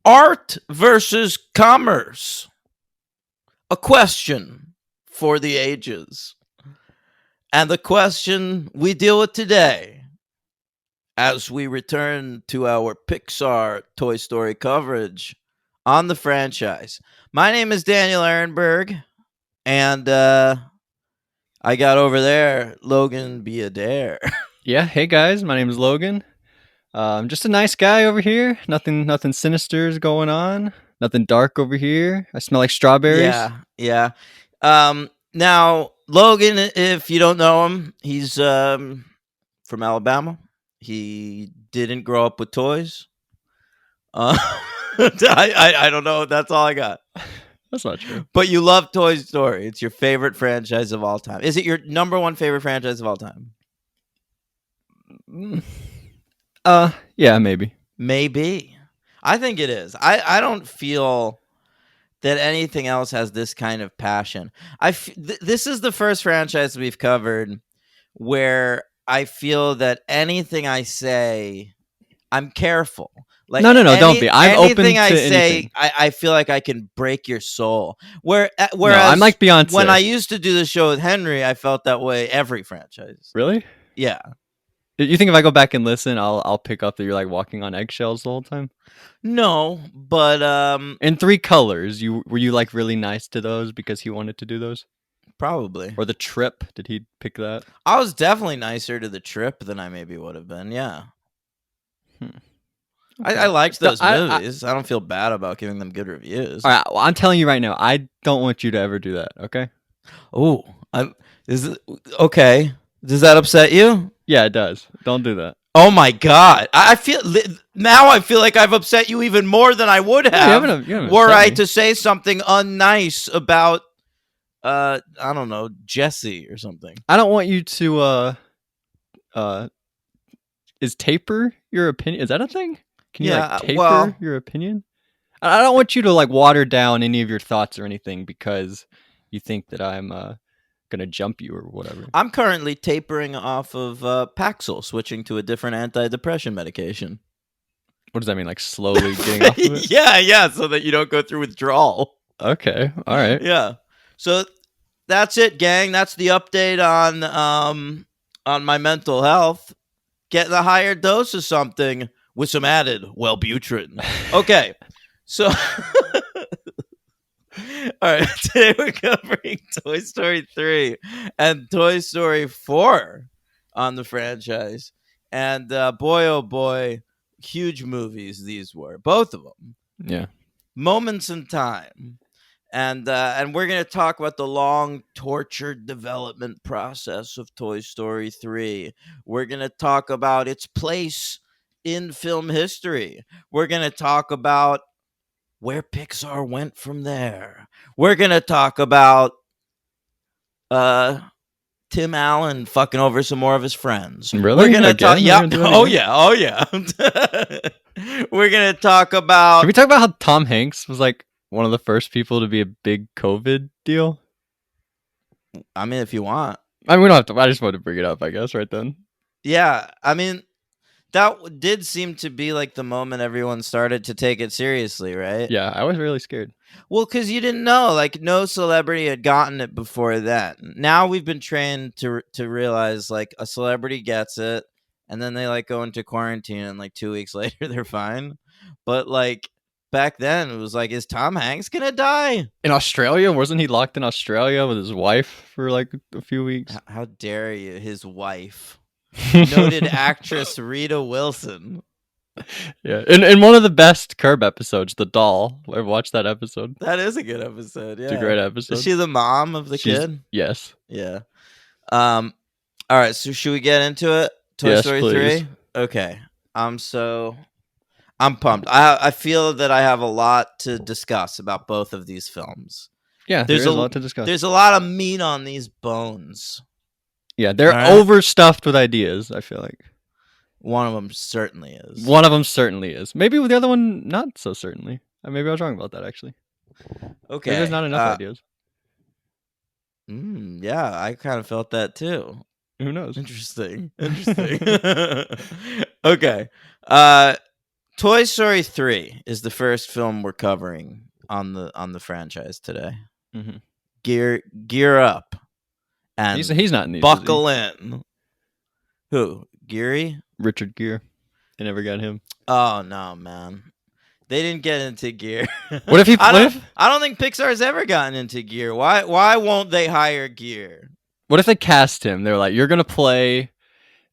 Art versus commerce. A question for the ages. And the question we deal with today as we return to our Pixar Toy Story coverage on the franchise. My name is Daniel Ehrenberg, and I got over there Logan Biadair. Yeah, hey guys, my name is Logan. I'm just a nice guy over here. Nothing sinister is going on. Nothing dark over here. I smell like strawberries. Yeah. Now, Logan, if you don't know him, he's from Alabama. He didn't grow up with toys. I don't know. That's all I got. That's not true. But you love Toy Story. It's your favorite franchise of all time. Is it your number one favorite franchise of all time? Mm. Yeah, maybe. Maybe. I think it is. I don't feel that anything else has this kind of passion. This is the first franchise we've covered where I feel that anything I say, I'm careful. Like No, don't be. I'm open anything to I say, anything. I feel like I can break your soul. No, Whereas I'm like Beyonce. when I used to do the show with Henry, I felt that way every franchise. Really? Yeah. You think if I go back and listen, I'll pick up that you're like walking on eggshells the whole time? No, but In Three Colors, were you like really nice to those because he wanted to do those? probably. Or The Trip, did he pick that? I was definitely nicer to the Trip than I maybe would have been. Yeah. Okay. I liked those I- movies. I don't feel bad about giving them good reviews. All right, well, I'm telling you right now, I don't want you to ever do that, okay? Oh, is it okay? Does that upset you? Yeah, it does. Don't do that. Oh my god! I feel now. I feel like I've upset you even more than I would have You haven't were upset I me. to say something unnice about I don't know, Jesse or something. I don't want you to is taper your opinion? Is that a thing? Can you Yeah, like taper well, your opinion? I don't want you to like water down any of your thoughts or anything because you think that I'm gonna jump you or whatever. I'm currently tapering off of Paxil, switching to a different antidepressant medication. What does that mean? Like slowly getting off of it? Yeah, so that you don't go through withdrawal. Okay, all right. Yeah. So that's it, gang. That's the update on my mental health. Getting a higher dose of something with some added Wellbutrin. Okay. So all right, today we're covering Toy Story 3 and Toy Story 4 on the franchise. And boy, oh boy, huge movies these were. Both of them. Yeah. Moments in time. And we're going to talk about the long, tortured development process of Toy Story 3. We're going to talk about its place in film history. We're going to talk about where Pixar went from there. We're going to talk about Tim Allen fucking over some more of his friends. Really? We're going to talk. Again? Yeah. We're gonna do that Oh, again? yeah. Oh, yeah. We're going to talk about. Can we talk about how Tom Hanks was like one of the first people to be a big COVID deal? I mean, if you want. I mean, we don't have to. I just wanted to bring it up, I guess, right then. Yeah. I mean, that did seem to be like the moment everyone started to take it seriously, right? Yeah, I was really scared. Well, because you didn't know, like no celebrity had gotten it before then. Now we've been trained to realize like a celebrity gets it, and then they like go into quarantine, and like 2 weeks later they're fine. But like back then, it was like, is Tom Hanks gonna die? In Australia, wasn't he locked in Australia with his wife for like a few weeks? How dare you? His wife, noted actress Rita Wilson. Yeah, in one of the best Curb episodes, The Doll. I watched that episode. That is a good episode. Yeah, It's a great episode. Is she the mom of the kid? Yes. Yeah. All right. So should we get into it? Toy Story please. 3. Okay. I'm pumped. I feel that I have a lot to discuss about both of these films. Yeah, there's a lot to discuss. There's a lot of meat on these bones. Yeah, they're All right. overstuffed with ideas, I feel like. One of them certainly is. One of them certainly is. Maybe the other one not so certainly. Maybe I was wrong about that, actually. Okay. Maybe there's not enough ideas. Yeah, I kind of felt that too. Who knows? Interesting. Okay. Toy Story 3 is the first film we're covering on the franchise today. Mhm. Gear up and He's not in these. Is he? buckle in. Who? Geary? Richard Gere. They never got him. Oh no, man. They didn't get into Gear. What if he? I What don't think Pixar's ever gotten into Gear. Why won't they hire Gear? if they cast him? They were like, "You're gonna play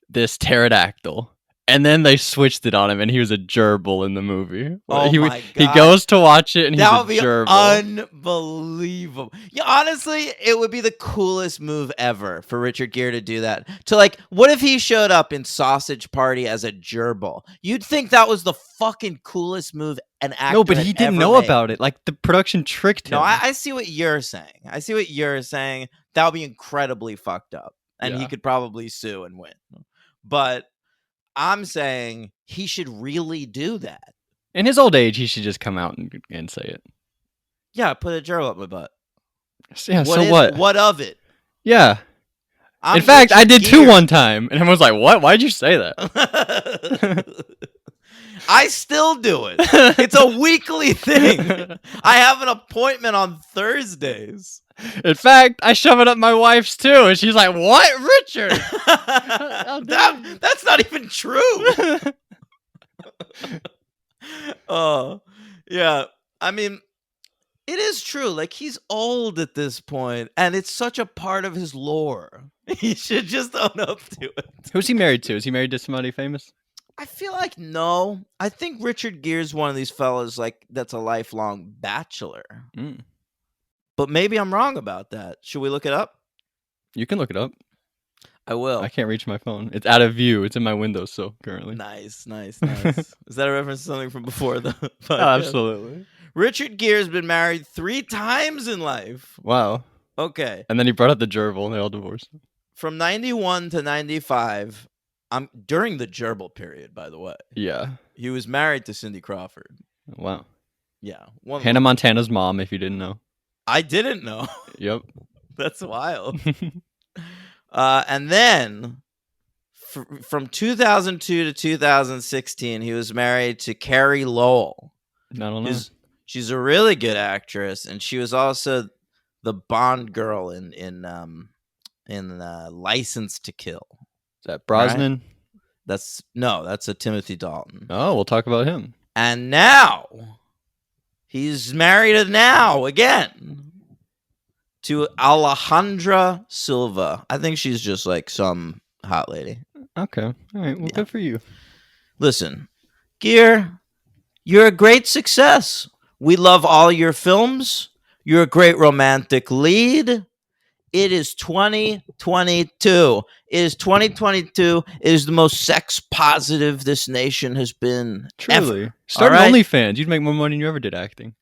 this pterodactyl," and then they switched it on him, and he was a gerbil in the movie. Oh he, my He God. goes to watch it, and he's That a would be gerbil. unbelievable. Yeah, honestly, it would be the coolest move ever for Richard Gere to do that. To like, what if he showed up in Sausage Party as a gerbil? You'd think that was the fucking coolest move an actor. No, but he had didn't ever know made. about it. Like the production tricked him. No, I see what you're saying. I see what you're saying. That would be incredibly fucked up, and he Yeah. could probably sue and win. But I'm saying he should really do that. In his old age, he should just come out and say it. Yeah, put a gerbil up my butt. Yeah. What is So what? it? What of it? Yeah. I'm In fact, I Richard did too Gere. one time, and everyone's like, "What? Why'd you say that?" I still do it. It's a weekly thing. I have an appointment on Thursdays. In fact, I shove it up my wife's too, and she's like, "What, Richard?" That's not even true. Oh, yeah. I mean, it is true. Like, he's old at this point, and it's such a part of his lore. He should just own up to it. Who's he married to? Is he married to somebody famous? I feel like no. I think Richard Gere's one of these fellas like that's a lifelong bachelor. Mm. But maybe I'm wrong about that. Should we look it up? You can look it up. I will. I can't reach my phone. It's out of view. It's in my windowsill currently. Nice. Is that a reference to something from before the podcast? Oh, absolutely. Richard Gere's been married 3 times in life. Wow. Okay. And then he brought up the gerbil, and they all divorced. From 91 to 95, during the gerbil period, by the way. Yeah. He was married to Cindy Crawford. Wow. Yeah. Hannah Montana's mom, if you didn't know. I didn't know. Yep. That's wild. And then from 2002 to 2016, he was married to Carrie Lowell. I don't know. She's a really good actress, and she was also the Bond girl in License to Kill. Is that Brosnan? Right? That's a Timothy Dalton. Oh, we'll talk about him. And now he's married again to Alejandra Silva. I think she's just like some hot lady. Okay. All right. Well, Yeah. good for you. Listen, Gere, you're a great success. We love all your films. You're a great romantic lead. It is 2022. It is 2022. It is the most sex positive this nation has been Truly. ever. Start All an right? OnlyFans. You'd make more money than you ever did acting.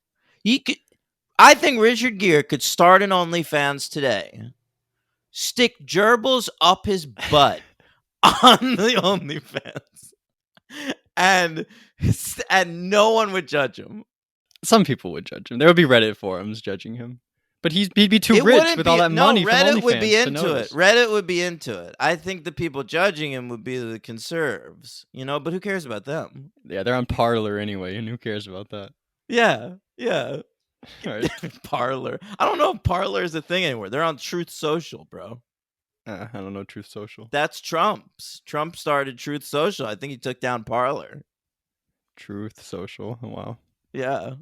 I think Richard Gere could start an OnlyFans today. Stick gerbils up his butt on the OnlyFans. And no one would judge him. Some people would judge him. There would be Reddit forums judging him. But he'd be too It rich wouldn't with be- all that no, money from Reddit OnlyFans would be to into it. notice. Reddit would be into it. I think the people judging him would be the conserves, but who cares about them? Yeah, they're on Parlor anyway, and who cares about that? Yeah. All right. Parlor. I don't know if Parlor is a thing anymore. They're on Truth Social, bro. I don't know Truth Social. That's Trump's. Trump started Truth Social. I think he took down Parlor. Truth Social. Oh, wow. Yeah.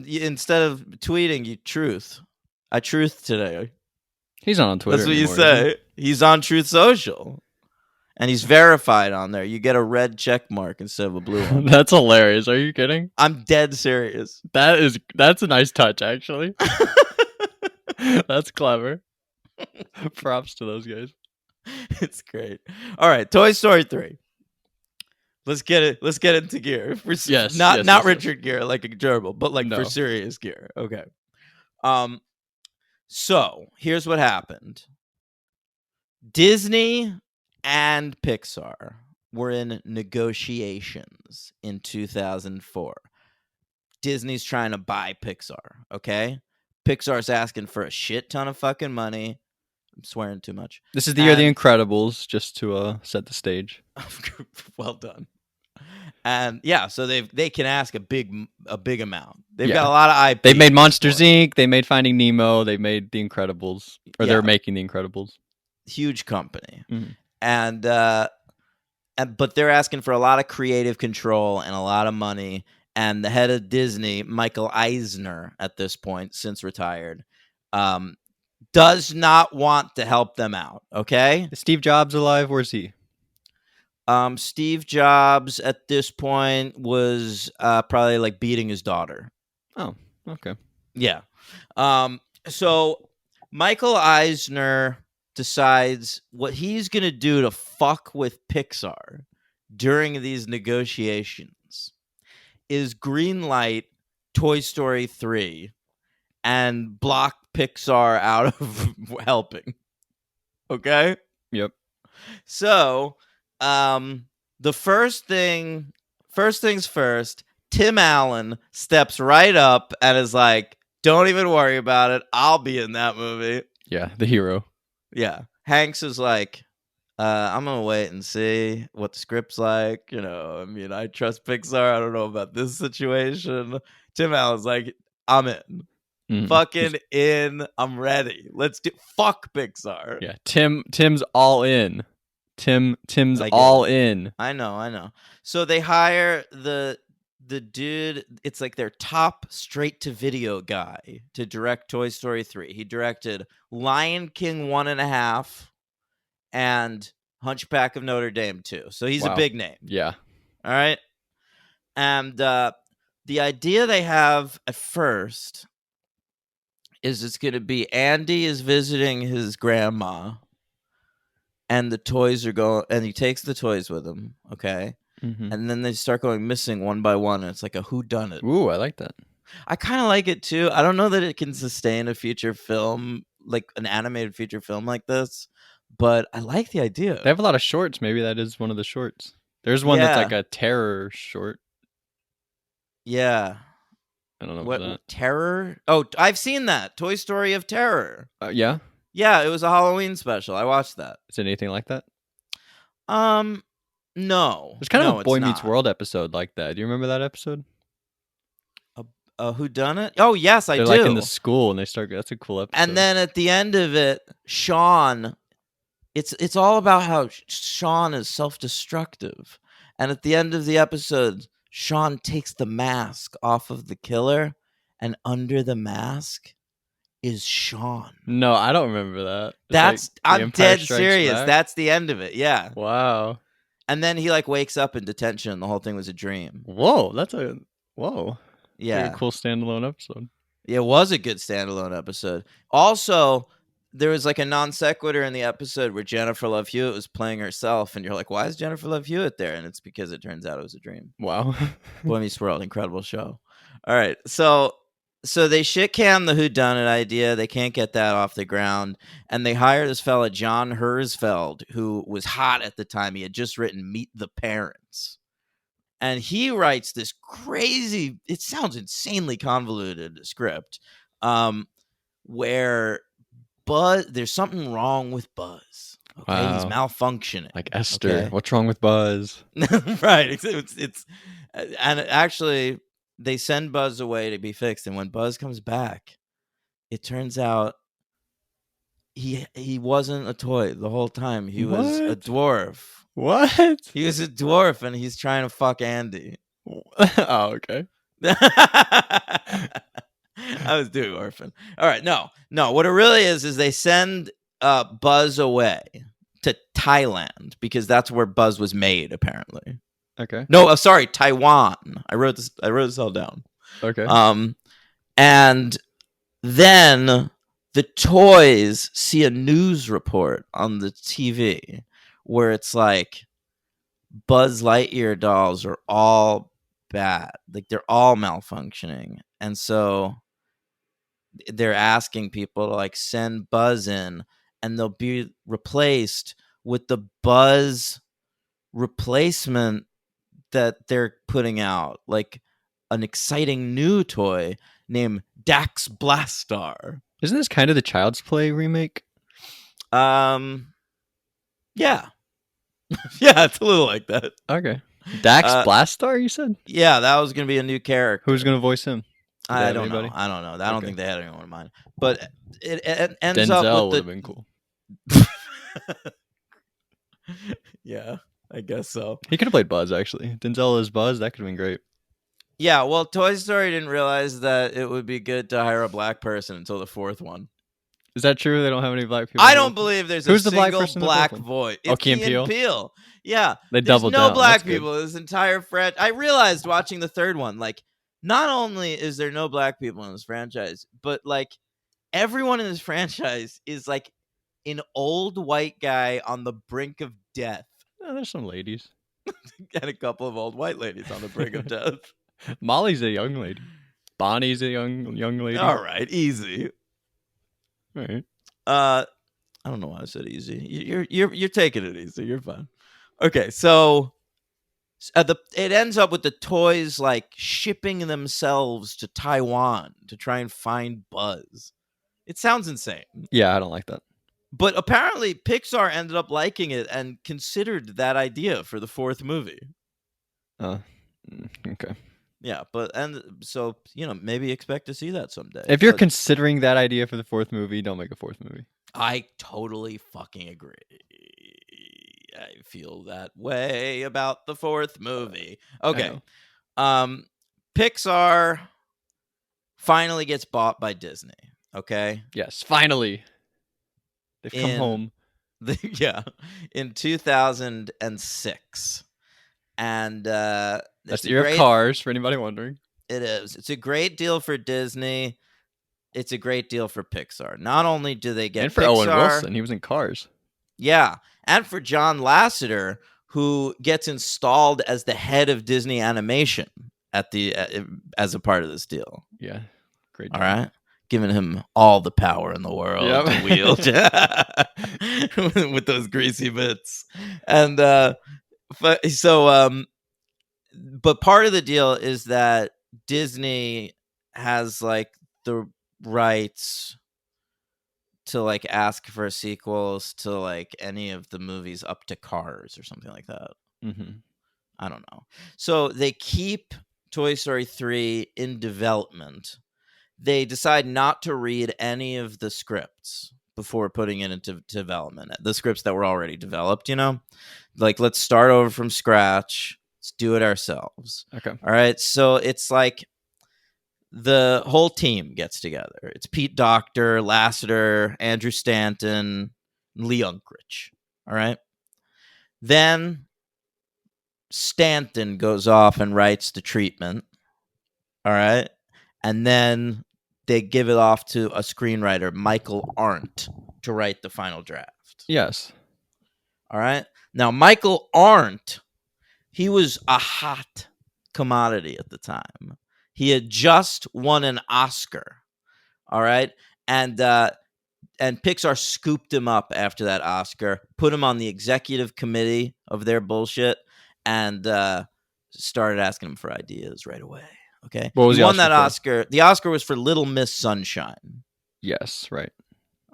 Instead of tweeting, you truth. I truth today. He's not on Twitter. That's what you anymore, is he? say. He's on Truth Social. And he's verified on there. You get a red check mark instead of a blue one. That's hilarious. Are you kidding? I'm dead serious. That's a nice touch, actually. That's clever. Props to those guys. It's great. All right, Toy Story 3. Let's get into Gere. Yes, Not yes. Richard Gere like a gerbil, but like No. for serious Gere. Okay. So here's what happened. Disney and Pixar were in negotiations in 2004. Disney's trying to buy Pixar, okay? Pixar's asking for a shit ton of fucking money. I'm swearing too much. This is the year of The And- Incredibles, just to set the stage. Well done. And yeah, so they can ask a big amount. They've Yeah. got a lot of IP. They made at this Monsters point. Inc. They made Finding Nemo. They made The Incredibles, or Yeah, they're making The Incredibles. huge company, Mhm. and but they're asking for a lot of creative control and a lot of money. And the head of Disney, Michael Eisner, at this point, since retired, does not want to help them out. Okay, Is Steve Jobs alive? Where's he? Steve Jobs at this point was probably like beating his daughter. Oh, okay. Yeah. So Michael Eisner decides what he's going to do to fuck with Pixar during these negotiations is greenlight Toy Story 3 and block Pixar out of helping. Okay? Yep. So, the first things first, Tim Allen steps right up and is like, "Don't even worry about it. I'll be in that movie." Yeah, the hero. Yeah. Hanks is like, I'm gonna wait and see what the script's like. I mean, I trust Pixar. I don't know about this situation. Tim Allen's like, I'm in. Mhm. Fucking in. I'm ready. Let's do fuck Pixar. Yeah, Tim's all in. Tim's I get all it. in. I know. So they hire the dude, it's like their top straight to video guy to direct Toy Story 3. He directed Lion King 1.5 and Hunchback of Notre Dame 2. So he's a Wow. big name. Yeah. All right. And the idea they have at first is it's going to be Andy is visiting his grandma and the toys are going, and he takes the toys with him. Okay. Mm-hmm. And then they start going missing one by one. And it's like a whodunit. Ooh, I like that. I kind of like it too. I don't know that it can sustain a feature film, like an animated feature film like this, but I like the idea. They have a lot of shorts. Maybe that is one of the shorts. There's one that's like Yeah. a terror short. Yeah. I don't know What that. Terror? Oh, I've seen that. Toy Story of Terror. Yeah. Yeah, it was a Halloween special. I watched that. Is it anything like that? No. There's kind No, of a it's Boy Meets not. World episode like that. Do you remember that episode? Whodunit? Oh, yes, I They're do. like in the school and they start. That's a cool episode. And then at the end of it, Sean, it's all about how Sean is self-destructive. And at the end of the episode, Sean takes the mask off of the killer, and under the mask is Sean. No, I don't remember that. That's like The I'm Empire dead Strikes serious. Back? That's the end of it. Yeah. Wow. And then he like wakes up in detention. The whole thing was a dream. Whoa, that's a whoa. Yeah. Pretty cool standalone episode. It was a good standalone episode. Also, there was like a non sequitur in the episode where Jennifer Love Hewitt was playing herself, and you're like, "Why is Jennifer Love Hewitt there?" And it's because it turns out it was a dream. Wow. Boy Meets World, incredible show. All right, so they shit can the whodunit idea. They can't get that off the ground, and they hire this fella John Herzfeld, who was hot at the time. He had just written Meet the Parents. And he writes this crazy, it sounds insanely convoluted script, where there's something wrong with Buzz. Okay, he's Wow. malfunctioning. Like Esther. Okay? What's wrong with Buzz? Right. It's and actually they send Buzz away to be fixed, and when Buzz comes back, it turns out he wasn't a toy the whole time. He was a What? dwarf. What? He was a dwarf, and he's trying to fuck Andy. Oh, okay. I was doing orphan. All right, no. What it really is they send Buzz away to Thailand because that's where Buzz was made, apparently. Okay. No, sorry, Taiwan. I wrote this all down. Okay. And then the toys see a news report on the TV where it's like Buzz Lightyear dolls are all bad. Like they're all malfunctioning. And so they're asking people to like send Buzz in, and they'll be replaced with the Buzz replacement that they're putting out, like an exciting new toy named Dax Blastar. Isn't this kind of the Child's Play remake? Yeah. Yeah, it's a little like that. Okay. Dax Uh, Blastar, you said? yeah, that was gonna be a new character. Who's gonna voice him? Do they I have don't anybody? know. I don't know. I don't Okay. think they had anyone in mind. But it ends up Denzel would with have been cool. yeah, I guess so. He could have played Buzz, actually. Denzel as Buzz, that could have been great. Yeah, well, Toy Story didn't realize that it would be good to hire a black person until the fourth one. Is that true? They don't have any black people? I in the don't fourth believe there's Who's a the black single person in the black fourth one? voice. Oh, It's Key and Key and Peele. Yeah, They there's doubled no down. black That's good. people in this entire franchise. I realized watching the third one, like, not only is there no black people in this franchise, but like everyone in this franchise is like an old white guy on the brink of death, Oh, there's some ladies. and a couple of old white ladies on the brink of death. Molly's a young lady. Bonnie's a young lady. All right, easy. All right. I don't know why I said easy. You're taking it easy. You're fine. Okay, so it ends up with the toys like shipping themselves to Taiwan to try and find Buzz. It sounds insane, Yeah, I don't like that. but apparently Pixar ended up liking it and considered that idea for the fourth movie. Okay. Yeah, and so maybe expect to see that someday. If you're But considering that idea for the fourth movie, don't make a fourth movie. I totally fucking agree. I feel that way about the fourth movie. Okay. Pixar finally gets bought by Disney. Okay. Yes, finally. They've come home. Yeah. In 2006. And That's it's the year of Cars, for anybody wondering. It is. It's a great deal for Disney. It's a great deal for Pixar. Not only do they get and for Pixar, Owen Wilson, he was in Cars. Yeah, and for John Lasseter, who gets installed as the head of Disney Animation as a part of this deal. Yeah, great. All right, giving him all the power in the world to wield with those greasy bits, and but part of the deal is that Disney has like the rights to like ask for sequels to like any of the movies up to Cars or something like that. Mm-hmm. I don't know. So they keep Toy Story 3 in development. They decide not to read any of the scripts before putting it into development. The scripts that were already developed, like let's start over from scratch. Let's do it ourselves. Okay. All right. So it's like the whole team gets together. It's Pete Docter, Lasseter, Andrew Stanton, Lee Unkrich. All right. Then Stanton goes off and writes the treatment. All right. And then they give it off to a screenwriter, Michael Arndt, to write the final draft. Yes. All right. Now, Michael Arndt, he was a hot commodity at the time. He had just won an Oscar. All right. And Pixar scooped him up after that Oscar, put him on the executive committee of their bullshit, and started asking him for ideas right away. Okay. What was he the won that for? Oscar. The Oscar was for Little Miss Sunshine. Yes, right.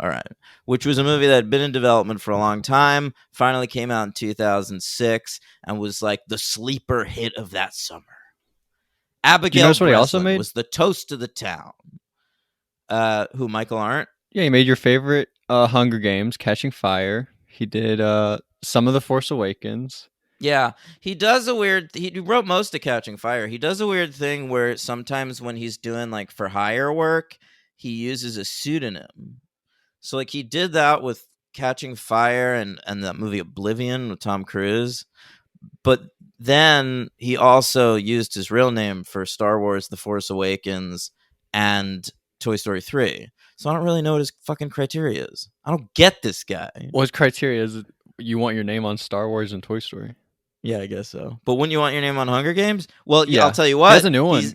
All right. Which was a movie that had been in development for a long time, finally came out in 2006, and was like the sleeper hit of that summer. Abigail what he also Breslin made? was the toast of the town. Who, Michael Arndt? Yeah, he made your favorite Hunger Games, Catching Fire. He did some of The Force Awakens. Yeah, he does he wrote most of Catching Fire. He does a weird thing where sometimes when he's doing like for hire work, he uses a pseudonym. So like he did that with Catching Fire and that movie Oblivion with Tom Cruise. But then he also used his real name for Star Wars The Force Awakens and Toy Story 3. So I don't really know what his fucking criteria is. I don't get this guy. Well, his criteria is you want your name on Star Wars and Toy Story. Yeah, I guess so. But wouldn't you want your name on Hunger Games? Well, yeah, Yeah. I'll tell you what. He has a new one.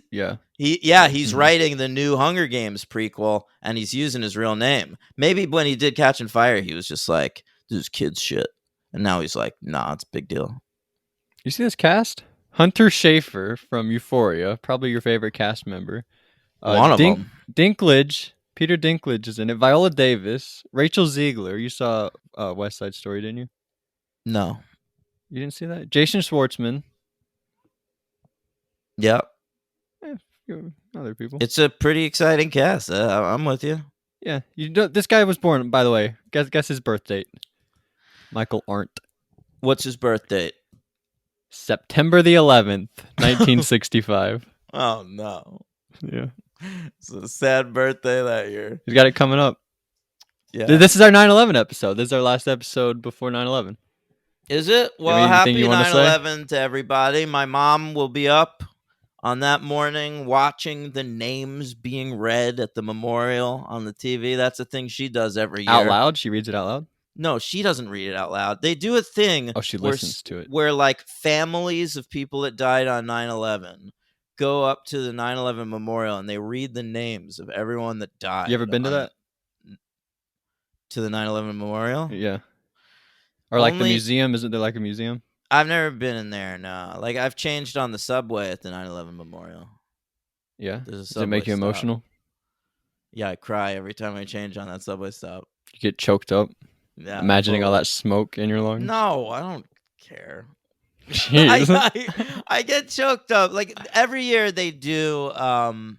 He's Writing the new Hunger Games prequel, and he's using his real name. Maybe when he did Catching Fire, he was just like, this is kids shit. And now he's like, nah, it's a big deal. You see this cast? Hunter Schafer from Euphoria, probably your favorite cast member. One of them. Dinklage, Peter Dinklage is in it. Viola Davis, Rachel Ziegler. You saw West Side Story, didn't you? No. You didn't see that? Jason Schwartzman, Yep. Eh, few other people. It's a pretty exciting cast. I'm with you. Yeah, you know, this guy was born, by the way. Guess his birth date. Michael Arndt. What's his birth date? September the 11th, 1965. Oh no. Yeah. It's a sad birthday that year. He's got it coming up. Yeah. This is our 9/11 episode. This is our last episode before 9/11. Is it? Well, anything happy you wanna say? 9/11 to everybody. My mom will be up on that morning watching the names being read at the memorial on the TV. That's a thing she does every year. Out loud? She reads it out loud? No, she doesn't read it out loud. They do a thing Oh, she where, listens to it. where like families of people that died on 9/11 go up to the 9/11 memorial and they read the names of everyone that died. You ever been to that? To the 9/11 memorial? Yeah. Or like the Only- museum? Isn't there like a museum? I've never been in there. No, like I've changed on the subway at the 9/11 memorial. Yeah. There's a Does it make subway you stop. emotional? Yeah, I cry every time I change on that subway stop. You get choked up, Yeah, imagining all totally. that smoke in your lungs? No, I don't care. Jeez. I get choked up. Like every year they do right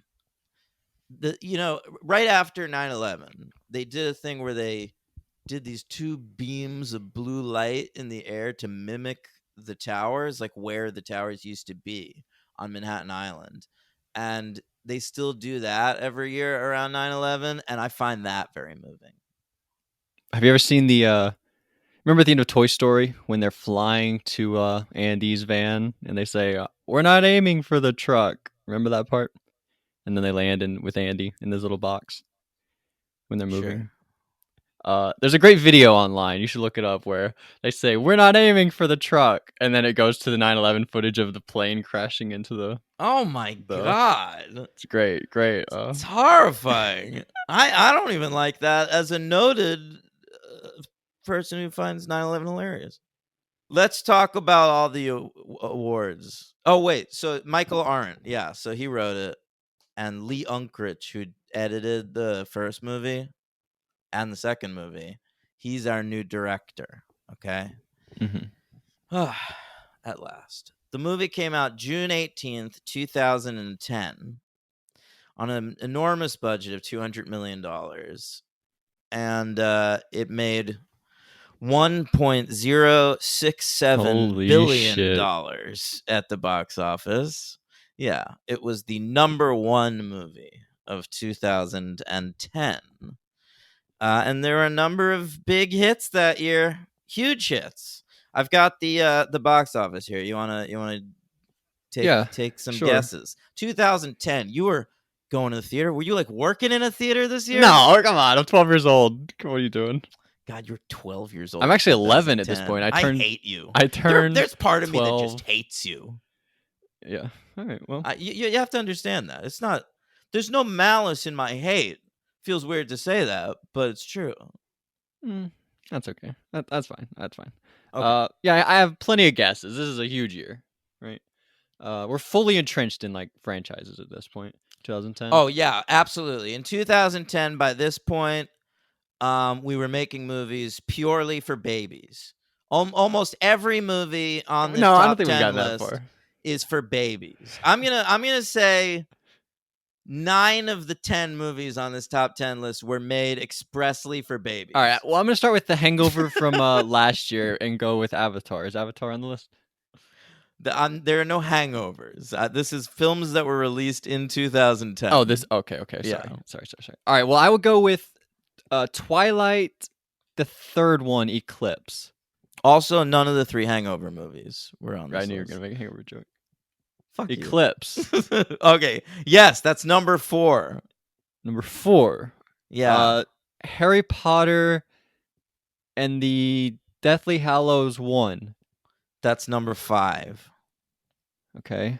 after 9/11, they did a thing where they did these two beams of blue light in the air to mimic the towers, like where the towers used to be on Manhattan Island. And they still do that every year around 9/11, and I find that very moving. Have you ever seen the remember at the end of Toy Story when they're flying to Andy's van and they say, "We're not aiming for the truck." Remember that part? And then they land with Andy in this little box when they're moving. Sure. There's a great video online. You should look it up where they say, "We're not aiming for the truck." And then it goes to the 9/11 footage of the plane crashing into the... Oh my god. It's great. It's horrifying. I don't even like that as a noted person who finds 9/11 hilarious. Let's talk about all the awards. Oh wait, so Michael Arndt, yeah, so he wrote it, and Lee Unkrich, who edited the first movie and the second movie, he's our new director. Okay. Mm-hmm. At last. The movie came out June 18th, 2010 on an enormous budget of $200 million. And it made $1.067 Holy billion shit. at the box office. Yeah, it was the number one movie of 2010. And there were a number of big hits that year, huge hits. I've got the box office here. You wanna take some sure. guesses? 2010. You were going to the theater. Were you like working in a theater this year? No, come on. I'm 12 years old. What are you doing? God, you're 12 years old. I'm actually 11 at this 2010. point. I hate you. I turned There's part of 12. me that just hates you. Yeah. All right. Well, You have to understand that. It's not. There's no malice in my hate. Feels weird to say that, but it's true. that's okay. That's fine. That's fine. Okay. Yeah, I have plenty of guesses. This is a huge year, right? We're fully entrenched in like franchises at this point. 2010. Oh yeah, absolutely. In 2010, by this point, we were making movies purely for babies. Almost every movie on this no, top I don't think we 10 got that list far. is for babies. I'm gonna say 9 of the 10 movies on this top 10 list were made expressly for babies. All right. Well, I'm gonna start with The Hangover from last year and go with Avatar. Is Avatar on the list? There are no hangovers. This is films that were released in 2010. Oh, this. Okay. Yeah. Sorry. All right. Well, I would go with Twilight, the third one, Eclipse. Also, none of the 3 Hangover movies were on this I knew you were list. gonna make a hangover joke. Fuck you. Eclipse. Okay. Yes, that's number 4. Number 4. Yeah. Harry Potter and the Deathly Hallows 1. That's number 5. Okay.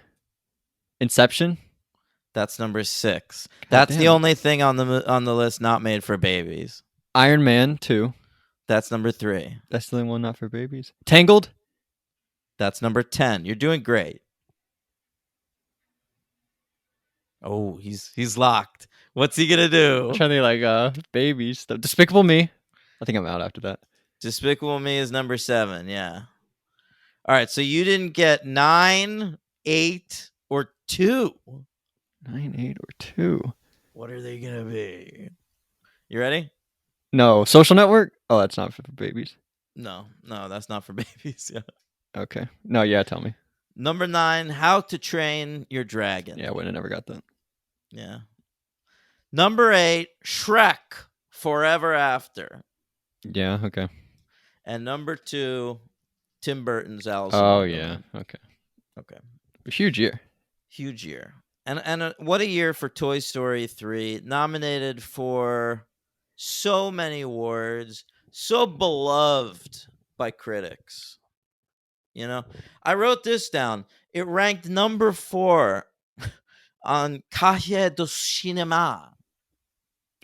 Inception. That's number 6. That's the damn. only thing on the list not made for babies. Iron Man 2. That's number 3. That's the only one not for babies. Tangled. That's number 10. You're doing great. Oh, he's locked. What's he gonna do? I'm trying to think like babies stuff. Despicable Me. I think I'm out after that. Despicable Me is number 7. Yeah. All right. So you didn't get 9, 8, or 2. 9, 8, or 2. What are they gonna be? You ready? No, Social Network. Oh, that's not for babies. No, that's not for babies. Yeah. Okay. No, yeah, tell me. Number 9, How to Train Your Dragon. Yeah, I would have never got that. Yeah. Number 8, Shrek Forever After. Yeah, okay. And number 2, Tim Burton's Alice. Oh, yeah, okay. Okay. Huge year. Huge year. And what a year for Toy Story 3, nominated for so many awards, so beloved by critics. You know, I wrote this down. It ranked number 4 on Cahiers du Cinéma.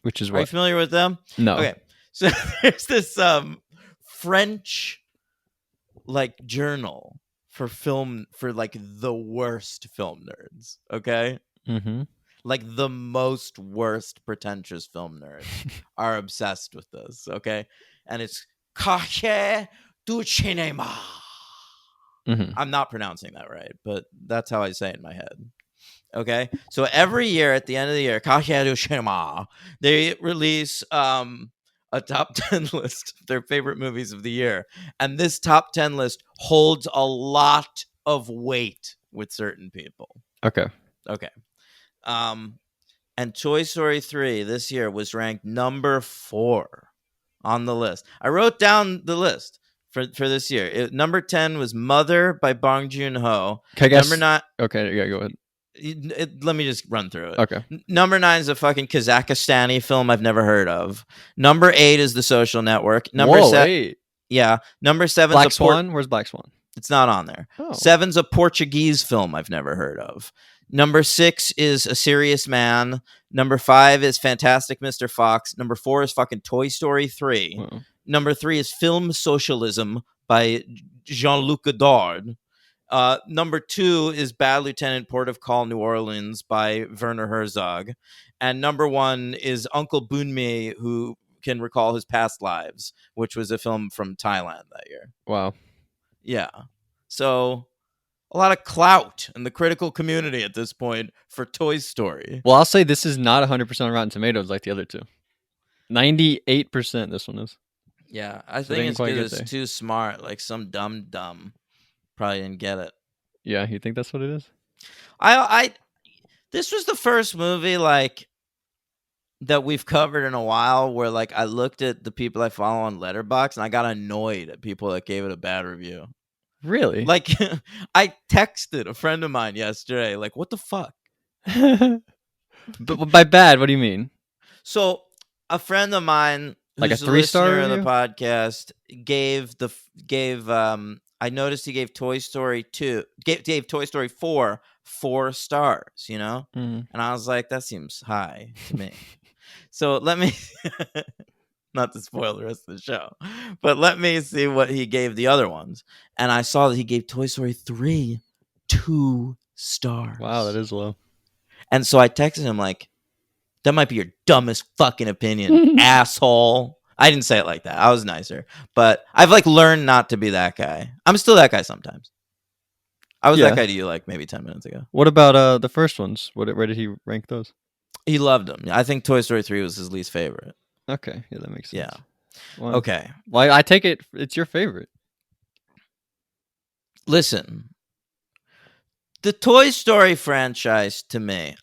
Which is Are you what? familiar with them? No. Okay. So there's this French like journal for film, for like the worst film nerds, okay? Mm-hmm. Like the most worst pretentious film nerds are obsessed with this, okay? And it's Cahiers du Cinéma. Mm-hmm. I'm not pronouncing that right, but that's how I say it in my head. Okay, so every year at the end of the year, Cahiers du Cinéma, they release a top 10 list of their favorite movies of the year, and this top 10 list holds a lot of weight with certain people. Okay. And Toy Story 3 this year was ranked number 4 on the list. I wrote down the list for this year. Number 10 was Mother by Bong Joon-ho. Okay, I guess. Number 9. Okay, yeah, go ahead. Let me just run through it. Okay. Number 9 is a fucking Kazakhstani film I've never heard of. Number 8 is The Social Network. Number 7, wait. yeah. Number 7 Black Swan. Where's Black Swan? It's not on there. Oh. 7's a Portuguese film I've never heard of. Number 6 is A Serious Man. Number 5 is Fantastic Mr. Fox. Number 4 is fucking Toy Story 3. Wow. Number 3 is Film Socialism by Jean-Luc Godard. Number 2 is Bad Lieutenant, Port of Call, New Orleans by Werner Herzog. And number 1 is Uncle Boonmee, Who Can Recall His Past Lives, which was a film from Thailand that year. Wow. Yeah. So a lot of clout in the critical community at this point for Toy Story. Well, I'll say this is not 100% on Rotten Tomatoes like the other two. 98% this one is. Yeah, I So they think didn't it's quite get because there. it's too smart. Like some dumb probably didn't get it. Yeah, you think that's what it is? I this was the first movie like that we've covered in a while where like I looked at the people I follow on Letterboxd and I got annoyed at people that gave it a bad review. Really? Like I texted a friend of mine yesterday, like, what the fuck? But by bad, what do you mean? So a friend of mine Like a who's 3-star listener of the review? podcast gave I noticed he gave Toy Story 2 gave Toy Story 4 4 stars, you know? Mm. And I was like, that seems high to me. So let me not to spoil the rest of the show, but let me see what he gave the other ones. And I saw that he gave Toy Story 3 2 stars. Wow, that is low. And so I texted him like, that might be your dumbest fucking opinion, asshole. I didn't say it like that. I was nicer. But I've like learned not to be that guy. I'm still that guy sometimes. I was Yeah. that guy to you like maybe 10 minutes ago. What about the first ones? Where did he rank those? He loved them. I think Toy Story 3 was his least favorite. Okay, yeah, that makes sense. Yeah. Well, Okay. Well, I take it's your favorite. Listen. The Toy Story franchise to me,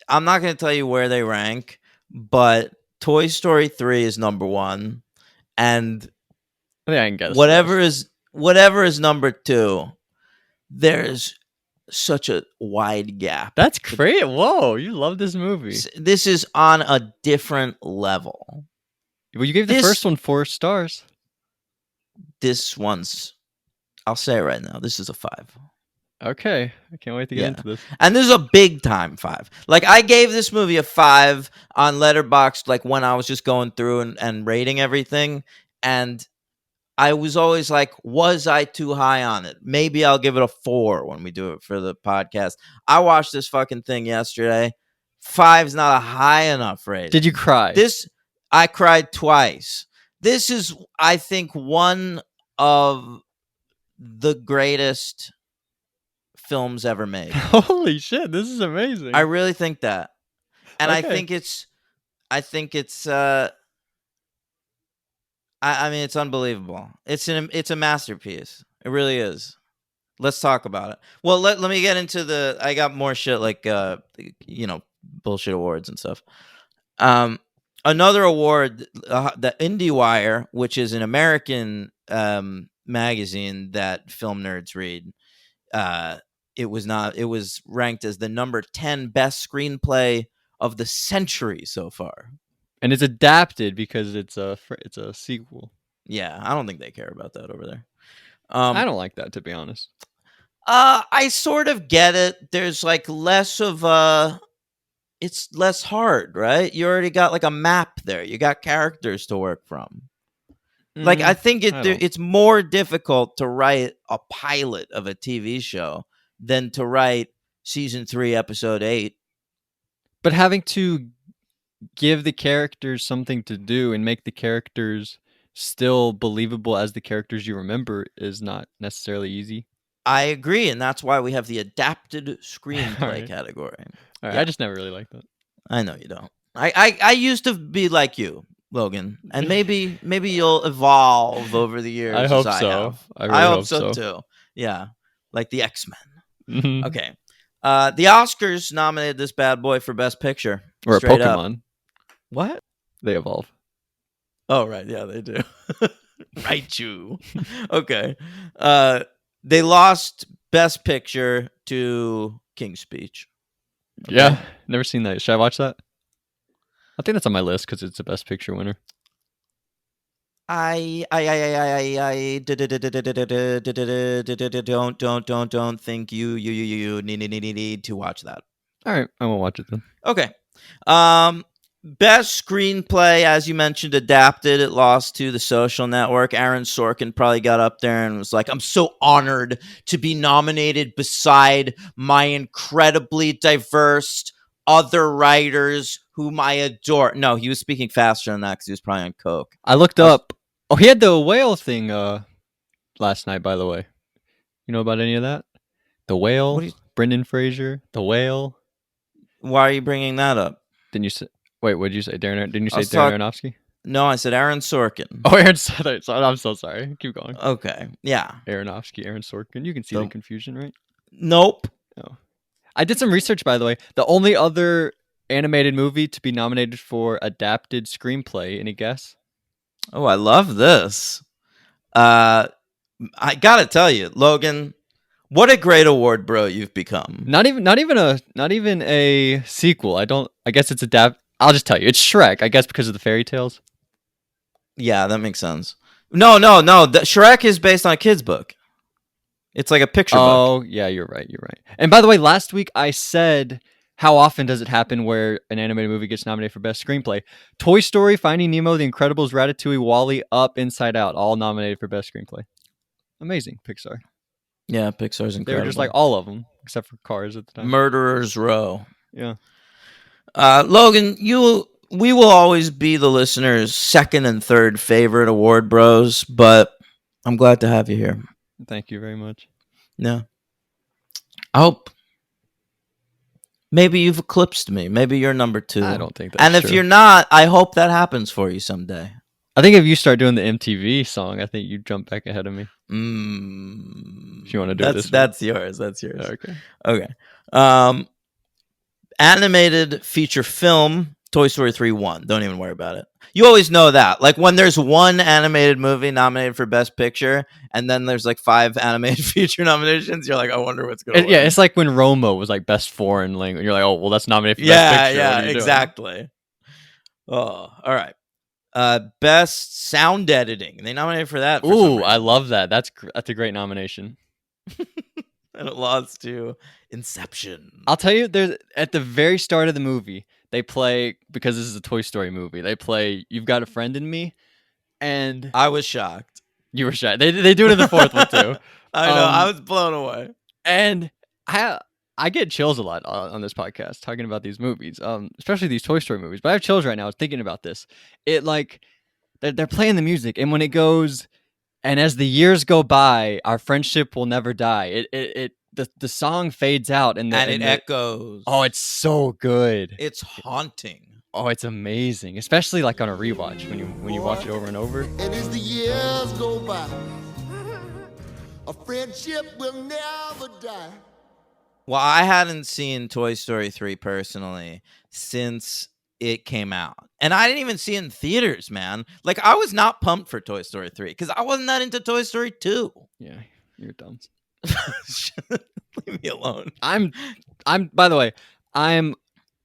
I'm not going to tell you where they rank, but Toy Story 3 is number 1 and Yeah, I can guess. whatever is number 2, there's such a wide gap. That's great. Whoa, you love this movie. This is on a different level. Well, you gave the This- first one 4 stars. This one's, I'll say it right now, this is a 5. Okay, I can't wait to get Yeah. into this. And this is a big time 5. Like I gave this movie a 5 on Letterboxd, like when I was just going through and rating everything. And I was always like, was I too high on it? Maybe I'll give it a 4 when we do it for the podcast. I watched this fucking thing yesterday. 5's not a high enough rating. Did you cry? I cried twice. This is, I think, one of the greatest films ever made. Holy shit, this is amazing. I really think that. And I Okay. think it's I mean, it's unbelievable. It's a masterpiece. It really is. Let's talk about it. Well, let me get into I got more shit like bullshit awards and stuff. Another award, the IndieWire, which is an American magazine that film nerds read. It was ranked as the number 10 best screenplay of the century so far. And it's adapted because it's a sequel. Yeah, I don't think they care about that over there. I don't like that, to be honest. I sort of get it. There's like less of it's less hard, right? You already got like a map there. You got characters to work from. Like I think it's more difficult to write a pilot of a TV show than to write season 3, episode 8. But having to give the characters something to do and make the characters still believable as the characters you remember is not necessarily easy. I agree, and that's why we have the adapted screenplay category. All right, yeah. I just never really liked that. I know you don't. I used to be like you, Logan, and maybe you'll evolve over the years. I hope so. I hope so too. Yeah, like the X-Men. Mm-hmm. Okay. The Oscars nominated this bad boy for Best Picture. Or a Pokemon. Up. What? They evolve. Oh, right. Yeah, they do. Raichu. Okay. They lost Best Picture to King's Speech. Okay. Yeah, never seen that. Should I watch that? I think that's on my list because it's the Best Picture winner. I don't think you need to watch that. All right, I won't watch it then. Okay. Best screenplay, as you mentioned, adapted. It lost to The Social Network. Aaron Sorkin probably got up there and was like, I'm so honored to be nominated beside my incredibly diverse other writers whom I adore. No, he was speaking faster than that because he was probably on coke. I looked up. Oh, he had the whale thing last night, by the way. You know about any of that? The Whale, Brendan Fraser, The Whale. Why are you bringing that up? Didn't you say... Wait, what did you say, Darren? Didn't you say Darren Aronofsky? No, I said Aaron Sorkin. Oh, Aaron Sorkin. I'm so sorry. Keep going. Okay, yeah. Aronofsky, Aaron Sorkin. You can see the confusion, right? Nope. No. I did some research, by the way. The only other animated movie to be nominated for adapted screenplay. Any guess? Oh, I love this. I gotta tell you, Logan, what a great award bro you've become. Not even a sequel. I guess it's adapt. I'll just tell you, it's Shrek. I guess because of the fairy tales. Yeah, that makes sense. No. Shrek is based on a kid's book. It's like a picture book. Oh, yeah, you're right. And by the way, last week I said, how often does it happen where an animated movie gets nominated for Best Screenplay? Toy Story, Finding Nemo, The Incredibles, Ratatouille, WALL-E, Up, Inside Out, all nominated for Best Screenplay. Amazing, Pixar. Yeah, Pixar's incredible. They were just like all of them, except for Cars at the time. Murderer's Row. Yeah. Logan, we will always be the listeners' second and third favorite award bros, but I'm glad to have you here. Thank you very much. Yeah. I hope maybe you've eclipsed me. Maybe you're number 2. I don't think that's And if you're not, I hope that happens for you someday. I think if you start doing the MTV song, I think you jump back ahead of me. If you want to do this, that's yours. That's yours. Okay. Animated feature film, Toy Story 3 won. Don't even worry about it. You always know that. Like when there's one animated movie nominated for Best Picture, and then there's like 5 animated feature nominations, you're like, I wonder what's going to win. Yeah, it's like when Roma was like Best Foreign Language. You're like, oh, well, that's nominated for Best Picture. Yeah, exactly. Oh, all right. Best sound editing. They nominated for that. Ooh, I love that. That's a great nomination. And it lost to Inception. I'll tell you, there's at the very start of the movie, they play, because this is a Toy Story movie, they play You've Got a Friend in Me, and I was shocked. You were shocked. They do it in the fourth one too. I know. I was blown away. And I get chills a lot on this podcast talking about these movies, especially these Toy Story movies. But I have chills right now. I was thinking about this. It like they're playing the music, and when it goes, and as the years go by, our friendship will never die. It the song fades out and it echoes. Oh, it's so good. It's haunting. Oh, it's amazing, especially like on a rewatch when you watch it over and over. And as the years go by, a friendship will never die. Well, I hadn't seen Toy Story 3 personally since it came out. And I didn't even see it in theaters, man. Like, I was not pumped for Toy Story 3 because I wasn't that into Toy Story 2. Yeah, you're dumb. Leave me alone. I'm by the way,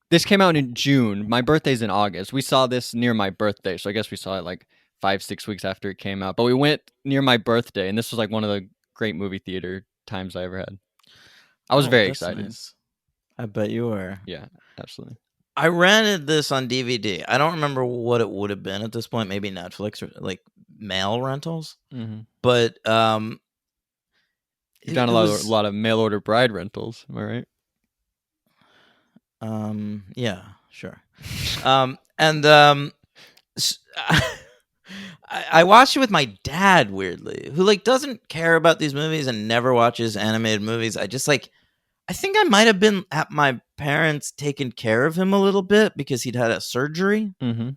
this came out in June. My birthday's in August. We saw this near my birthday, so I guess we saw it like 5-6 weeks after it came out. But we went near my birthday, and this was like one of the great movie theater times I ever had. I was very excited. Nice. I bet you were. Yeah, absolutely. I rented this on DVD. I don't remember what it would have been at this point. Maybe Netflix or like mail rentals. Mm-hmm. But you've done a lot of mail order bride rentals. Am I right? Yeah, sure. I watched it with my dad, weirdly, who like doesn't care about these movies and never watches animated movies. I think I might have been at my parents taking care of him a little bit because he'd had a surgery. Mm-hmm.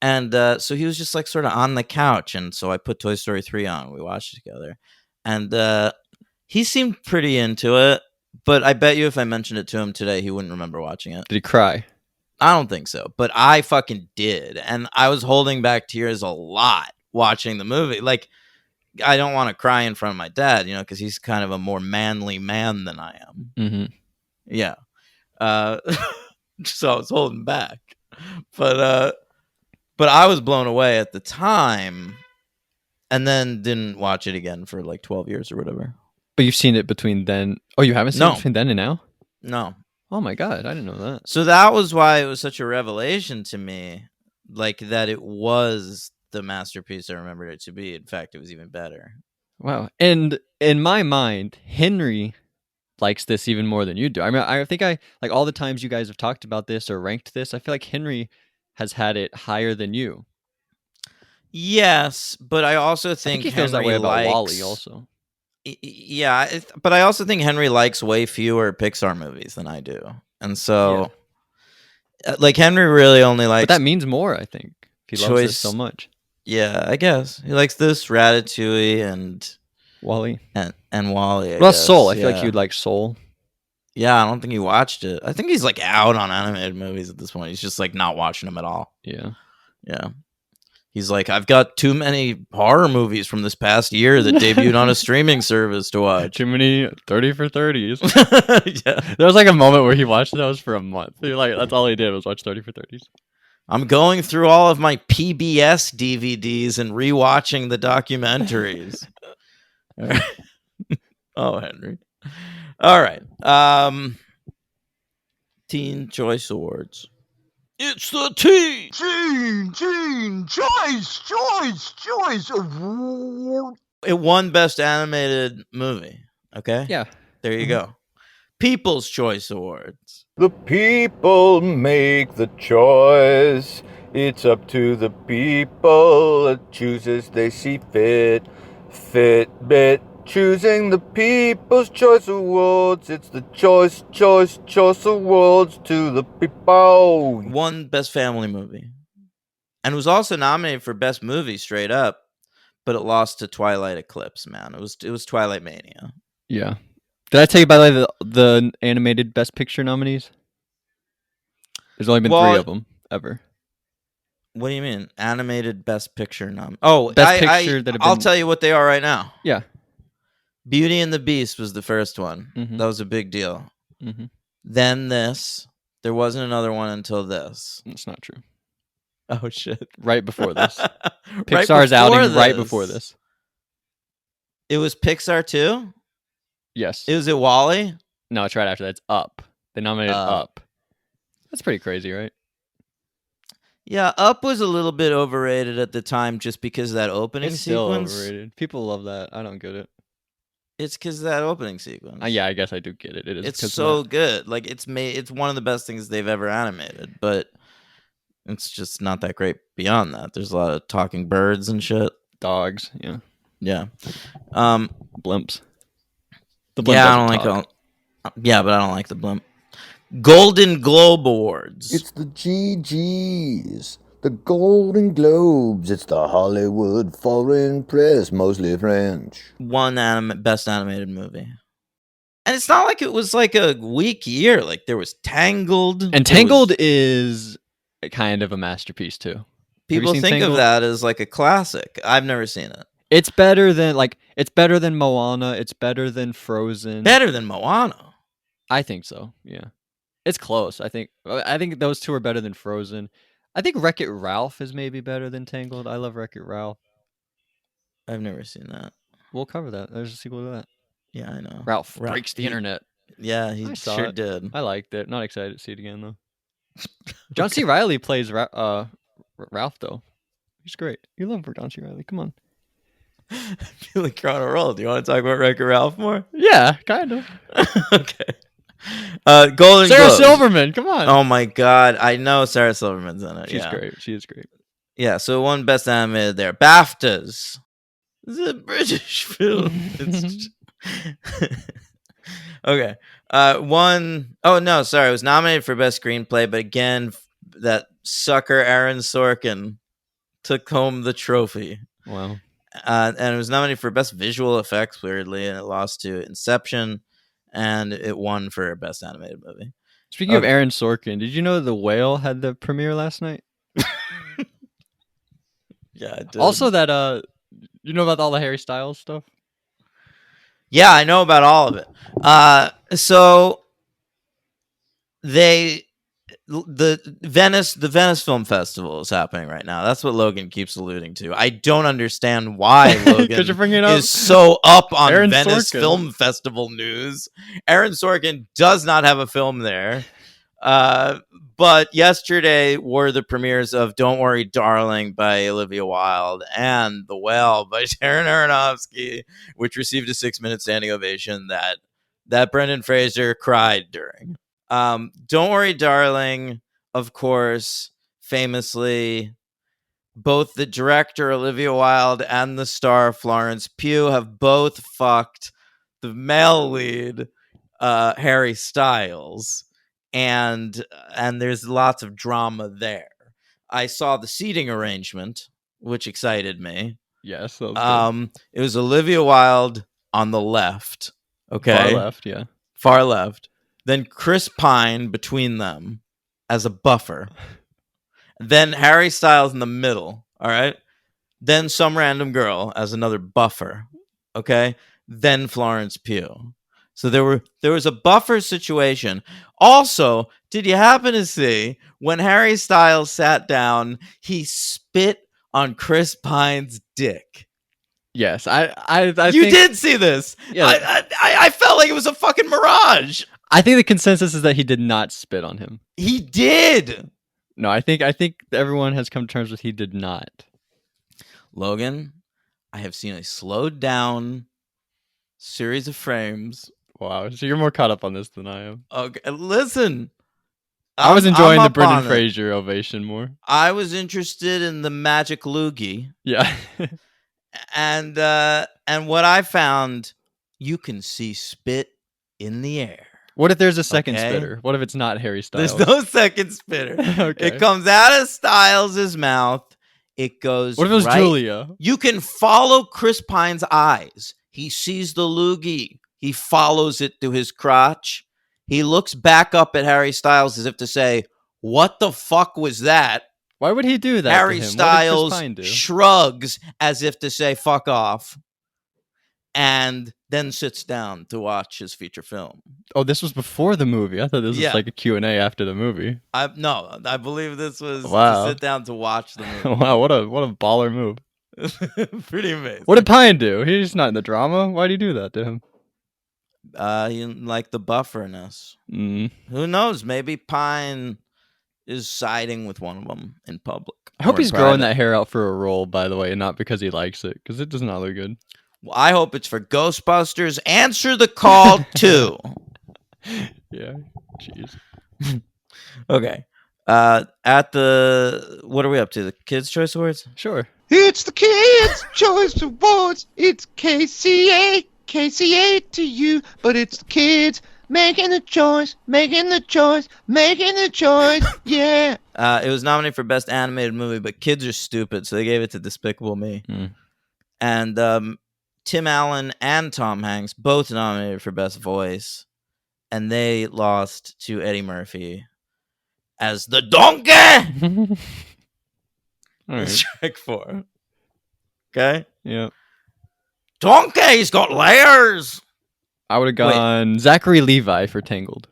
And so he was just like sort of on the couch. And so I put Toy Story 3 on. We watched it together. And he seemed pretty into it. But I bet you if I mentioned it to him today, he wouldn't remember watching it. Did he cry? I don't think so. But I fucking did. And I was holding back tears a lot watching the movie. Like, I don't want to cry in front of my dad, because he's kind of a more manly man than I am. Mm-hmm. Yeah. So I was holding back. But I was blown away at the time and then didn't watch it again for like 12 years or whatever. But you've seen it between then? Oh, you haven't seen it between then and now? No. Oh my God, I didn't know that. So that was why it was such a revelation to me, like that it was the masterpiece I remembered it to be. In fact, it was even better. Wow. And in my mind, Henry likes this even more than you do. I mean, I think like all the times you guys have talked about this or ranked this, I feel like Henry has had it higher than you. Yes, but I also think he feels that way about WALL-E also. Yeah, but I also think Henry likes way fewer Pixar movies than I do. And so, like, Henry really only likes... But that means more, I think, if he loves this so much. Yeah, I guess. He likes this, Ratatouille, and... WALL-E. And WALL-E, Well, Soul. I feel like you'd like Soul. Yeah, I don't think he watched it. I think he's, like, out on animated movies at this point. He's just, like, not watching them at all. Yeah. Yeah. He's like, I've got too many horror movies from this past year that debuted on a streaming service to watch. Too many 30 for 30s. Yeah. There was like a moment where he watched those for a month. Like that's all he did was watch 30 for 30s. I'm going through all of my PBS DVDs and rewatching the documentaries. Oh, Henry. All right. Teen Choice Awards. It's the Teen Choice Award. It won Best Animated Movie. Okay? Yeah. There you go. People's Choice Awards. The people make the choice. It's up to the people that chooses they see fit. Fitbit choosing the People's Choice Awards. It's the choice awards to the people. Won Best Family Movie. And was also nominated for Best Movie straight up, but it lost to Twilight Eclipse, man. It was Twilight Mania. Yeah. Did I tell you, by the way, the animated Best Picture nominees? There's only been 3 of them, ever. What do you mean? Animated Best Picture nom? Oh, Best Picture that have been... I'll tell you what they are right now. Yeah. Beauty and the Beast was the first one. Mm-hmm. That was a big deal. Mm-hmm. Then this. There wasn't another one until this. That's not true. Oh, shit. Right before this. Pixar's outing right before this. It was Pixar too? Yes. Was it WALL-E? No, it's right after that. It's Up. They nominated Up. That's pretty crazy, right? Yeah, Up was a little bit overrated at the time just because of that opening it's sequence. Still overrated. People love that. I don't get it. It's because of that opening sequence. Yeah, I guess I do get it. It's so good. Like it's one of the best things they've ever animated, but it's just not that great beyond that. There's a lot of talking birds and shit. Dogs, yeah. Yeah. Blimps. The blimp Yeah, I doesn't don't like talk. all. Yeah, but I don't like the blimp. Golden Globe Awards. It's the GGs, the Golden Globes. It's the Hollywood Foreign Press, mostly French. One best animated movie. And it's not like it was like a weak year. Like there was Tangled. And there Tangled was- is kind of a masterpiece too. people seen think of Tangled? that as like a classic. I've never seen it. It's better than Moana. It's better than Frozen. Better than Moana. I think so. Yeah, it's close. I think those two are better than Frozen. I think Wreck-It Ralph is maybe better than Tangled. I love Wreck-It Ralph. I've never seen that. We'll cover that. There's a sequel to that. Yeah, I know. Ralph Ra- breaks the he- internet. Yeah, he I saw sure it. did. I liked it. Not excited to see it again though. John C. Riley plays Ralph though. He's great. You love John C. Riley. Come on. I feel like you're on a roll. Do you want to talk about Wreck-It Ralph more? Yeah, kind of. Okay. Golden Sarah Globes. Silverman. Come on. Oh my god, I know Sarah Silverman's in it. She's yeah. great. She is great. Yeah, so it won Best Animated there. BAFTAs. This is a British film. It's okay. Oh no, sorry. It was nominated for Best Screenplay, but again, that sucker Aaron Sorkin took home the trophy. Wow. And it was nominated for Best Visual Effects, weirdly, and it lost to Inception, and it won for Best Animated Movie. Speaking of Okay. Aaron Sorkin, did you know The Whale had the premiere last night? Yeah, I did. Also, that you know about all the Harry Styles stuff? Yeah, I know about all of it. So the Venice Film Festival is happening right now. That's what Logan keeps alluding to. I don't understand why Logan Because you're bringing up is so up on Aaron Venice Sorkin. Film Festival news. Aaron Sorkin does not have a film there. But yesterday were the premieres of Don't Worry, Darling by Olivia Wilde and The Whale by Darren Aronofsky, which received a 6-minute standing ovation that Brendan Fraser cried during. Don't Worry, Darling, of course, famously, both the director Olivia Wilde and the star Florence Pugh have both fucked the male lead Harry Styles. And there's lots of drama there. I saw the seating arrangement, which excited me. Yes. That was It was Olivia Wilde on the left. Okay. Far left, yeah. Far left. Then Chris Pine between them as a buffer. Then Harry Styles in the middle. All right. Then some random girl as another buffer. Okay. Then Florence Pugh. So there was a buffer situation. Also, did you happen to see when Harry Styles sat down, he spit on Chris Pine's dick? Yes. I You think, did see this. Yeah. I felt like it was a fucking mirage. I think the consensus is that he did not spit on him. He did. No, I think everyone has come to terms with he did not. Logan, I have seen a slowed down series of frames. Wow. So you're more caught up on this than I am. Okay, listen. I was I'm enjoying the up Brendan on it. Fraser ovation more. I was interested in the magic loogie. Yeah. And what I found, you can see spit in the air. What if there's a second Okay. spitter? What if it's not Harry Styles? There's no second spitter. Okay. It comes out of Styles' mouth. It goes. What if it was right- Julia? You can follow Chris Pine's eyes. He sees the loogie. He follows it through his crotch. He looks back up at Harry Styles as if to say, "What the fuck was that?" Why would he do that? Harry to him? Styles What did Chris Pine do? shrugs as if to say "fuck off," and then sits down to watch his feature film. Oh, this was before the movie. I thought this Yeah. was like a Q&A after the movie. I believe this was Wow. to sit down to watch the movie. Wow, what a baller move. Pretty amazing. What did Pine do? He's not in the drama. Why'd he do that to him? You like the bufferness. Mm. Who knows? Maybe Pine is siding with one of them in public. I hope or in he's growing private. that hair out for a role, by the way, and not because he likes it, because it does not look good. Well, I hope it's for Ghostbusters. Answer the call too. Yeah, jeez. Okay. What are we up to? The Kids' Choice Awards? Sure. It's the Kids' Choice Awards. It's KCA. KCA to you, but it's the kids making the choice, making the choice, making the choice. Yeah. It was nominated for Best Animated Movie, but kids are stupid, so they gave it to Despicable Me. Mm. And Tim Allen and Tom Hanks both nominated for Best Voice, and they lost to Eddie Murphy as the donkey All in right. Shrek 4. Okay? Yeah. Donkey's got layers! I would have gone Zachary Levi for Tangled.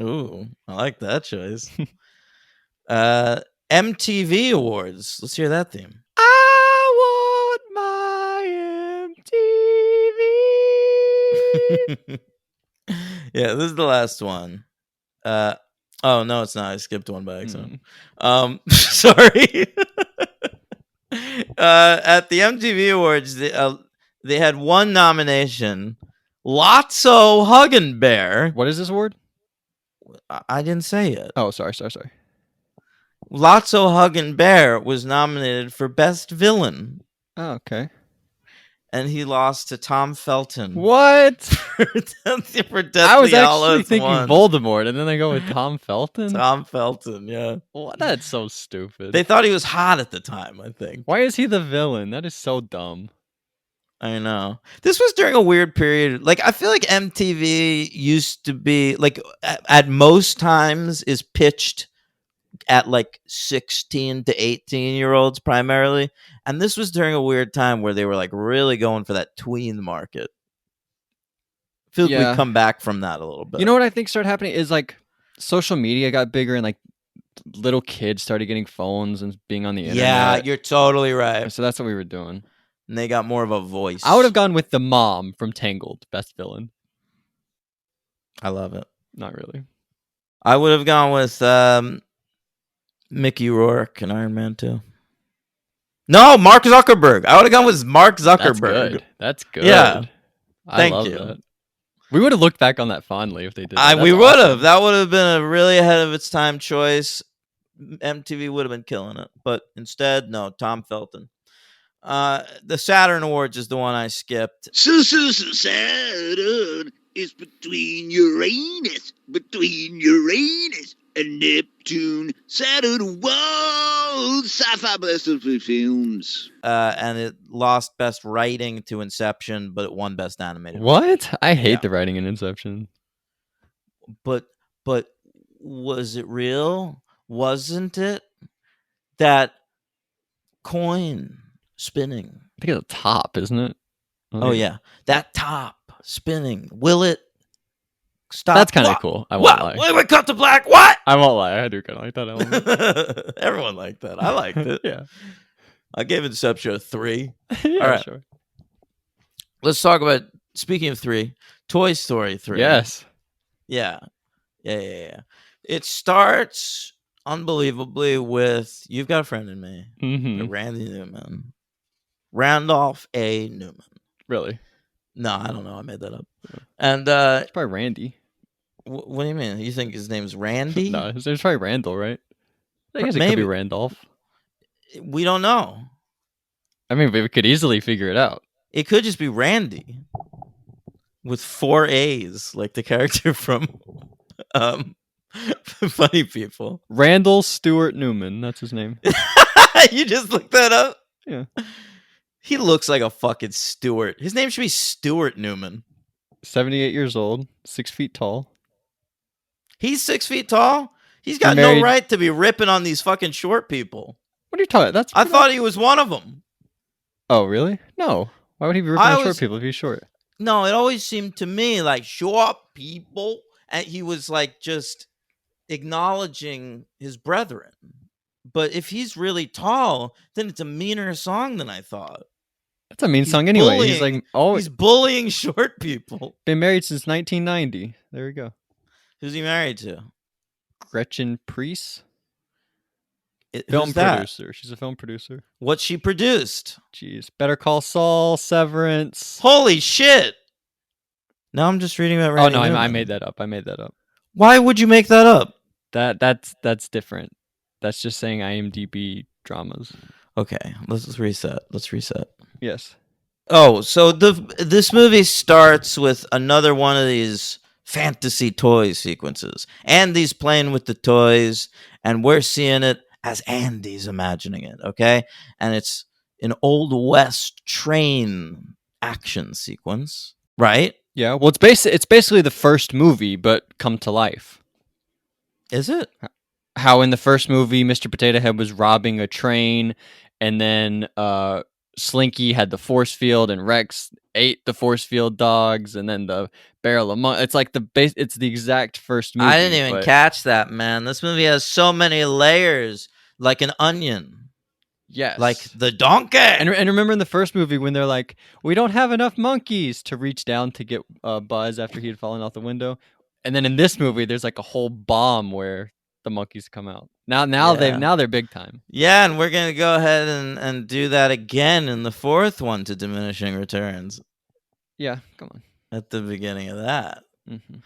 Ooh, I like that choice. MTV Awards. Let's hear that theme. I want my MTV. Yeah, this is the last one. Oh no, it's not. I skipped one by accident. Sorry. At the MTV Awards, they had one nomination. Lotso Huggin' Bear. What is this award? I didn't say it. Oh, sorry. Lotso Huggin' Bear was nominated for Best Villain, Oh, okay. and he lost to Tom Felton. What? for Deathly I was actually Hallows thinking 1. Voldemort, and then they go with Tom Felton. Tom Felton, yeah. What? That's so stupid. They thought he was hot at the time, I think. Why is he the villain? That is so dumb. I know. This was during a weird period. Like, I feel like MTV used to be, like, at most times is pitched at, like, 16 to 18-year-olds primarily. And this was during a weird time where they were, like, really going for that tween market. I feel like Yeah. we've come back from that a little bit. You know what I think started happening is like social media got bigger and like little kids started getting phones and being on the internet. Yeah, you're totally right. So that's what we were doing. And they got more of a voice. I would have gone with the mom from Tangled, best villain. I love it. Not really. I would have gone with Mickey Rourke and Iron Man 2. No, Mark Zuckerberg. I would have gone with Mark Zuckerberg. That's good. Yeah. I Thank love you. that. We would have looked back on that fondly if they did. That. We That's would awesome. have. That would have been a really ahead of its time choice. MTV would have been killing it. But instead, no, Tom Felton. The Saturn Awards is the one I skipped. So Saturn is between Uranus and Neptune. Saturn, whoa, sci-fi blessed films. And it lost Best Writing to Inception, but it won Best Animated. What? I hate Yeah. the writing in Inception. But was it real? Wasn't it? That coin spinning. I think it's a top, isn't it? Oh yeah, that top spinning. Will it stop? That's kind of What? cool. I won't What? lie. Wait, we cut to black. What? I won't lie. I do kind of like that element. Everyone liked that. I liked it. Yeah. I gave Inception a 3. Yeah, All right. sure. Let's talk about, speaking of 3, Toy Story 3. Yes. Yeah. It starts unbelievably with You've Got a Friend in Me, Hmm. Randy Newman. Randolph A. Newman. Really? No, I don't know. I made that up. And It's probably Randy. what do you mean? You think his name's Randy? No, his name's probably Randall, right? I guess it could Maybe. be Randolph. We don't know. I mean, we could easily figure it out. It could just be Randy with 4 A's, like the character from Funny People. Randall Stewart Newman. That's his name. You just looked that up? Yeah. He looks like a fucking Stewart. His name should be Stuart Newman. 78 years old, 6 feet tall. He's 6 feet tall. He's got Married- no right to be ripping on these fucking short people. What are you talking about? I thought he was one of them. Oh, really? No. Why would he be ripping I on short was- people if he's short? No, it always seemed to me like short people, and he was like just acknowledging his brethren. But if he's really tall, then it's a meaner song than I thought. That's a mean He's song anyway. He's bullying- like, oh, He's bullying short people. been married since 1990. There we go. Who's he married to? Gretchen Priest, Who's film that? producer. She's a film producer. What she produced? Jeez. Better Call Saul, Severance. Holy shit! Now I'm just reading about Oh Randy no, I Newman. made that up. Why would you make that up? That's different. That's just saying IMDb dramas. Okay, let's reset. Yes. Oh, so this movie starts with another one of these fantasy toy sequences. Andy's playing with the toys, and we're seeing it as Andy's imagining it, okay? And it's an old west train action sequence, right? Yeah, well, it's basically the first movie, but come to life. Is it? How in the first movie, Mr. Potato Head was robbing a train, and then Slinky had the force field, and Rex ate the force field dogs, and then the barrel of money. It's like it's the exact first movie. I didn't even but catch that, man. This movie has so many layers, like an onion, yes, like the donkey. and remember in the first movie when they're like, we don't have enough monkeys to reach down to get Buzz after he had fallen out the window, and then in this movie there's like a whole bomb where the monkeys come out. Now Yeah. they're big time. Yeah, and we're gonna go ahead and do that again in the fourth one to diminishing returns Yeah, come on. at the beginning of that. Hmm.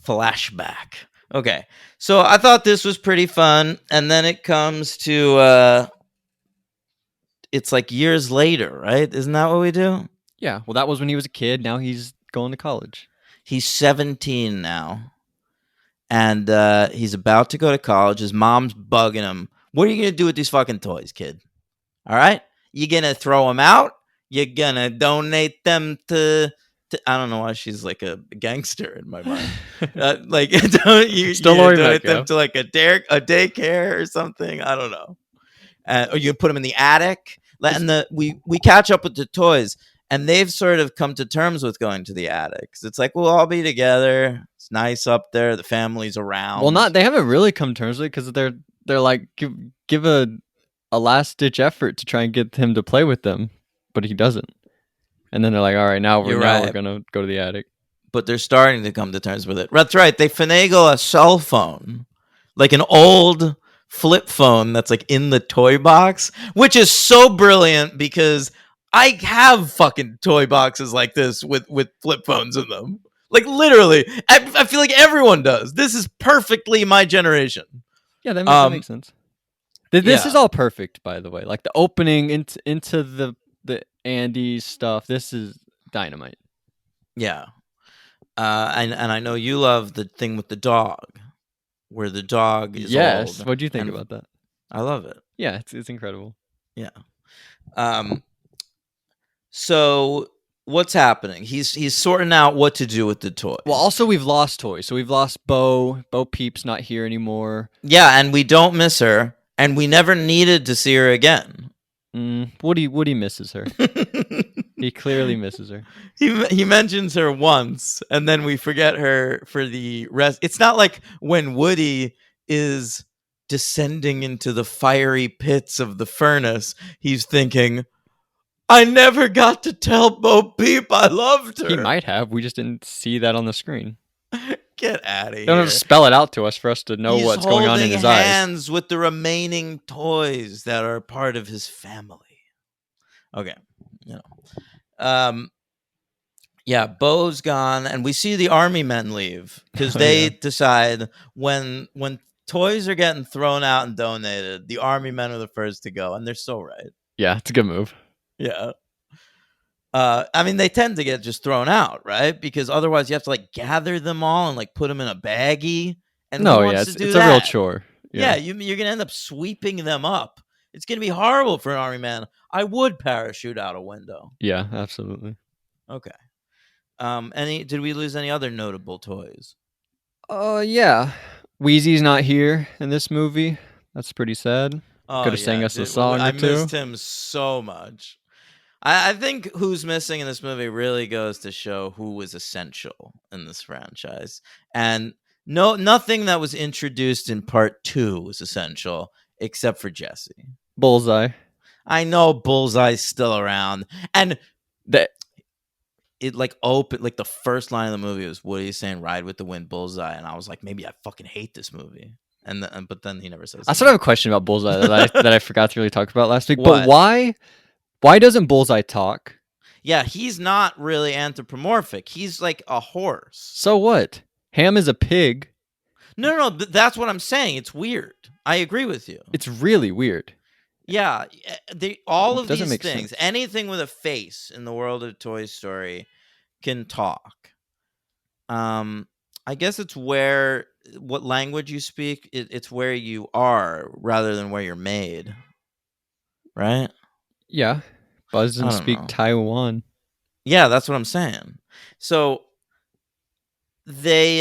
Flashback. Okay, so I thought this was pretty fun, and then it comes to it's like years later, right? Isn't that what we do? Yeah, well, that was when he was a kid. Now he's going to college. He's 17 now, and he's about to go to college. His mom's bugging him. What are you gonna do with these fucking toys, kid? All right, you gonna throw them out? You're gonna donate them to I don't know why she's like a gangster in my mind. Like, don't you Still gonna Lori donate Metcalf. them to like a daycare or something? I don't know. Or you put them in the attic. And we catch up with the toys, and they've sort of come to terms with going to the attic. 'Cause it's like we'll all be together. It's nice up there. The family's around. Well, they haven't really come to terms with it because they're like give a last ditch effort to try and get him to play with them, but he doesn't. And then they're like, all right, now we're right. gonna go to the attic. But they're starting to come to terms with it. That's right. They finagle a cell phone, like an old flip phone that's like in the toy box, which is so brilliant because I have fucking toy boxes like this with flip phones in them. Like literally, I feel like everyone does. This is perfectly my generation. Yeah, that makes sense. This yeah. is all perfect, by the way. Like the opening into the Andy stuff. This is dynamite. Yeah. And I know you love the thing with the dog, where the dog is Yes. old. What do you think and about that? I love it. Yeah, it's incredible. Yeah. So what's happening? He's sorting out what to do with the toys. Well, also we've lost toys. So we've lost Bo. Bo Peep's not here anymore. Yeah, and we don't miss her, and we never needed to see her again. Woody misses her. He clearly misses her. He mentions her once, and then we forget her for the rest. It's not like when Woody is descending into the fiery pits of the furnace, he's thinking, I never got to tell Bo Peep I loved her. He might have. We just didn't see that on the screen. Get out of here. They don't have to spell it out to us for us to know what's going on in his eyes. Hands with the remaining toys that are part of his family. Okay. Yeah, Bo's gone, and we see the army men leave because they decide when toys are getting thrown out and donated, the army men are the first to go, and they're so right. Yeah, it's a good move. Yeah. I mean, they tend to get just thrown out, right? Because otherwise, you have to like gather them all and like put them in a baggie. And who wants to do it's that? a real chore. Yeah, you're gonna end up sweeping them up. It's gonna be horrible for an army man. I would parachute out a window. Yeah, absolutely. Okay. Did we lose any other notable toys? Yeah. Wheezy's not here in this movie. That's pretty sad. Oh, Could have sang us a song I or two. missed him so much. I think who's missing in this movie really goes to show who was essential in this franchise. And nothing that was introduced in part 2 was essential except for Jesse. Bullseye. I know Bullseye's still around. And it like opened, like the first line of the movie was Woody saying ride with the wind, Bullseye. And I was like, maybe I fucking hate this movie. But then he never says I sort of have a question about Bullseye that I forgot to really talk about last week. What? But why doesn't Bullseye talk? Yeah, he's not really anthropomorphic. He's like a horse. So what? Ham is a pig. No, that's what I'm saying. It's weird. I agree with you. It's really weird. Yeah, all It of doesn't these make things, sense. anything with a face in the world of Toy Story can talk. I guess it's what language you speak. It's where you are rather than where you're made, right? Yeah, Buzz I doesn't don't speak know. Taiwan. Yeah, that's what I'm saying. So they,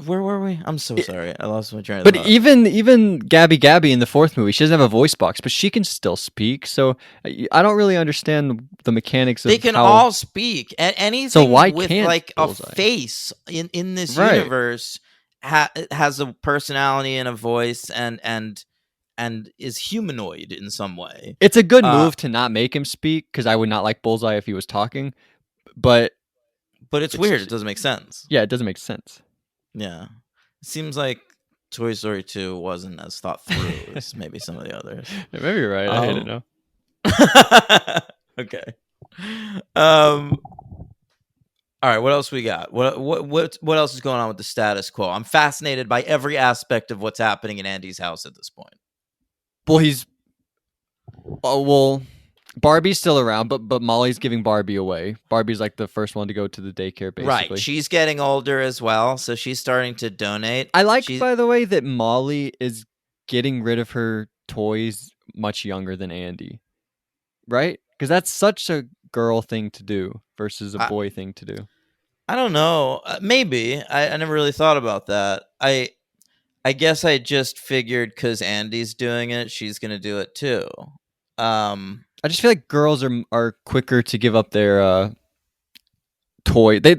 where were we? I'm so I- sorry. I lost my train of But thought. even Gabby Gabby in the fourth movie, she doesn't have a voice box, but she can still speak. So I don't really understand the mechanics They of can how. all speak. Anything why with can't like a Bullseye? face in this Right. universe has a personality and a voice and is humanoid in some way. It's a good Uh, move to not make him speak because I would not like Bullseye if he was talking. But But it's weird. It doesn't make sense. yeah, it doesn't make sense. Yeah. It seems like Toy Story 2 wasn't as thought through as maybe some of the others. Yeah, maybe you're right. I hate it now. Okay. All right, what else we got? What else is going on with the status quo? I'm fascinated by every aspect of what's happening in Andy's house at this point. Well, Barbie's still around, but Molly's giving Barbie away. Barbie's like the first one to go to the daycare, basically. Right. She's getting older as well, so she's starting to donate. I like, by the way, that Molly is getting rid of her toys much younger than Andy. Right? Because that's such a girl thing to do versus a boy thing to do. I don't know. Maybe. I never really thought about that. I guess I just figured because Andy's doing it, she's going to do it too. I just feel like girls are quicker to give up their toy. They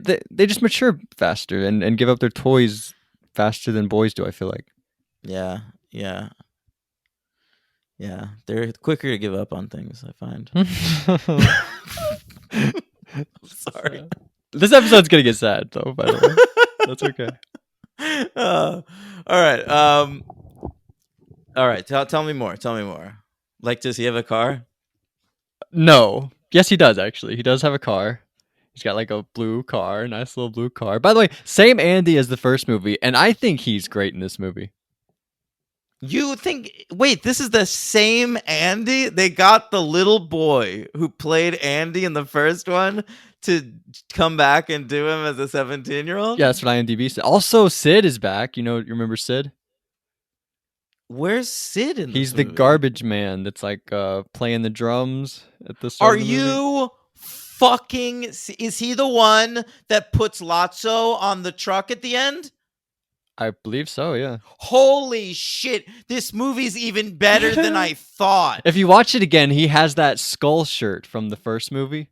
just mature faster and give up their toys faster than boys do, I feel like. Yeah. They're quicker to give up on things, I find. I'm sorry. This episode's gonna get sad, though. By the way, that's okay. All right. Tell me more. Like, does he have a car? No. Yes, he does. Actually, he does have a car. He's got like a blue car, nice little blue car. By the way, same Andy as the first movie, and I think he's great in this movie. You think? Wait, this is the same Andy? They got the little boy who played Andy in the first one to come back and do him as a 17-year-old? Yeah, that's what IMDb said. Also, Sid is back. You remember Sid? Where's Sid in this He's the movie? garbage man that's like playing the drums at the start Are of the movie. you fucking... Is he the one that puts Lotso on the truck at the end? I believe so, yeah. Holy shit. This movie's even better than I thought. If you watch it again, he has that skull shirt from the first movie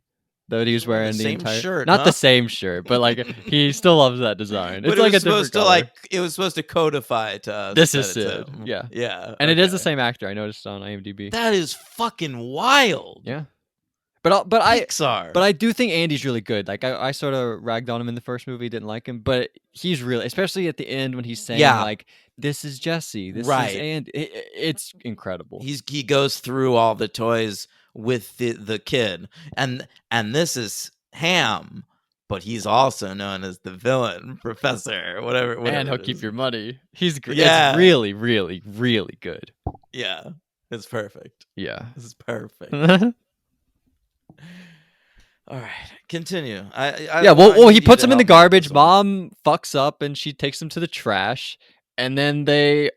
that he was wearing the same entire shirt, Not huh? the same shirt, but like he still loves that design. But It's it like was a different supposed to color. it was supposed to codify to us. This that is it's Sid. him. Yeah. Yeah. And it is the okay. same actor. I noticed on IMDb. That is fucking wild. Yeah. But Pixar. I do think Andy's really good. Like I sort of ragged on him in the first movie, didn't like him, but he's really, especially at the end when he's saying like, "This is Jesse, this Right. is Andy." It's incredible. He goes through all the toys with the kid, and this is Ham, but he's also known as the villain, Professor, whatever. And he'll it keep is. your money. He's great. Yeah. It's really, really, really good. Yeah, it's perfect. Yeah. This is perfect. All right, continue. Yeah, well, he puts him in the garbage. Mom fucks up, and she takes him to the trash, and then they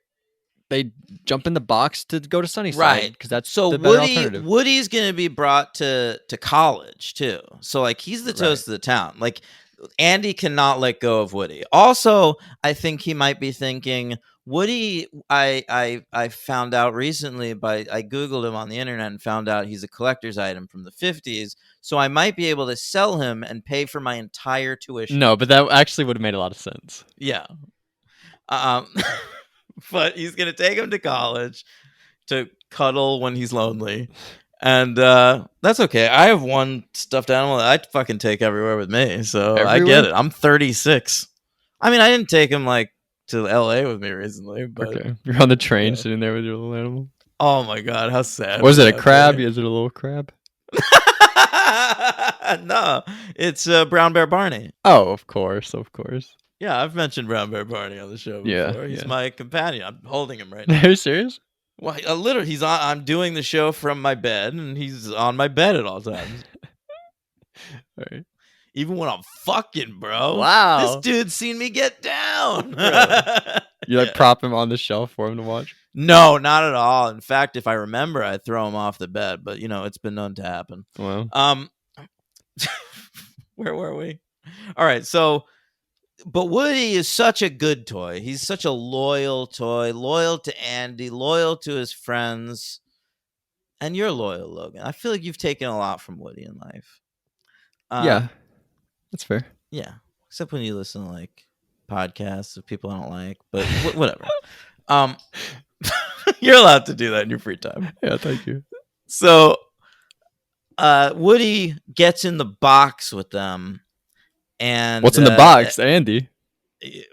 jump in the box to go to Sunnyside, Right, because that's so the better alternative. Woody's gonna be brought to college too. So like he's the toast of the town. Like Andy cannot let go of Woody. Also, I think he might be thinking Woody. I found out recently I googled him on the internet and found out he's a collector's item from the 50s. So I might be able to sell him and pay for my entire tuition. No, but that actually would have made a lot of sense. Yeah. But he's gonna take him to college to cuddle when he's lonely, and that's okay. I have one stuffed animal that I fucking take everywhere with me, so I get Everywhere? it. I'm 36. I mean, I didn't take him like to LA with me recently, but Okay, you're on the train Yeah. sitting there with your little animal. oh my god, how sad! Was would it a that crab? be? Is it a little crab? No, it's Brown Bear Barney. Oh, of course. Yeah, I've mentioned Brown Bear Barney on the show before. Yeah, He's yeah. my companion. I'm holding him right now. Are you serious? Well, literally, he's on. I'm doing the show from my bed, and he's on my bed at all times. All right. Even when I'm fucking, bro. Wow. This dude's seen me get down. Really? You like prop him on the shelf for him to watch? No, not at all. In fact, if I remember, I throw him off the bed. But it's been known to happen. Well, Where were we? All right, so, but Woody is such a good toy. He's such a loyal toy, loyal to Andy, loyal to his friends, and you're loyal, Logan. I feel like you've taken a lot from Woody in life. yeah, that's fair. Yeah, except when you listen to like podcasts of people I don't like, but whatever. You're allowed to do that in your free time. Yeah, thank you. So, Woody gets in the box with them, and What's in the box, Andy?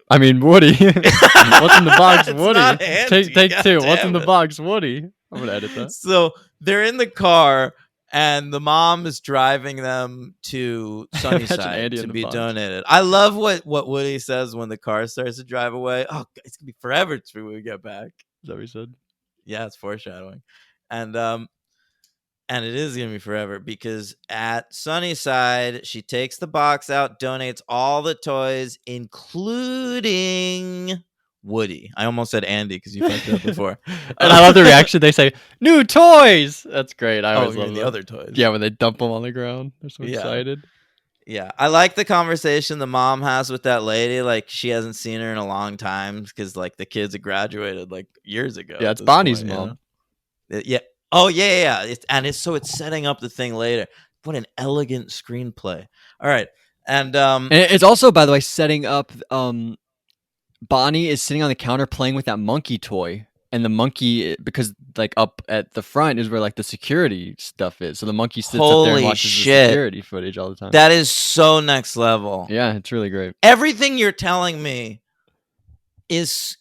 I mean, Woody. What's in the box, It's Woody? not Andy, Take two. What's in goddammit. the box, Woody? I'm gonna edit that. So they're in the car, and the mom is driving them to Imagine Sunnyside Andy in to the be box. donated. I love what Woody says when the car starts to drive away. Oh, it's gonna be forever until we get back. Is that what you said? Yeah, it's foreshadowing, and it is gonna be forever because at Sunnyside, she takes the box out, donates all the toys, including Woody. I almost said Andy because you fucked up before. And I love the reaction. They say, "New toys." That's great. I Oh, always you love mean the that. other toys? Yeah, when they dump them on the ground, they're so Yeah. excited. Yeah, I like the conversation the mom has with that lady. Like she hasn't seen her in a long time because like the kids had graduated like years ago. Yeah, at it's this Bonnie's point, you mom. know? Yeah. Oh yeah. It's setting up the thing later. What an elegant screenplay. All right, and And it's also, by the way, setting up. Bonnie is sitting on the counter playing with that monkey toy, and the monkey, because like up at the front is where like the security stuff is. So the monkey sits up there Holy and watches shit. the security footage all the time. that is so next level. Yeah, it's really great. Everything you're telling me is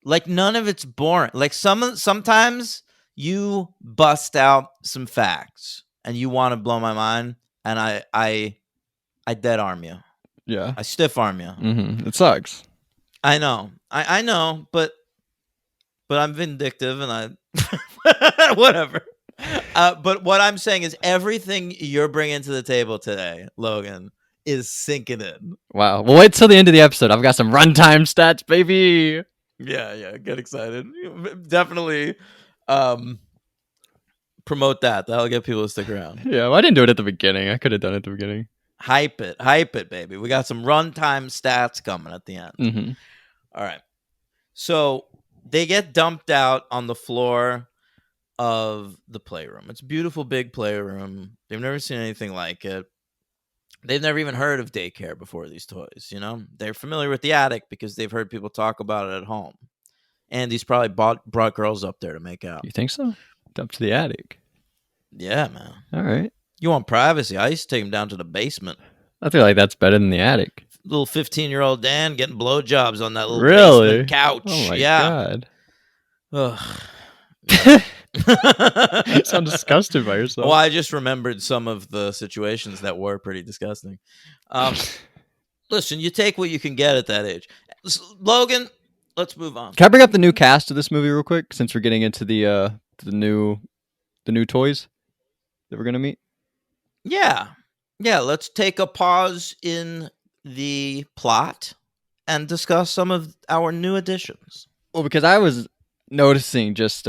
like none of it's boring. Like sometimes you bust out some facts and you want to blow my mind, and I dead arm you. Yeah. I stiff arm you. It sucks. I know. I know, but I'm vindictive and I whatever. But what I'm saying is everything you're bringing to the table today, Logan, is sinking in. Wow. Well, wait till the end of the episode. I've got some runtime stats, baby. Yeah, get excited. Definitely promote that. That'll get people to stick around. Yeah, well, I didn't do it at the beginning. I could have done it at the beginning. Hype it, baby. We got some runtime stats coming at the end. Mm-hmm. All right. So they get dumped out on the floor of the playroom. It's a beautiful big playroom. They've never seen anything like it. They've never even heard of daycare before these toys, They're familiar with the attic because they've heard people talk about it at home. Andy's probably brought girls up there to make out. You think so? Dump to the attic. Yeah, man. All right. You want privacy? I used to take him down to the basement. I feel like that's better than the attic. Little 15-year-old Dan getting blowjobs on that little Really? basement couch. Oh my yeah. god. Ugh. You sound disgusted by yourself. Well, I just remembered some of the situations that were pretty disgusting. Listen, you take what you can get at that age. Logan, let's move on. Can I bring up the new cast of this movie real quick, since we're getting into the new toys that we're gonna meet? Yeah, let's take a pause in the plot and discuss some of our new additions. Well, because I was noticing just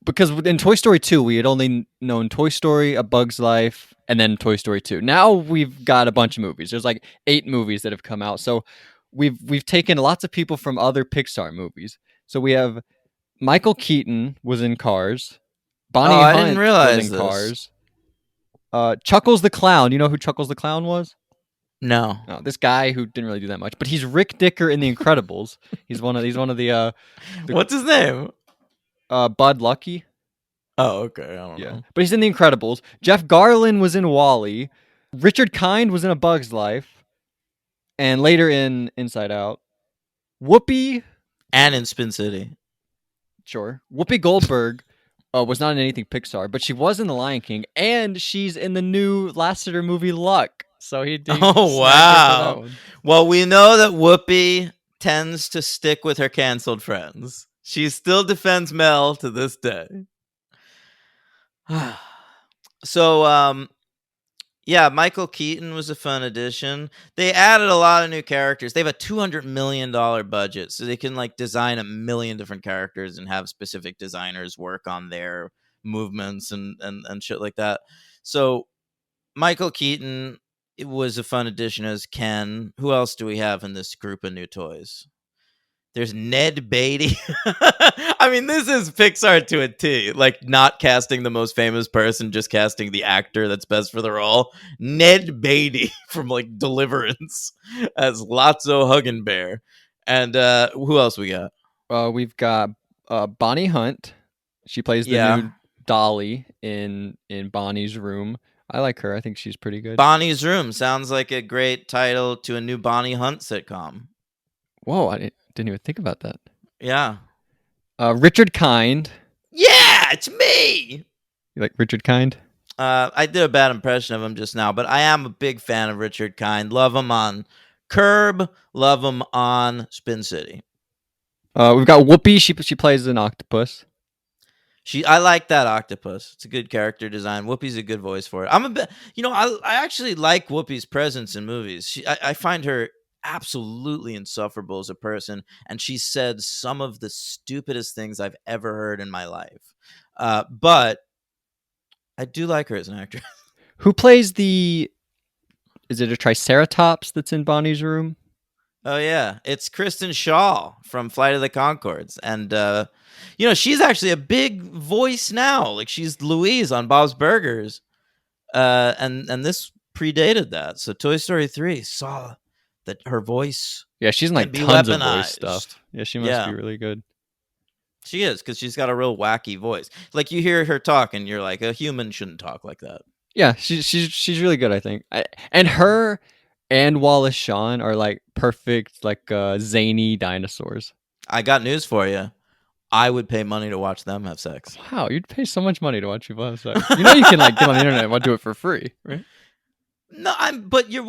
because in Toy Story 2 we had only known Toy Story, A Bug's Life, and then Toy Story 2. Now we've got a bunch of movies. There's like 8 movies that have come out. So we've taken lots of people from other Pixar movies. So we have Michael Keaton was in Cars. Bonnie I Hunt didn't realize was in this. Cars. Chuckles the Clown. You know who Chuckles the Clown was? No. No, this guy who didn't really do that much, but he's Rick Dicker in The Incredibles. he's one of the What's his name? Bud Lucky. Oh, okay. I don't know. But he's in The Incredibles. Jeff Garlin was in Wall-E. Richard Kind was in A Bug's Life, and later in Inside Out. Whoopi, And in Spin City. sure. Whoopi Goldberg was not in anything Pixar, but she was in The Lion King, and she's in the new Lasseter movie Luck. So he did. Oh, wow. Well, we know that Whoopi tends to stick with her canceled friends. She still defends Mel to this day. So, yeah, Michael Keaton was a fun addition. They added a lot of new characters. They have a $200 million budget, so they can like design a million different characters and have specific designers work on their movements and shit like that. So Michael Keaton was a fun addition as Ken. Who else do we have in this group of new toys? There's Ned Beatty. I mean, this is Pixar to a T. Like, not casting the most famous person, just casting the actor that's best for the role. Ned Beatty from, like, Deliverance as Lotso Huggin' Bear. And who else we got? We've got Bonnie Hunt. She plays the new Dolly in Bonnie's Room. I like her. I think she's pretty good. Bonnie's Room sounds like a great title to a new Bonnie Hunt sitcom. Whoa, I didn't even think about that. Yeah. Richard Kind. Yeah, it's me. You like Richard Kind? I did a bad impression of him just now, but I am a big fan of Richard Kind. Love him on Curb. Love him on Spin City. We've got Whoopi. She plays an octopus. I like that octopus. It's a good character design. Whoopi's a good voice for it. I'm a bit, I actually like Whoopi's presence in movies. I find her absolutely insufferable as a person, and she said some of the stupidest things I've ever heard in my life. But I do like her as an actress. Who plays is it a Triceratops that's in Bonnie's Room? Oh yeah, it's Kristen Shaw from Flight of the Conchords, and she's actually a big voice now. Like, she's Louise on Bob's Burgers, and this predated that. So Toy Story 3 saw that her voice. Yeah, she's in like tons of voice stuff. Yeah, she must be really good. She is, because she's got a real wacky voice. Like, you hear her talk, and you're like, a human shouldn't talk like that. Yeah, she's really good, I think. And her and Wallace Shawn are like perfect, like zany dinosaurs. I got news for you. I would pay money to watch them have sex. Wow, you'd pay so much money to watch people have sex. You can like get on the internet and do it for free, right? No, but you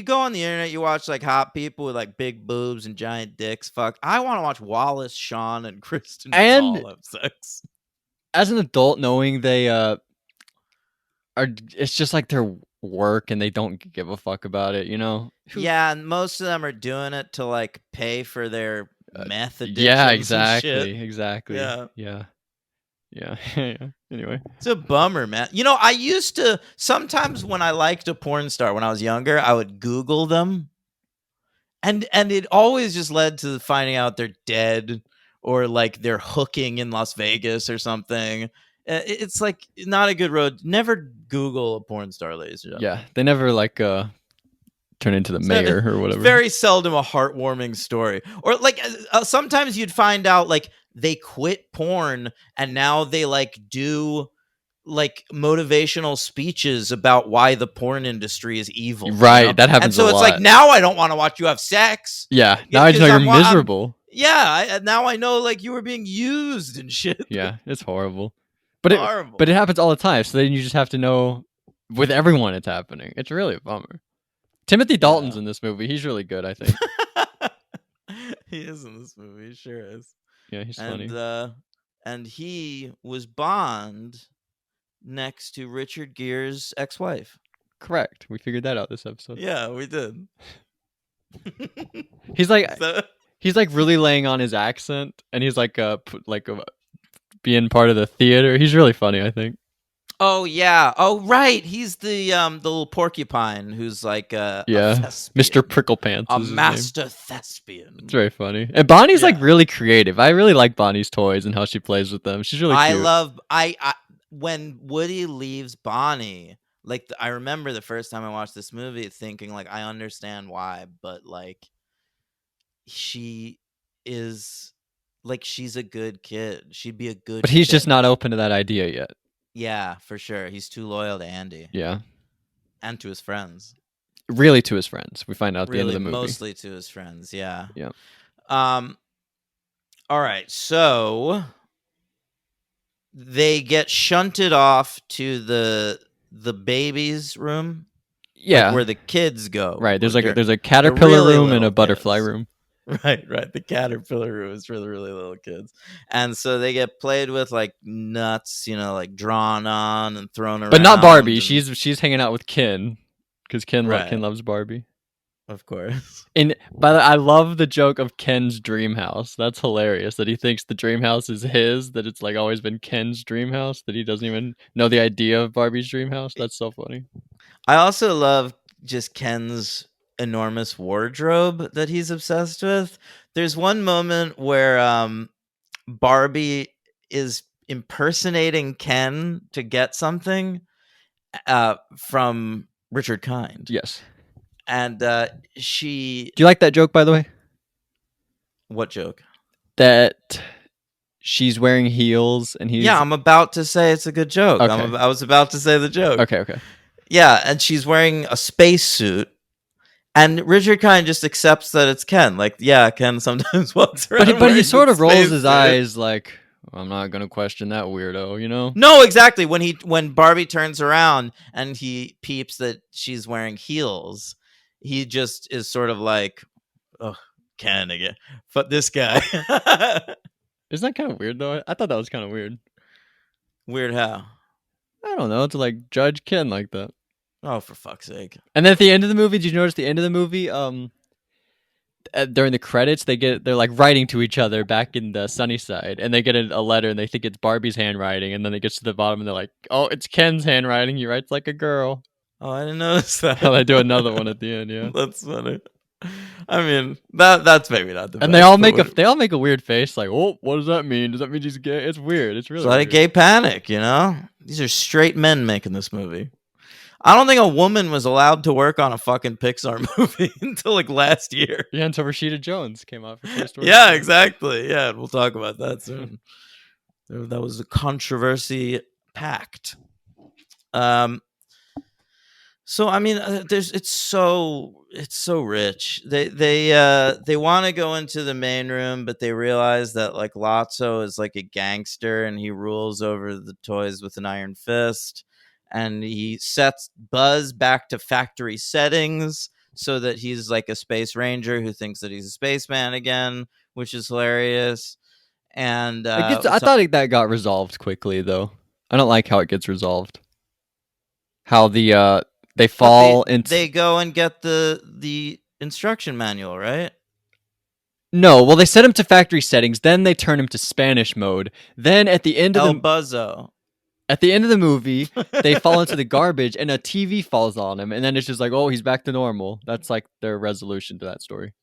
go on the internet, you watch like hot people with like big boobs and giant dicks. Fuck, I want to watch Wallace Shawn and Kristen Shaw have sex. As an adult, knowing they it's just like their work and they don't give a fuck about it, Yeah, and most of them are doing it to like pay for their meth addiction. Yeah, exactly. Yeah. Anyway, it's a bummer, man. I used to sometimes when I liked a porn star when I was younger, I would Google them, and it always just led to finding out they're dead or like they're hooking in Las Vegas or something. It's like not a good road. Never Google a porn star, ladies and gentlemen. Yeah, they never like turn into the mayor or whatever. It's very seldom a heartwarming story. Or like sometimes you'd find out like they quit porn and now they like do like motivational speeches about why the porn industry is evil. Right, that happens. And so it's like, now I don't want to watch you have sex. Yeah, now I just know you're miserable. Now I know like you were being used and shit. Yeah, it's horrible. But it happens all the time. So then you just have to know with everyone it's happening. It's really a bummer. Timothy Dalton's in this movie. He's really good, I think. He is in this movie. He sure is. Yeah, he's funny. And he was Bond next to Richard Gere's ex-wife. Correct. We figured that out this episode. Yeah, we did. He's like really laying on his accent, and he's like being part of the theater. He's really funny, I think. Oh yeah. Oh right. He's the little porcupine who's like a Mr. Pricklepants. A master thespian. It's very funny. And Bonnie's like really creative. I really like Bonnie's toys and how she plays with them. She's really cute. I when Woody leaves Bonnie, like I remember the first time I watched this movie thinking like I understand why, but like she is like she's a good kid. She'd be a good But he's kid. just not open to that idea yet. Yeah, for sure. He's too loyal to Andy. Yeah. And to his friends. Really to his friends. We find out at the end of the movie. Mostly to his friends, yeah. Yeah. All right, so they get shunted off to the baby's room. Yeah. Like where the kids go. Right. There's a caterpillar room and a butterfly room. Right. The caterpillar room is for the really little kids. And so they get played with like nuts, like drawn on and thrown around. But not Barbie. and- She's hanging out with Ken because Ken Right. loves Barbie. Of course. And by the I love the joke of Ken's dream house. That's hilarious. That he thinks the dream house is his. That it's like always been Ken's dream house. That he doesn't even know the idea of Barbie's dream house. That's so funny. I also love just Ken's enormous wardrobe that he's obsessed with. There's one moment where Barbie is impersonating Ken to get something from Richard Kind. Yes. And she... Do you like that joke, by the way? What joke? That she's wearing heels and he's... Yeah, I'm about to say it's a good joke. Okay. I was about to say the joke. Okay. Yeah, and she's wearing a spacesuit. And Richard Kind just accepts that it's Ken. Like, yeah, Ken sometimes walks around. But he wearing sort the of rolls his spacesuit. eyes like, I'm not gonna question that weirdo, you know? No, exactly. When Barbie turns around and he peeps that she's wearing heels, he just is sort of like, oh, Ken again. But this guy. Isn't that kind of weird though? I thought that was kind of weird. Weird how? I don't know, to like judge Ken like that. Oh, for fuck's sake. And then at the end of the movie, did you notice the end of the movie? During the credits, they're like writing to each other back in the Sunnyside, and they get a letter, and they think it's Barbie's handwriting, and then it gets to the bottom, and they're like, "Oh, it's Ken's handwriting. He writes like a girl." Oh, I didn't notice that. And they do another one at the end, yeah. That's funny. I mean, that's maybe not the best. And they all make but a weird face, like, "Oh, what does that mean? Does that mean he's gay?" It's weird. It's really It's a lot of weird. gay panic, These are straight men making this movie. I don't think a woman was allowed to work on a fucking Pixar movie until like last year. Yeah, until Rashida Jones came out for Toy Story. Yeah, exactly. Yeah, we'll talk about that soon. That was a controversy packed. So I mean, it's so rich. They want to go into the main room, but they realize that like Lotso is like a gangster and he rules over the toys with an iron fist. And he sets Buzz back to factory settings so that he's like a space ranger who thinks that he's a spaceman again, which is hilarious. And I thought that got resolved quickly, though. I don't like how it gets resolved. How they fall into... They go and get the instruction manual, right? No, well, they set him to factory settings, then they turn him to Spanish mode. Then at the end of El Buzzo. At the end of the movie, they fall into the garbage and a TV falls on him, and then it's just like, oh, he's back to normal. That's like their resolution to that story.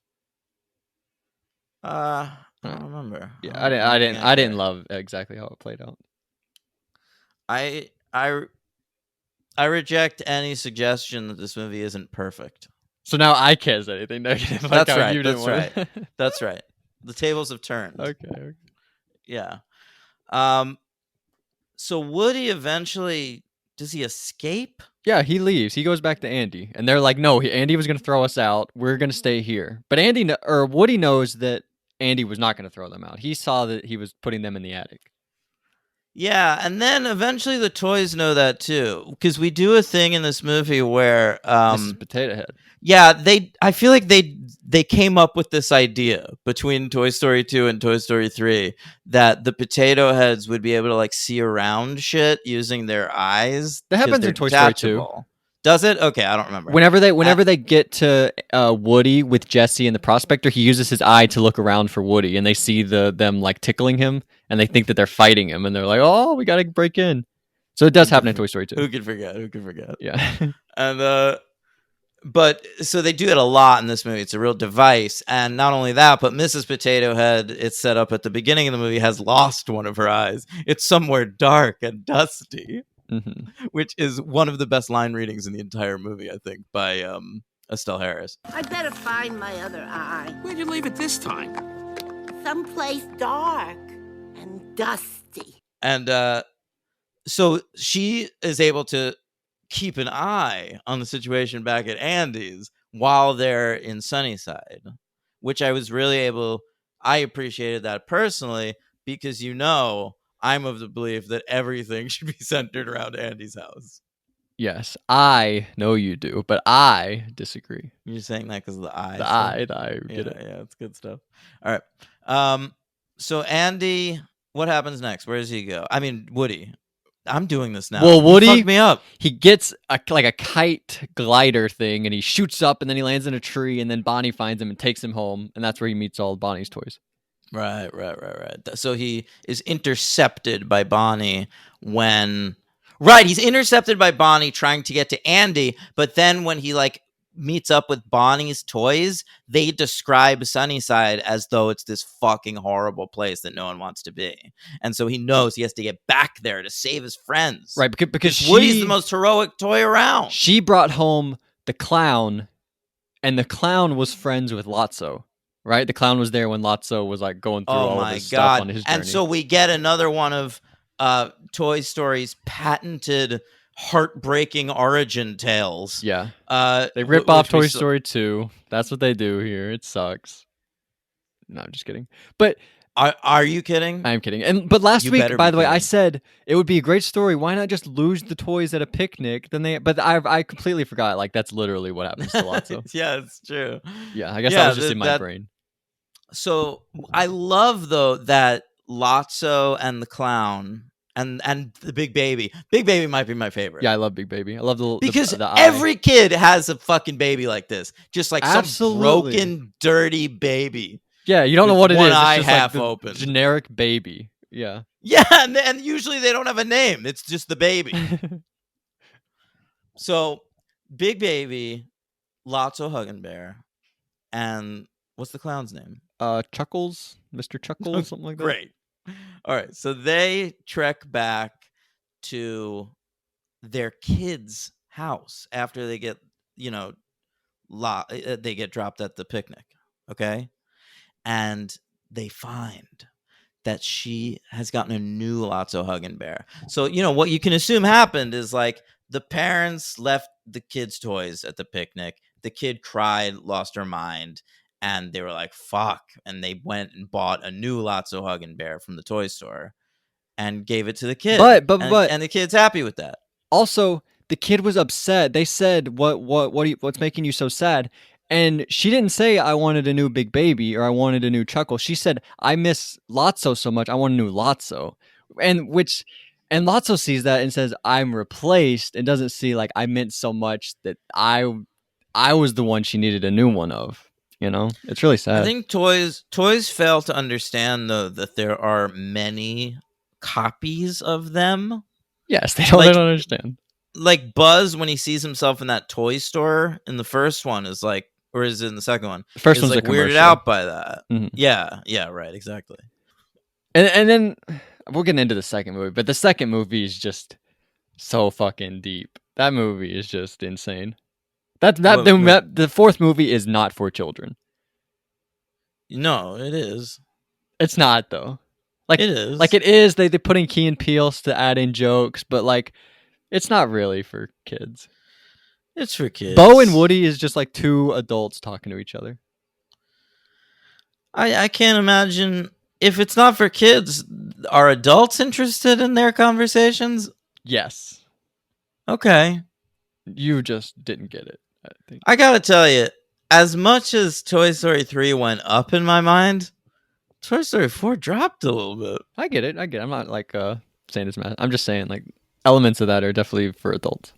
I don't remember. Yeah, I didn't love exactly how it played out. I reject any suggestion that this movie isn't perfect. So now I can't say anything negative. Like That's how right. You didn't That's want right. That's right. The tables have turned. Okay. Yeah. So Woody eventually, does he escape? Yeah, he leaves. He goes back to Andy, and they're like, "No, Andy was going to throw us out. We're going to stay here." But Woody knows that Andy was not going to throw them out. He saw that he was putting them in the attic. Yeah, and then eventually the toys know that too, because we do a thing in this movie where Mrs. Potato Head. Yeah, I feel like they came up with this idea between Toy Story 2 and Toy Story 3 that the potato heads would be able to like see around shit using their eyes. That 'cause happens they're in Toy Story 2. detachable. Does it? Okay, I don't remember. Whenever they get to Woody with Jesse and the prospector, he uses his eye to look around for Woody, and they see them like tickling him, and they think that they're fighting him, and they're like, "Oh, we gotta break in." So it does happen in Toy Story 2. Who could forget? Who could forget? Yeah. And but so they do it a lot in this movie. It's a real device, and not only that, but Mrs. Potato Head, it's set up at the beginning of the movie, has lost one of her eyes. It's somewhere dark and dusty. Mm-hmm. Which is one of the best line readings in the entire movie, I think, by Estelle Harris. I better find my other eye. Where'd you leave it this time? Someplace dark and dusty. And so she is able to keep an eye on the situation back at Andy's while they're in Sunnyside, which I appreciated that personally because I'm of the belief that everything should be centered around Andy's house. Yes, I know you do, but I disagree. You're saying that because of the eye. The stuff? I Yeah, get it. yeah, it's good stuff. All right. So Andy, what happens next? Where does he go? I mean, Woody. I'm doing this now. Well, You Woody- fucked me up. He gets like a kite glider thing, and he shoots up, and then he lands in a tree, and then Bonnie finds him and takes him home, and that's where he meets all Bonnie's toys. Right. So he is intercepted by Bonnie when. Right, he's intercepted by Bonnie trying to get to Andy, but then when he like meets up with Bonnie's toys, they describe Sunnyside as though it's this fucking horrible place that no one wants to be. And so he knows he has to get back there to save his friends. Right, because Woody's the most heroic toy around. She brought home the clown, and the clown was friends with Lotso. Right, the clown was there when Lotso was like going through all of his stuff on his journey. And so we get another one of Toy Story's patented heartbreaking origin tales. Yeah, they rip off Toy Story 2. That's what they do here. It sucks. No, I'm just kidding. But are you kidding? I'm kidding. But last You week, better by be the way, I kidding. said it would be a great story. Why not just lose the toys at a picnic? But I completely forgot. Like that's literally what happens to Lotso. Yeah, it's true. Yeah, I guess Yeah, that was just in my brain. So I love though that Lotso and the clown and the Big Baby. Big Baby might be my favorite. Yeah, I love Big Baby. I love because the eye. every kid has a fucking baby like this, just like Absolutely. some broken, dirty baby. Yeah, you don't know with what it is. one It's eye just like half the open. generic baby. Yeah. Yeah, and usually they don't have a name. It's just the baby. So Big Baby, Lotso Huggin' Bear, and what's the clown's name? Chuckles, Mr. Chuckles, something like that. Great. All right, so they trek back to their kid's house after they get, they get dropped at the picnic, okay? And they find that she has gotten a new Lotso Huggin' Bear. So, what you can assume happened is like the parents left the kids' toys at the picnic. The kid cried, lost her mind. And they were like, fuck. And they went and bought a new Lotso Huggin' Bear from the toy store and gave it to the kid. But and the kid's happy with that. Also, the kid was upset. They said, what's making you so sad? And she didn't say, I wanted a new Big Baby or I wanted a new Chuckle. She said, I miss Lotso so much. I want a new Lotso. And Lotso sees that and says, I'm replaced, and doesn't see like I meant so much that I was the one she needed a new one of. It's really sad. I think toys fail to understand though that there are many copies of them. Yes, they don't understand. Like Buzz, when he sees himself in that toy store in the first one, is like, or is it in the second one? The first is one's like a weirded commercial. out by that. Mhm. Yeah, right, exactly. And then we'll get into the second movie, but the second movie is just so fucking deep. That movie is just insane. The fourth movie is not for children. No, it is. It's not though. Like It is. Like it is. They put in Key and Peele to add in jokes, but like it's not really for kids. It's for kids. Bo and Woody is just like two adults talking to each other. I can't imagine if it's not for kids. Are adults interested in their conversations? Yes. Okay. You just didn't get it, I think. I gotta tell you, as much as Toy Story 3 went up in my mind, Toy Story 4 dropped a little bit. I get it. I'm not like saying it's mad. I'm just saying like elements of that are definitely for adults.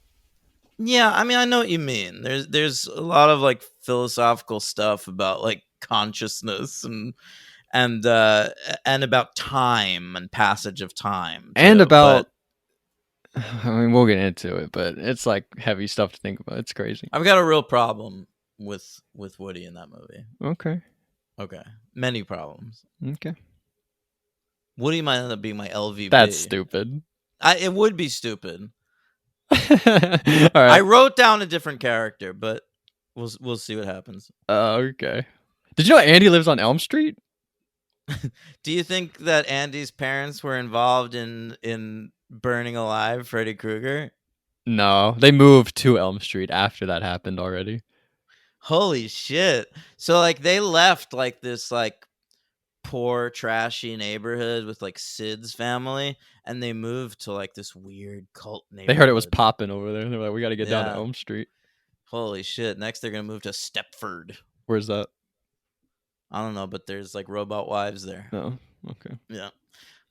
Yeah, I mean, I know what you mean. There's a lot of like philosophical stuff about like consciousness and about time and passage of time, And too, about, but I mean, we'll get into it, but it's like heavy stuff to think about. It's crazy. I've got a real problem with Woody in that movie. Okay, many problems. Okay. Woody might end up being my LVP. That's stupid. It would be stupid. All right. I wrote down a different character, but we'll see what happens. Okay. Did you know Andy lives on Elm Street? Do you think that Andy's parents were involved in burning alive Freddy Krueger? No, they moved to Elm Street after that happened already. Holy shit. So like they left like this like poor, trashy neighborhood with like Sid's family, and they moved to like this weird cult neighborhood. They heard it was popping over there. They're like, we got to get down to Yeah. Elm Street. Holy shit! Next, they're gonna move to Stepford. Where's that? I don't know, but there's like robot wives there. No. Okay. Yeah.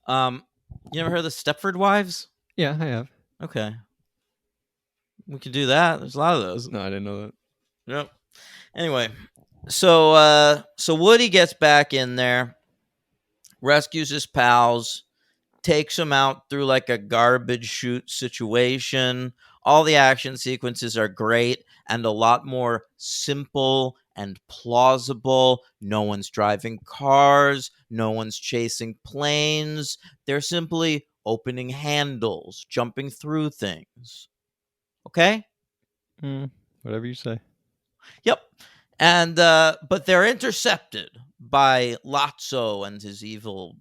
You ever heard of the Stepford Wives? Yeah, I have. Okay. We could do that. There's a lot of those. No, I didn't know that. Yep. Anyway, so Woody gets back in there, rescues his pals, takes them out through like a garbage chute situation. All the action sequences are great and a lot more simple and plausible. No one's driving cars, no one's chasing planes. They're simply opening handles, jumping through things. Okay? Whatever you say. Yep. And but they're intercepted by Lotso and his evil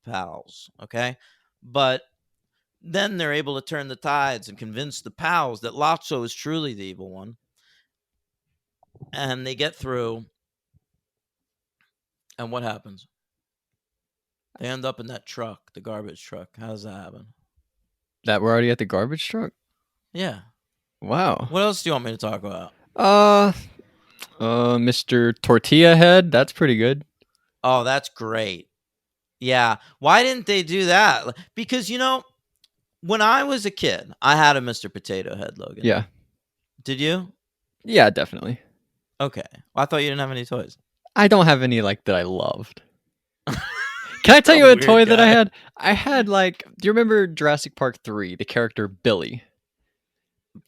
pals, okay? But then they're able to turn the tides and convince the pals that Lotso is truly the evil one. And they get through. And what happens? They end up in that truck, the garbage truck. How does that happen? That we're already at the garbage truck? Yeah. Wow. What else do you want me to talk about? Mr. Tortilla Head. That's pretty good. Oh, that's great. Yeah. Why didn't they do that? Because, you know, when I was a kid, I had a Mr. Potato Head, Logan. Yeah. Did you? Yeah, definitely. Okay. Well, I thought you didn't have any toys. I don't have any like that I loved. Can I tell you a Weird toy that I guy. had? I had like, do you remember Jurassic Park 3, the character Billy?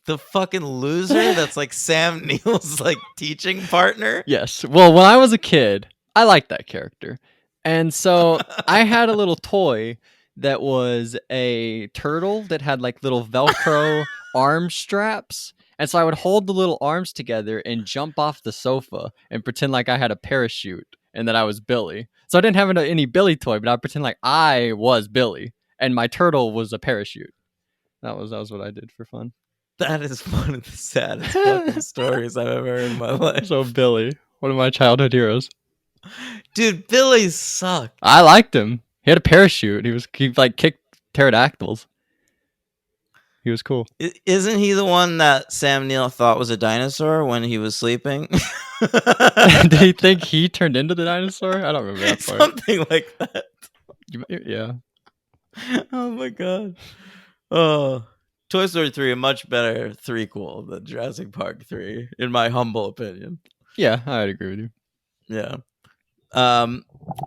The fucking loser that's like Sam Neill's like teaching partner. Yes. Well, when I was a kid, I liked that character. And so I had a little toy that was a turtle that had like little Velcro arm straps. And so I would hold the little arms together and jump off the sofa and pretend like I had a parachute and that I was Billy. So I didn't have any Billy toy, but I would pretend like I was Billy and my turtle was a parachute. That was what I did for fun. That is one of the saddest fucking stories I've ever heard in my life. So Billy, one of my childhood heroes. Dude, Billy sucked. I liked him. He had a parachute. He like kicked pterodactyls. He was cool. Isn't he the one that Sam Neill thought was a dinosaur when he was sleeping? Did he think he turned into the dinosaur? I don't remember that part. Something like that. Yeah. Oh my god. Oh, Toy Story 3, a much better threequel than Jurassic Park 3, in my humble opinion. Yeah, I'd agree with you. Yeah.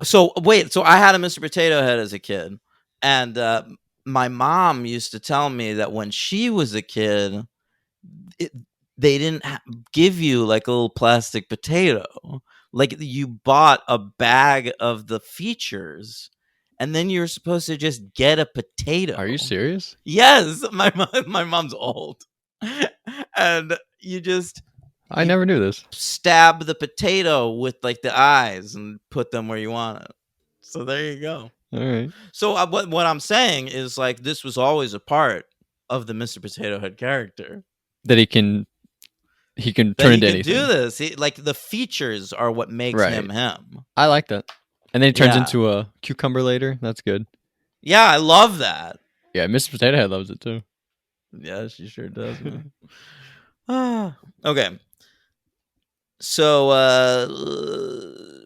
So I had a Mr. Potato Head as a kid, and my mom used to tell me that when she was a kid, they didn't give you like a little plastic potato. Like you bought a bag of the features, and then you were supposed to just get a potato. Are you serious? Yes, my mom's old, and I never knew this. stab the potato with like the eyes and put them where you want it. So there you go. All right. So what I'm saying is like this was always a part of the Mr. Potato Head character. That he can turn That he into can anything. do this. Like the features are what makes Right. him him. I like that. And then he turns Yeah. into a cucumber later. That's good. Yeah, I love that. Yeah, Mr. Potato Head loves it too. Yeah, she sure does. Man. Okay. So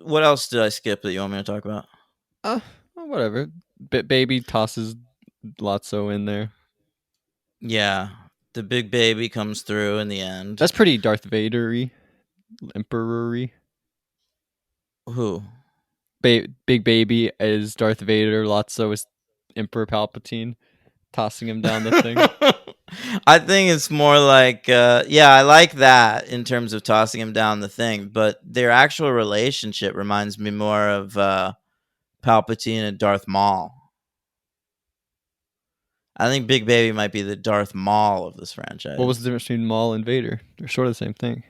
what else did I skip that you want me to talk about? Whatever. Baby tosses Lotso in there. Yeah. The big baby comes through in the end. That's pretty Darth Vader-y. Emperor-y. Who? Big Baby is Darth Vader. Lotso is Emperor Palpatine, tossing him down the thing. I think it's more like, I like that in terms of tossing him down the thing, but their actual relationship reminds me more of Palpatine and Darth Maul. I think Big Baby might be the Darth Maul of this franchise. What was the difference between Maul and Vader? They're sort of the same thing.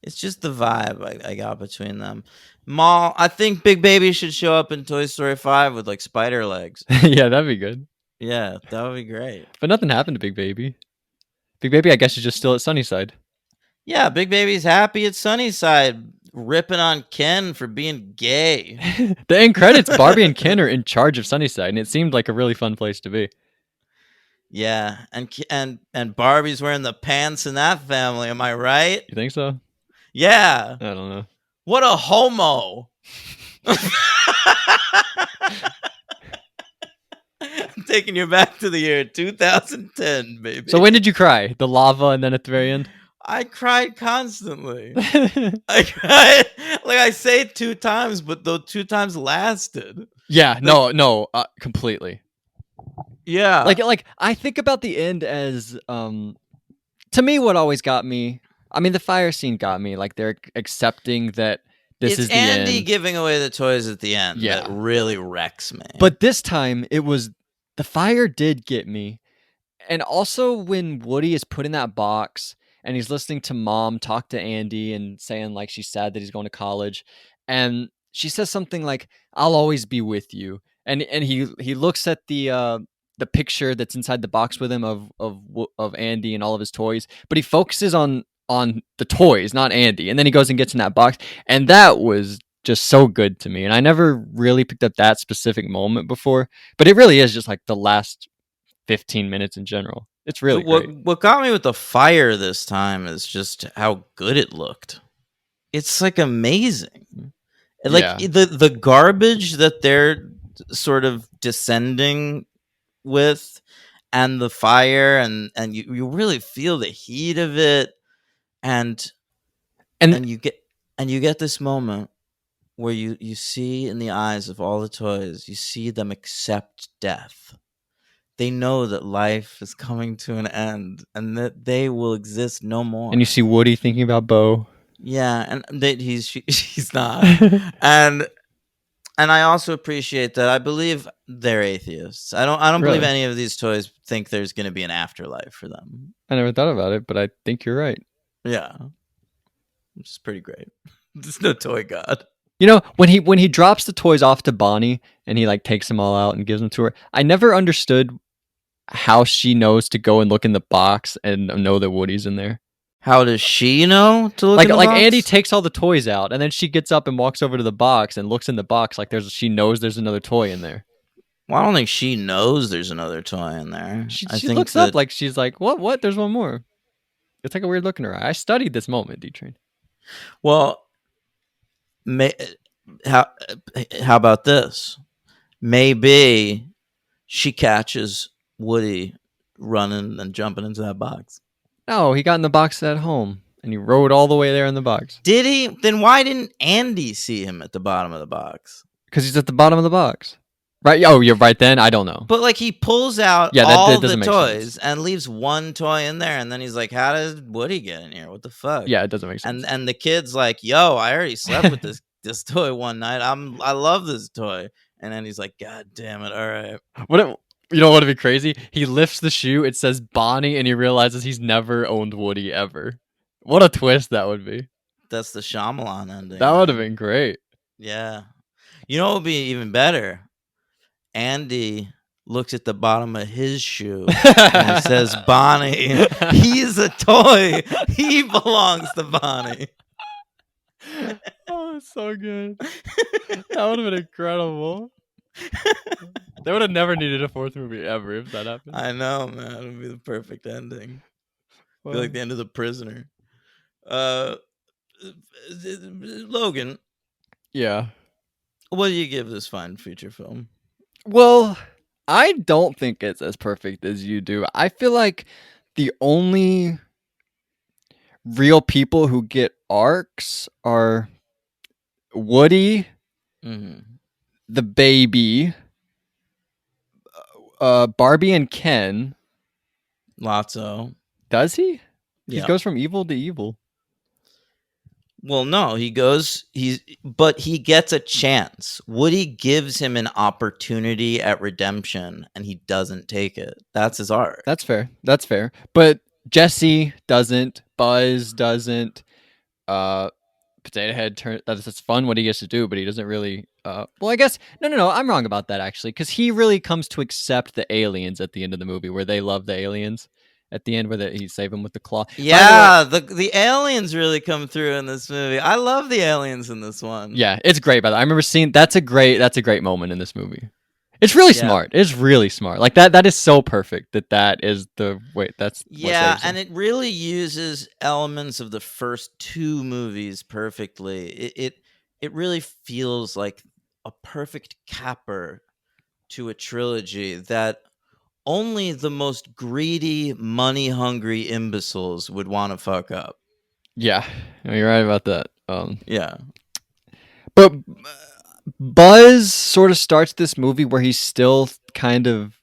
It's just the vibe I got between them. Maul, I think Big Baby should show up in Toy Story 5 with like spider legs. Yeah, that'd be good. Yeah, that would be great. But nothing happened to Big Baby. Big Baby, I guess, is just still at Sunnyside. Yeah, Big Baby's happy at Sunnyside, ripping on Ken for being gay. The end credits, Barbie and Ken are in charge of Sunnyside, and it seemed like a really fun place to be. Yeah, and Barbie's wearing the pants in that family. Am I right? You think so? Yeah. I don't know. What a homo. I'm taking you back to the year 2010, baby. So when did you cry? The lava and then at the very end? I cried constantly. I cried, like I say it 2 times, but those 2 times lasted. Yeah, completely. Yeah. Like I think about the end as to me what always got me. I mean, the fire scene got me. Like they're accepting that this it's is the Andy end. giving away the toys at the end Yeah. that really wrecks me. But this time it was the fire did get me. And also when Woody is put in that box and he's listening to Mom talk to Andy and saying like she's sad that he's going to college, and she says something like, "I'll always be with you." And he looks at the picture that's inside the box with him of Andy and all of his toys, but he focuses on the toys, not Andy. And then he goes and gets in that box, and that was just so good to me. And I never really picked up that specific moment before, but it really is just like the last 15 minutes in general. It's really great. What got me with the fire this time is just how good it looked. It's like amazing. Like Yeah. the garbage that they're sort of descending with, and the fire, and you really feel the heat of it, and you get this moment where you see in the eyes of all the toys, you see them accept death. They know that life is coming to an end and that they will exist no more. And you see Woody thinking about Bo. Yeah, and that he's not. and I also appreciate that. I believe they're atheists. I don't believe Really? any of these toys think there's going to be an afterlife for them. I never thought about it, but I think you're right. Yeah, which is pretty great. There's no toy god. You know, when he drops the toys off to Bonnie and he like takes them all out and gives them to her, I never understood how she knows to go and look in the box and know that Woody's in there. How does she know to look Like in the like box? Andy takes all the toys out and then she gets up and walks over to the box and looks in the box like she knows there's another toy in there. Well, I don't think she knows there's another toy in there. She I think looks up like she's like, what? There's one more. It's like a weird look in her eye. I studied this moment, D-Train. Well, how about this? Maybe she catches Woody running and jumping into that box. No, he got in the box at home and he rode all the way there in the box. Did he? Then why didn't Andy see him at the bottom of the box? Because he's at the bottom of the box. Right? Oh, you're right then? I don't know. But like he pulls out Yeah, all that the doesn't make toys sense. and leaves one toy in there, and then he's like, "How did Woody get in here? What the fuck?" Yeah, it doesn't make sense. And the kid's like, "Yo, I already slept with this toy one night. I love this toy." And then he's like, "God damn it! All right." You know what would be crazy? He lifts the shoe, it says Bonnie, and he realizes he's never owned Woody ever. What a twist that would be. That's the Shyamalan ending. That would have been great. Yeah. You know what would be even better? Andy looks at the bottom of his shoe and it says Bonnie. He's a toy. He belongs to Bonnie. Oh, it's so good. That would have been incredible. They would have never needed a fourth movie ever if that happened. I know, man. It would be the perfect ending. Be like the end of The Prisoner. Logan, Yeah. what do you give this fine feature film? Well, I don't think it's as perfect as you do. I feel like the only real people who get arcs are Woody, the baby, Barbie and Ken. Lotso. Does he? Yeah. He goes from evil to evil. Well, no, but he gets a chance. Woody gives him an opportunity at redemption and he doesn't take it. That's his arc. That's fair. That's fair. But Jesse doesn't. Buzz doesn't. Potato Head that's fun what he gets to do, but he doesn't really. Well, I guess no. I'm wrong about that actually, because he really comes to accept the aliens at the end of the movie, where they love the aliens, at the end where he save him with the claw. By the way- Yeah, the aliens really come through in this movie. I love the aliens in this one. yeah, it's great. By the way, I remember seeing that's a great moment in this movie. It's really Yeah. smart. It's really smart. Like that is so perfect that is the wait. That's what Yeah, saves him. and it really uses elements of the first two movies perfectly. It really feels like a perfect capper to a trilogy that only the most greedy, money-hungry imbeciles would want to fuck up. Yeah, you're right about that. Yeah. But Buzz sort of starts this movie where he's still kind of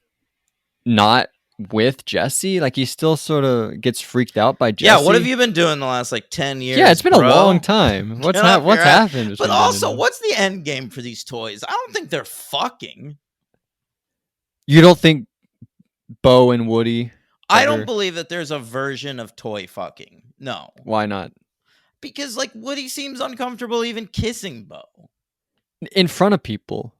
not with Jesse. Like he still sort of gets freaked out by Jesse. Yeah, what have you been doing the last 10 years? Yeah, it's been bro? a long time. What's Get off what's your ass. happened? But between also, then and what's the end game for these toys? I don't think they're fucking. you don't think Bo and Woody? I ever- don't believe that there's a version of toy fucking. No. Why not? Because Woody seems uncomfortable even kissing Bo. In front of people.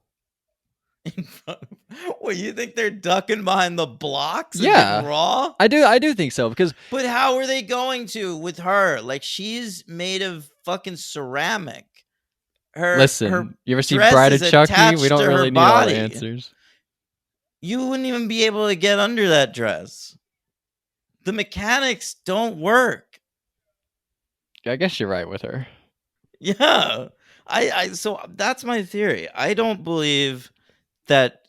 What, you think they're ducking behind the blocks? And Yeah. getting raw? I do think so because But how are they going to with her? She's made of fucking ceramic. listen, you ever see dress Bride is of Chucky? attached We don't to her really need all body. the answers. You wouldn't even be able to get under that dress. The mechanics don't work. I guess you're right with her. Yeah. So that's my theory. I don't believe that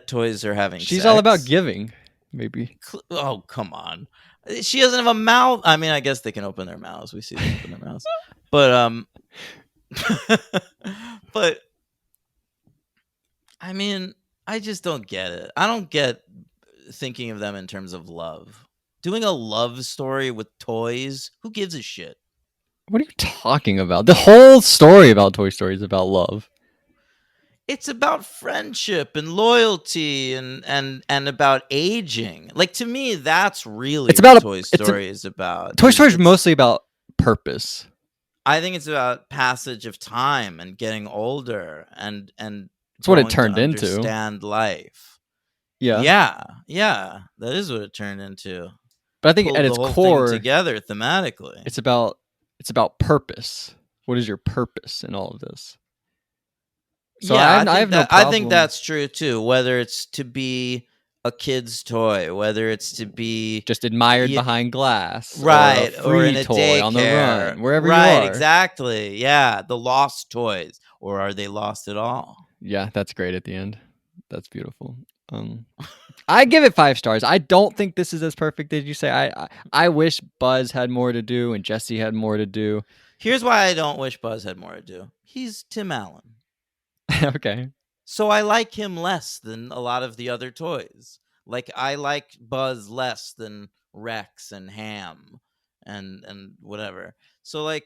toys are having She's sex. all about giving, maybe. Oh, come on. She doesn't have a mouth. I mean, I guess they can open their mouths. We see them open their mouths. But but I mean, I just don't get it. I don't get thinking of them in terms of love. Doing a love story with toys, who gives a shit? What are you talking about? The whole story about Toy Story is about love. It's about friendship and loyalty and about aging. To me, that's really It's about what Toy Story is about. Toy Story is It's- mostly about purpose. I think it's about passage of time and getting older and That's what it growing to turned into. Understand life. Yeah. Yeah, that is what it turned into. But I think Pulled at the its whole thing core, together thematically. it's about purpose. What is your purpose in all of this? So yeah, I have no I problem. think that's true too. Whether it's to be a kid's toy, whether it's to be just admired Yeah. behind glass, right, or a or free in a toy daycare, on the run, wherever right, you are. exactly. Yeah, the lost toys, or are they lost at all? Yeah, that's great at the end. That's beautiful. I give it 5 stars. I don't think this is as perfect as you say. I wish Buzz had more to do and Jesse had more to do. Here's why I don't wish Buzz had more to do. He's Tim Allen. Okay. So I like him less than a lot of the other toys. I like Buzz less than Rex and Ham and whatever. So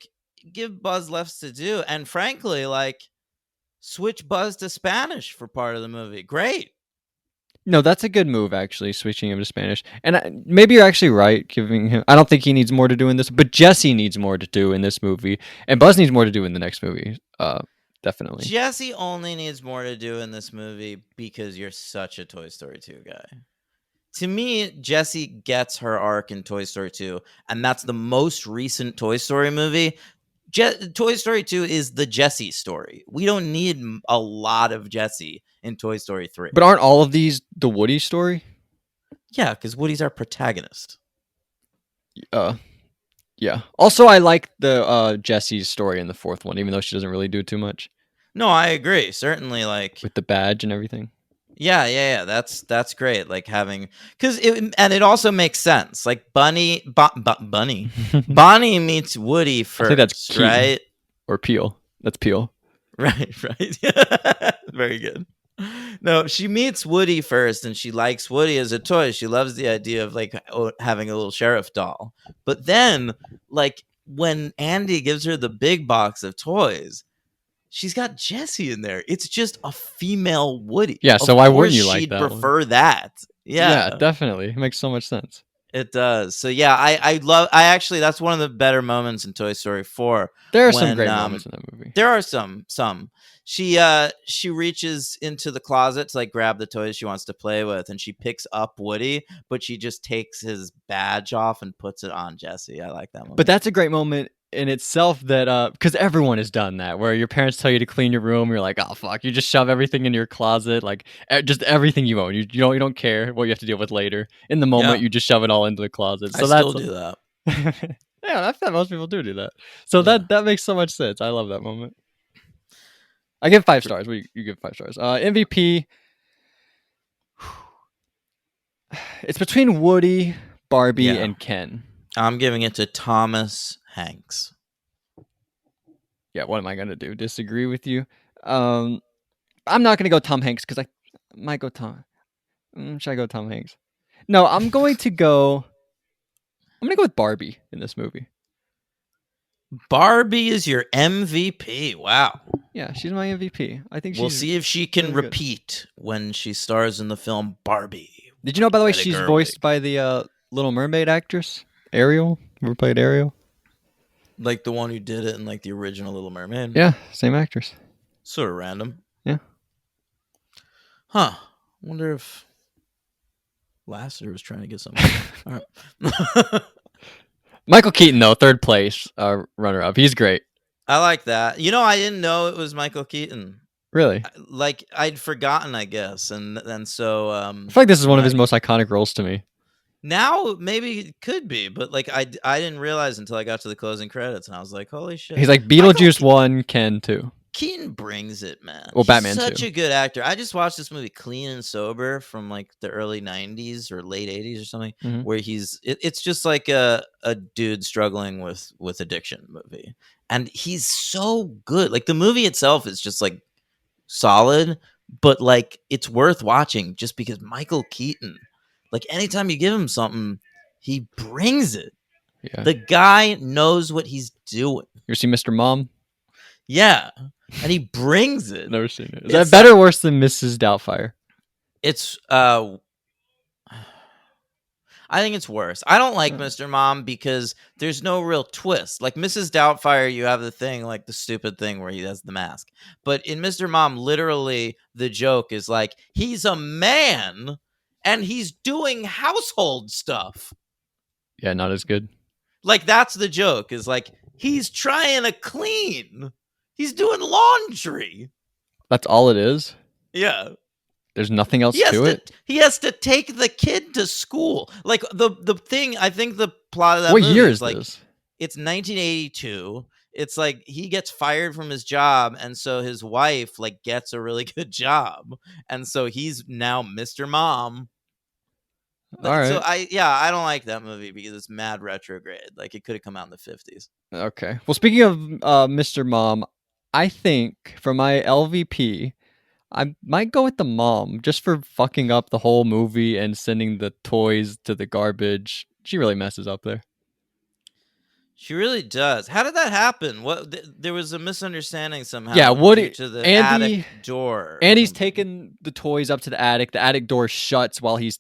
give Buzz less to do. And frankly, switch Buzz to Spanish for part of the movie. Great. No, that's a good move, actually, switching him to Spanish. And maybe you're actually right, giving him... I don't think he needs more to do in this, but Jesse needs more to do in this movie. And Buzz needs more to do in the next movie. Definitely. Jesse only needs more to do in this movie because you're such a Toy Story 2 guy. To me, Jessie gets her arc in Toy Story 2, and that's the most recent Toy Story movie. Toy Story 2 is the Jessie story. We don't need a lot of Jessie in Toy Story 3. But aren't all of these the Woody story? Yeah, because Woody's our protagonist. Yeah. Also, I like the Jessie's story in the 4th one, even though she doesn't really do too much. No, I agree. Certainly, with the badge and everything. Yeah. That's great. Having it also makes sense. Bunny, Bonnie meets Woody first. I think that's Keaton. Right. Or Peel. That's Peel. Right. Very good. No, she meets Woody first, and she likes Woody as a toy. She loves the idea of having a little sheriff doll. But then, when Andy gives her the big box of toys, she's got Jessie in there. It's just a female Woody. Yeah, so Of why course wouldn't you like she'd that prefer that? Yeah, definitely. It makes so much sense. It does. So yeah, I actually that's one of the better moments in Toy Story 4. There are some when, great moments in that movie. There are some. She reaches into the closet to like grab the toys she wants to play with, and she picks up Woody, but she just takes his badge off and puts it on Jesse. I like that moment. But that's a great moment in itself that because everyone has done that, where your parents tell you to clean your room, you're like, oh fuck, you just shove everything in your closet, like just everything you own. You don't care what you have to deal with later. In the moment, you just shove it all into the closet. So I still do that. Yeah, I thought most people do that. So that makes so much sense. I love that moment. I give 5 stars. You give 5 stars. MVP. It's between Woody, Barbie, and Ken. I'm giving it to Thomas Hanks. Yeah, what am I gonna do? Disagree with you? I'm not gonna go Tom Hanks because I might go Tom. Should I go Tom Hanks? No, I'm going to go. I'm gonna go with Barbie in this movie. Barbie is your MVP. Wow. Yeah, she's my MVP. I think we'll see if she can really repeat when she stars in the film Barbie. Did you know, by the way, she's voiced by the Little Mermaid actress Ariel? Ever played Ariel? Like the one who did it in like the original Little Mermaid? Yeah, same actress. Sort of random. Yeah. Huh. Wonder if Lasseter was trying to get something. All right. Michael Keaton, though, 3rd place runner-up. He's great. I like that. You know, I didn't know it was Michael Keaton. Really? Like, I'd forgotten, I guess. And so... I feel like this is one of his most iconic roles to me. Now, maybe it could be, but like I didn't realize until I got to the closing credits, and I was like, holy shit. He's like Beetlejuice 1, Ken 2. Keaton brings it, man. Well, He's Batman such 2. a good actor. I just watched this movie Clean and Sober from like the early 90s or late 80s or something, where it's just like a dude struggling with addiction movie. And he's so good. Like the movie itself is just like solid, but like it's worth watching just because Michael Keaton, like anytime you give him something, he brings it. Yeah. The guy knows what he's doing. You ever seen Mr. Mom? Yeah. And he brings it. Never seen it. Is that better or worse than Mrs. Doubtfire? It's I think it's worse. I don't like Mr. Mom because there's no real twist. Like Mrs. Doubtfire, you have the thing, like the stupid thing where he has the mask. But in Mr. Mom, literally the joke is like, he's a man and he's doing household stuff. Yeah, not as good. Like that's the joke, is like, he's trying to clean. He's doing laundry. That's all it is? Yeah. There's nothing else to it? He has to take the kid to school. Like the thing, I think the plot of that what movie year is is like, this? It's 1982. It's like he gets fired from his job, and so his wife like gets a really good job, and so he's now Mr. Mom. All right. So I don't like that movie because it's mad retrograde. Like it could have come out in the 50s. Okay. Well, speaking of Mr. Mom, I think for my LVP, I might go with the mom just for fucking up the whole movie and sending the toys to the garbage. She really messes up there. She really does. How did that happen? What there was a misunderstanding somehow. Yeah, Woody to the Andy, attic door. Andy's taking the toys up to the attic. The attic door shuts while he's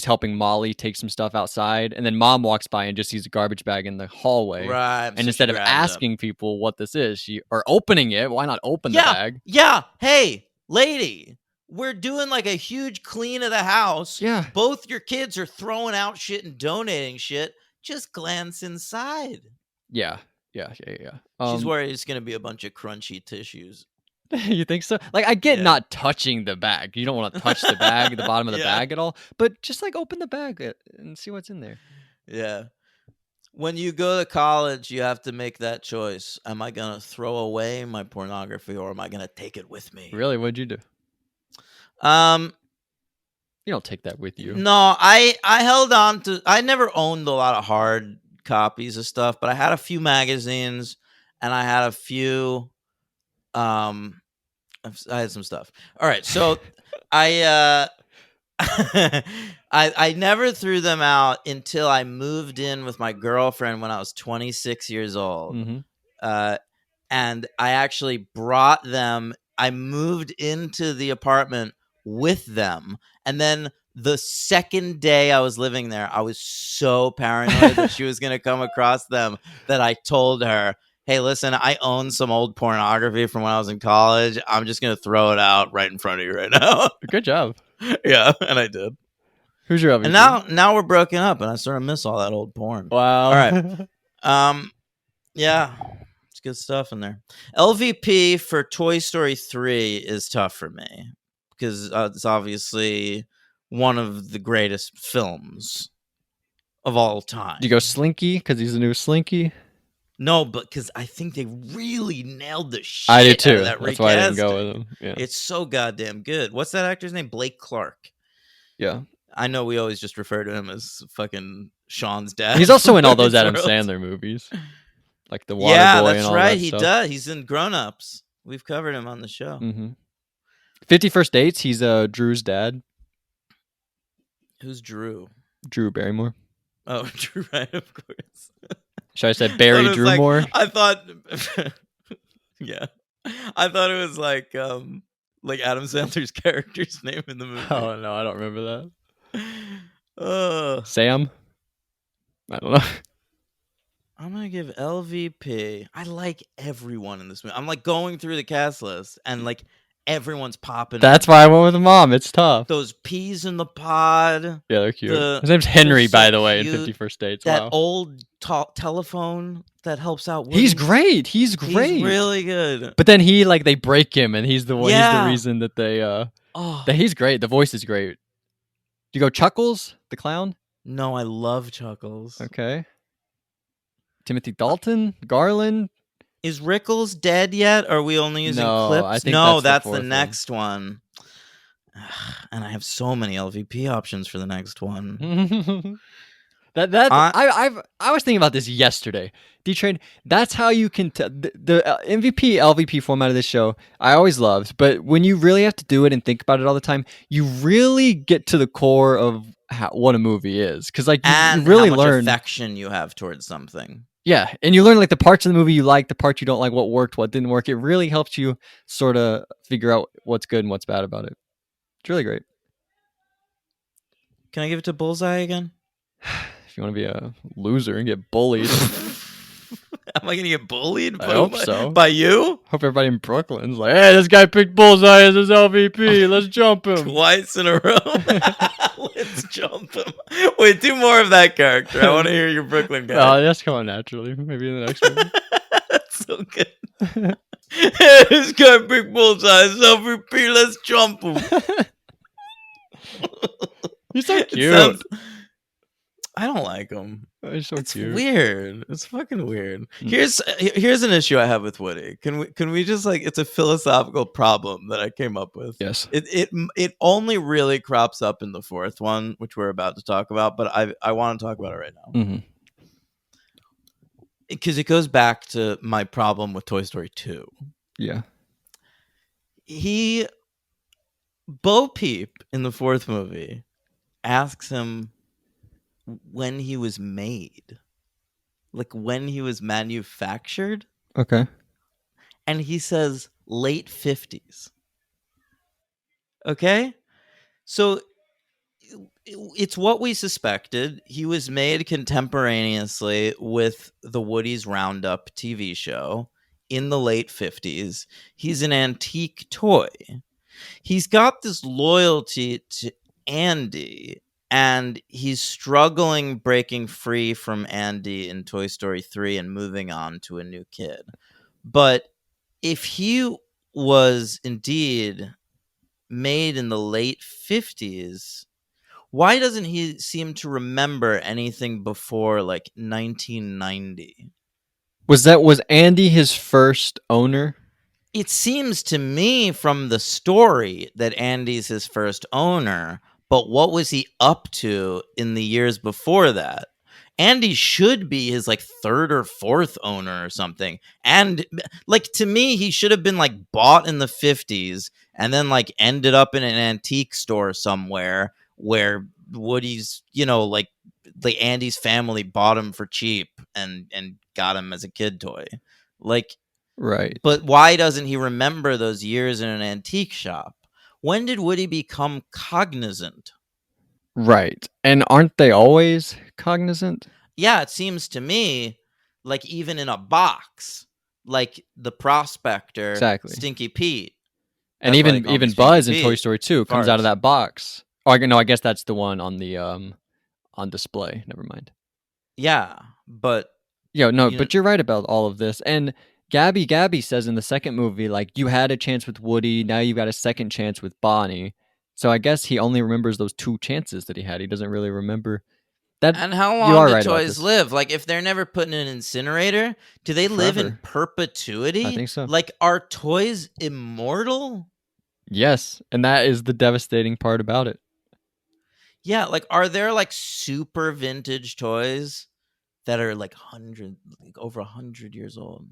helping Molly take some stuff outside, and then Mom walks by and just sees a garbage bag in the hallway. Right. And instead of asking people what this is, or opening it, why not open the bag? Yeah. Hey, lady, we're doing like a huge clean of the house. Yeah. Both your kids are throwing out shit and donating shit. Just glance inside. Yeah. She's worried it's going to be a bunch of crunchy tissues. You think so? Like, I get not touching the bag. You don't want to touch the bag, the bottom of the bag at all. But just like open the bag and see what's in there. Yeah. When you go to college, you have to make that choice. Am I going to throw away my pornography or am I going to take it with me? Really? What'd you do? You don't take that with you. No, I held on to. I never owned a lot of hard copies of stuff, but I had a few magazines and I had a few. I had some stuff. All right, so I never threw them out until I moved in with my girlfriend when I was 26 years old. Mm-hmm. And I actually brought them. I moved into the apartment with them. And then The second day I was living there, I was so paranoid that she was going to come across them that I told her, hey, listen, I own some old pornography from when I was in college. I'm just going to throw it out right in front of you right now. Good job. Yeah, and I did. Who's your LVP? And now we're broken up, and I sort of miss all that old porn. Wow. All right. Yeah, it's good stuff in there. LVP for Toy Story 3 is tough for me because it's obviously one of the greatest films of all time. Do you go Slinky because he's the new Slinky? No, but because I think they really nailed the shit I do out too. of that That's why I didn't go recasting. with him. Yeah. It's so goddamn good. What's that actor's name? Blake Clark. Yeah. I know we always just refer to him as fucking Sean's dad. He's also in all those Wayne's Adam World. Sandler movies. Like the Water Yeah, Boy that's and all right. that He stuff. does. He's in Grown Ups. We've covered him on the show. 50 First Dates, he's Drew's dad. Who's Drew? Drew Barrymore. Oh, Drew, right, of course. Should I say Barry Drew Drew Moore? I thought, yeah, I thought it was like Adam Sandler's character's name in the movie. Oh no, I don't remember that. Sam? I don't know. I'm gonna give LVP. I like everyone in this movie. I'm like going through the cast list and like everyone's popping. That's why I went with Mom. It's tough. Those peas in the pod. Yeah, they're cute. The- His name's Henry, so by the way, in cute. 50 First Dates. That Wow. old telephone that helps out. Woody. He's great. He's great. He's really good. But then they break him, and he's the one. He's Yeah. the reason that they. Oh That he's great. The voice is great. Do you go Chuckles, the clown? no, I love Chuckles. Okay. Timothy Dalton, Garland. Is Rickles dead yet? Or are we only using No, clips? I think no, that's that's the the fourth one. next one. And I have so many LVP options for the next one. I was thinking about this yesterday. D-Train, that's how you can tell the MVP LVP format of this show. I always loved, but when you really have to do it and think about it all the time, you really get to the core of what a movie is, because like And you really how much learn. affection you have towards something. Yeah, and you learn like the parts of the movie you like, the parts you don't like, what worked, what didn't work. It really helps you sort of figure out what's good and what's bad about it. It's really great. Can I give it to Bullseye again? If you want to be a loser and get bullied, Am I gonna get bullied? I hope so. By you? hope everybody in Brooklyn's like, hey, this guy picked Bullseye as his LVP. Let's jump him. Twice in a row. Let's jump him. Wait, do more of that character. I want to hear your Brooklyn guy. Oh, that's coming naturally. Maybe in the next one. That's so good. Hey, this guy picked Bullseye. LVP. Let's jump him. He's so It cute. sounds- I don't like him. He's so It's cute. weird. It's fucking weird. Here's an issue I have with Woody. Can we just like, it's a philosophical problem that I came up with. Yes. It only really crops up in the fourth one, which we're about to talk about, but I want to talk about it right now Mm-hmm. because it goes back to my problem with Toy Story 2. Yeah. Bo Peep in the fourth movie asks him when he was made, like when he was manufactured, Okay. and he says late 50s. Okay? So it's what we suspected. He was made contemporaneously with the Woody's Roundup TV show in the late 50s. He's an antique toy. He's got this loyalty to Andy, and he's struggling breaking free from Andy in Toy Story 3 and moving on to a new kid. But if he was indeed made in the late 50s, why doesn't he seem to remember anything before like 1990? Was Andy his first owner? It seems to me from the story that Andy's his first owner, but what was he up to in the years before that? Andy should be his like third or fourth owner or something. And like to me, he should have been like bought in the 50s and then like ended up in an antique store somewhere where Woody's, like Andy's family bought him for cheap and got him as a kid toy. Like, Right. but why doesn't he remember those years in an antique shop? When did Woody become cognizant Right. And aren't they always cognizant? Yeah, it seems to me like even in a box, like the prospector, Exactly. Stinky Pete. And That's why they even call him even Stinky Buzz in Toy Pete. Story 2 comes out of Farts. that box. Oh, no, I guess that's the one on the on display. Never mind. Yeah, but No, You but you're right about all of this. And Gabby says in the second movie, like, you had a chance with Woody, now you got a second chance with Bonnie. So I guess he only remembers those 2 chances that he had. He doesn't really remember that. and how You long are do right about toys this. live? Like if they're never put in an incinerator, do they live in Forever. perpetuity? I think so. Like are toys immortal? Yes, and that is the devastating part about it. Yeah, like are there like super vintage toys that are like over 100 years old?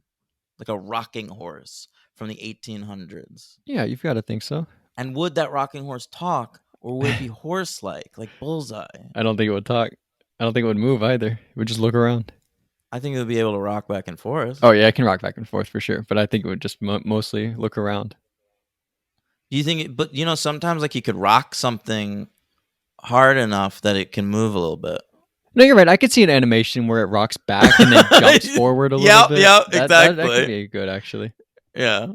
Like a rocking horse from the 1800s. Yeah, you've got to think so. And would that rocking horse talk or would it be horse-like, like Bullseye? I don't think it would talk. I don't think it would move either. It would just look around. I think it would be able to rock back and forth. Oh, yeah, it can rock back and forth for sure. But I think it would just mostly look around. Do you think but sometimes like you could rock something hard enough that it can move a little bit. No, you're right. I could see an animation where it rocks back and then jumps forward a little bit. Yep, That exactly. could be good, actually. Yeah.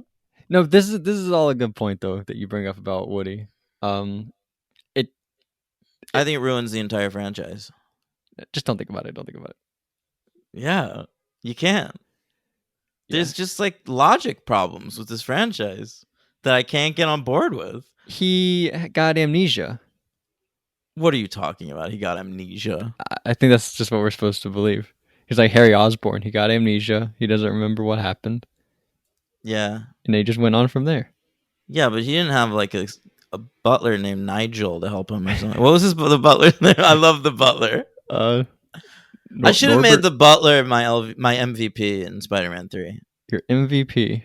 No, this is all a good point though that you bring up about Woody. I think it ruins the entire franchise. Just don't think about it. Don't think about it. Yeah. You can't. Yeah. There's just like logic problems with this franchise that I can't get on board with. He got amnesia. What are you talking about? He got amnesia. I think that's just what we're supposed to believe. He's like Harry Osborn. He got amnesia. He doesn't remember what happened. Yeah. And they just went on from there. Yeah, but he didn't have like a butler named Nigel to help him or something. What was the butler's name? I love the butler. I should have made the butler my MVP in Spider-Man 3. Your MVP.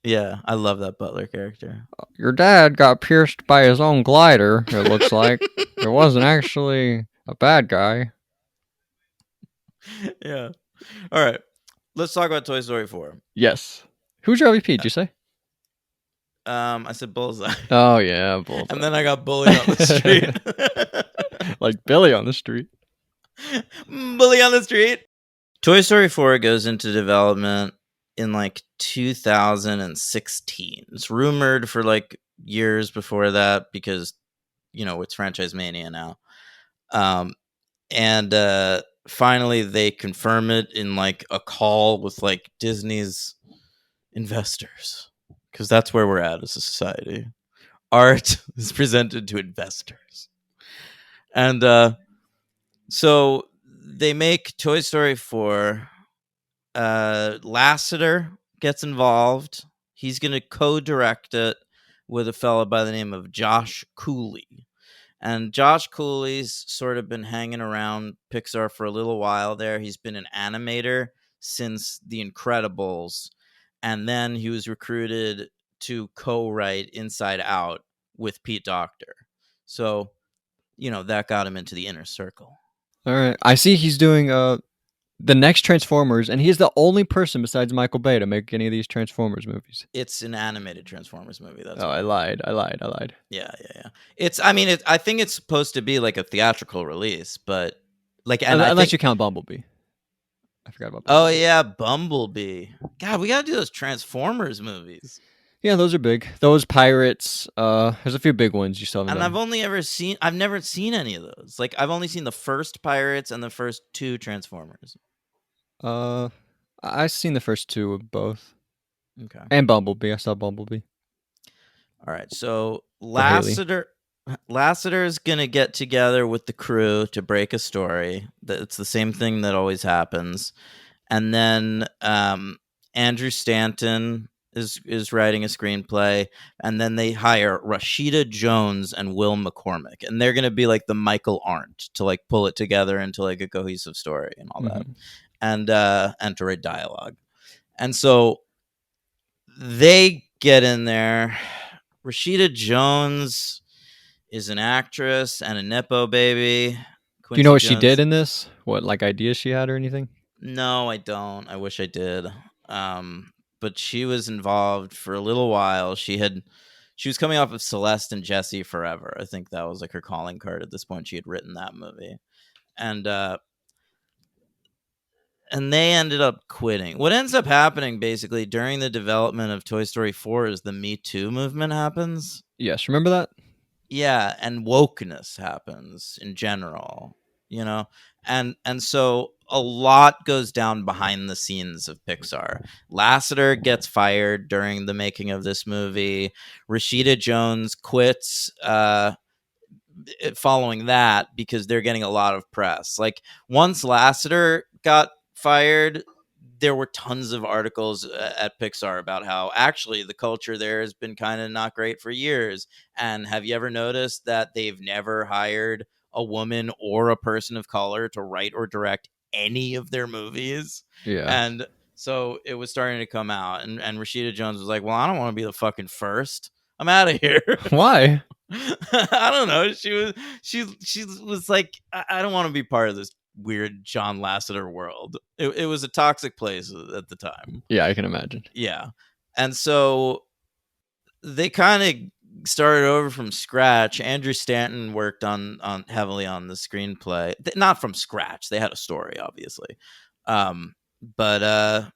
Yeah, I love that butler character. Your dad got pierced by his own glider, it looks like. It wasn't actually a bad guy. Yeah. All right. Let's talk about Toy Story 4. Yes. Who's your MVP, did you say? I said Bullseye. Oh, yeah, Bullseye. And then I got bullied on the street. Like Billy on the street. Bully on the street. Toy Story 4 goes into development in like 2016. It's rumored for like years before that because, it's franchise mania now. And finally they confirm it in like a call with like Disney's investors. Because that's where we're at as a society. Art is presented to investors. And so they make Toy Story 4. Lasseter gets involved. He's going to co-direct it with a fella by the name of Josh Cooley. And Josh Cooley's sort of been hanging around Pixar for a little while there. He's been an animator since The Incredibles. And then he was recruited to co-write Inside Out with Pete Docter. So, that got him into the inner circle. All right. I see he's doing the next Transformers, and he's the only person besides Michael Bay to make any of these Transformers movies. It's an animated Transformers movie. That's I lied. Yeah. I think it's supposed to be like a theatrical release, but like, unless you count Bumblebee. I forgot about Oh Bumblebee. yeah, Bumblebee. God, we gotta do those Transformers movies. Yeah, those are big. Those Pirates. There's a few big ones you still haven't And done. I've never seen any of those. Like I've only seen the first Pirates and the first 2 Transformers. I've seen the first 2 of both. Okay. And Bumblebee. I saw Bumblebee. All right. So Haley. Lasseter is gonna get together with the crew to break a story. It's the same thing that always happens. And then Andrew Stanton is writing a screenplay, and then they hire Rashida Jones and Will McCormick, and they're gonna be like the Michael Arndt to like pull it together into like a cohesive story and all that, and to write dialogue. And so they get in there. Rashida Jones is an actress and a Nepo baby. Do you know what she Jones- did in this? What like ideas she had or anything? No, I don't. I wish I did. But she was involved for a little while. She she was coming off of Celeste and Jesse Forever. I think that was like her calling card at this point. She had written that movie, and they ended up quitting. What ends up happening basically during the development of Toy Story 4 is the Me Too movement happens. Yes, remember that? Yeah, and wokeness happens in general, you know? And so a lot goes down behind the scenes of Pixar. Lasseter gets fired during the making of this movie. Rashida Jones quits following that because they're getting a lot of press. Like once Lasseter got fired, there were tons of articles at Pixar about how actually the culture there has been kind of not great for years. And have you ever noticed that they've never hired a woman or a person of color to write or direct any of their movies? Yeah. And so it was starting to come out, and Rashida Jones was like, well, I don't want to be the fucking first. I'm out of here. Why? I don't know. She was like, I don't want to be part of this weird John Lasseter world. It was a toxic place at the time. Yeah, I can imagine. Yeah. And so they kind of started over from scratch. Andrew Stanton worked on heavily on the screenplay. Not from scratch. They had a story, obviously. But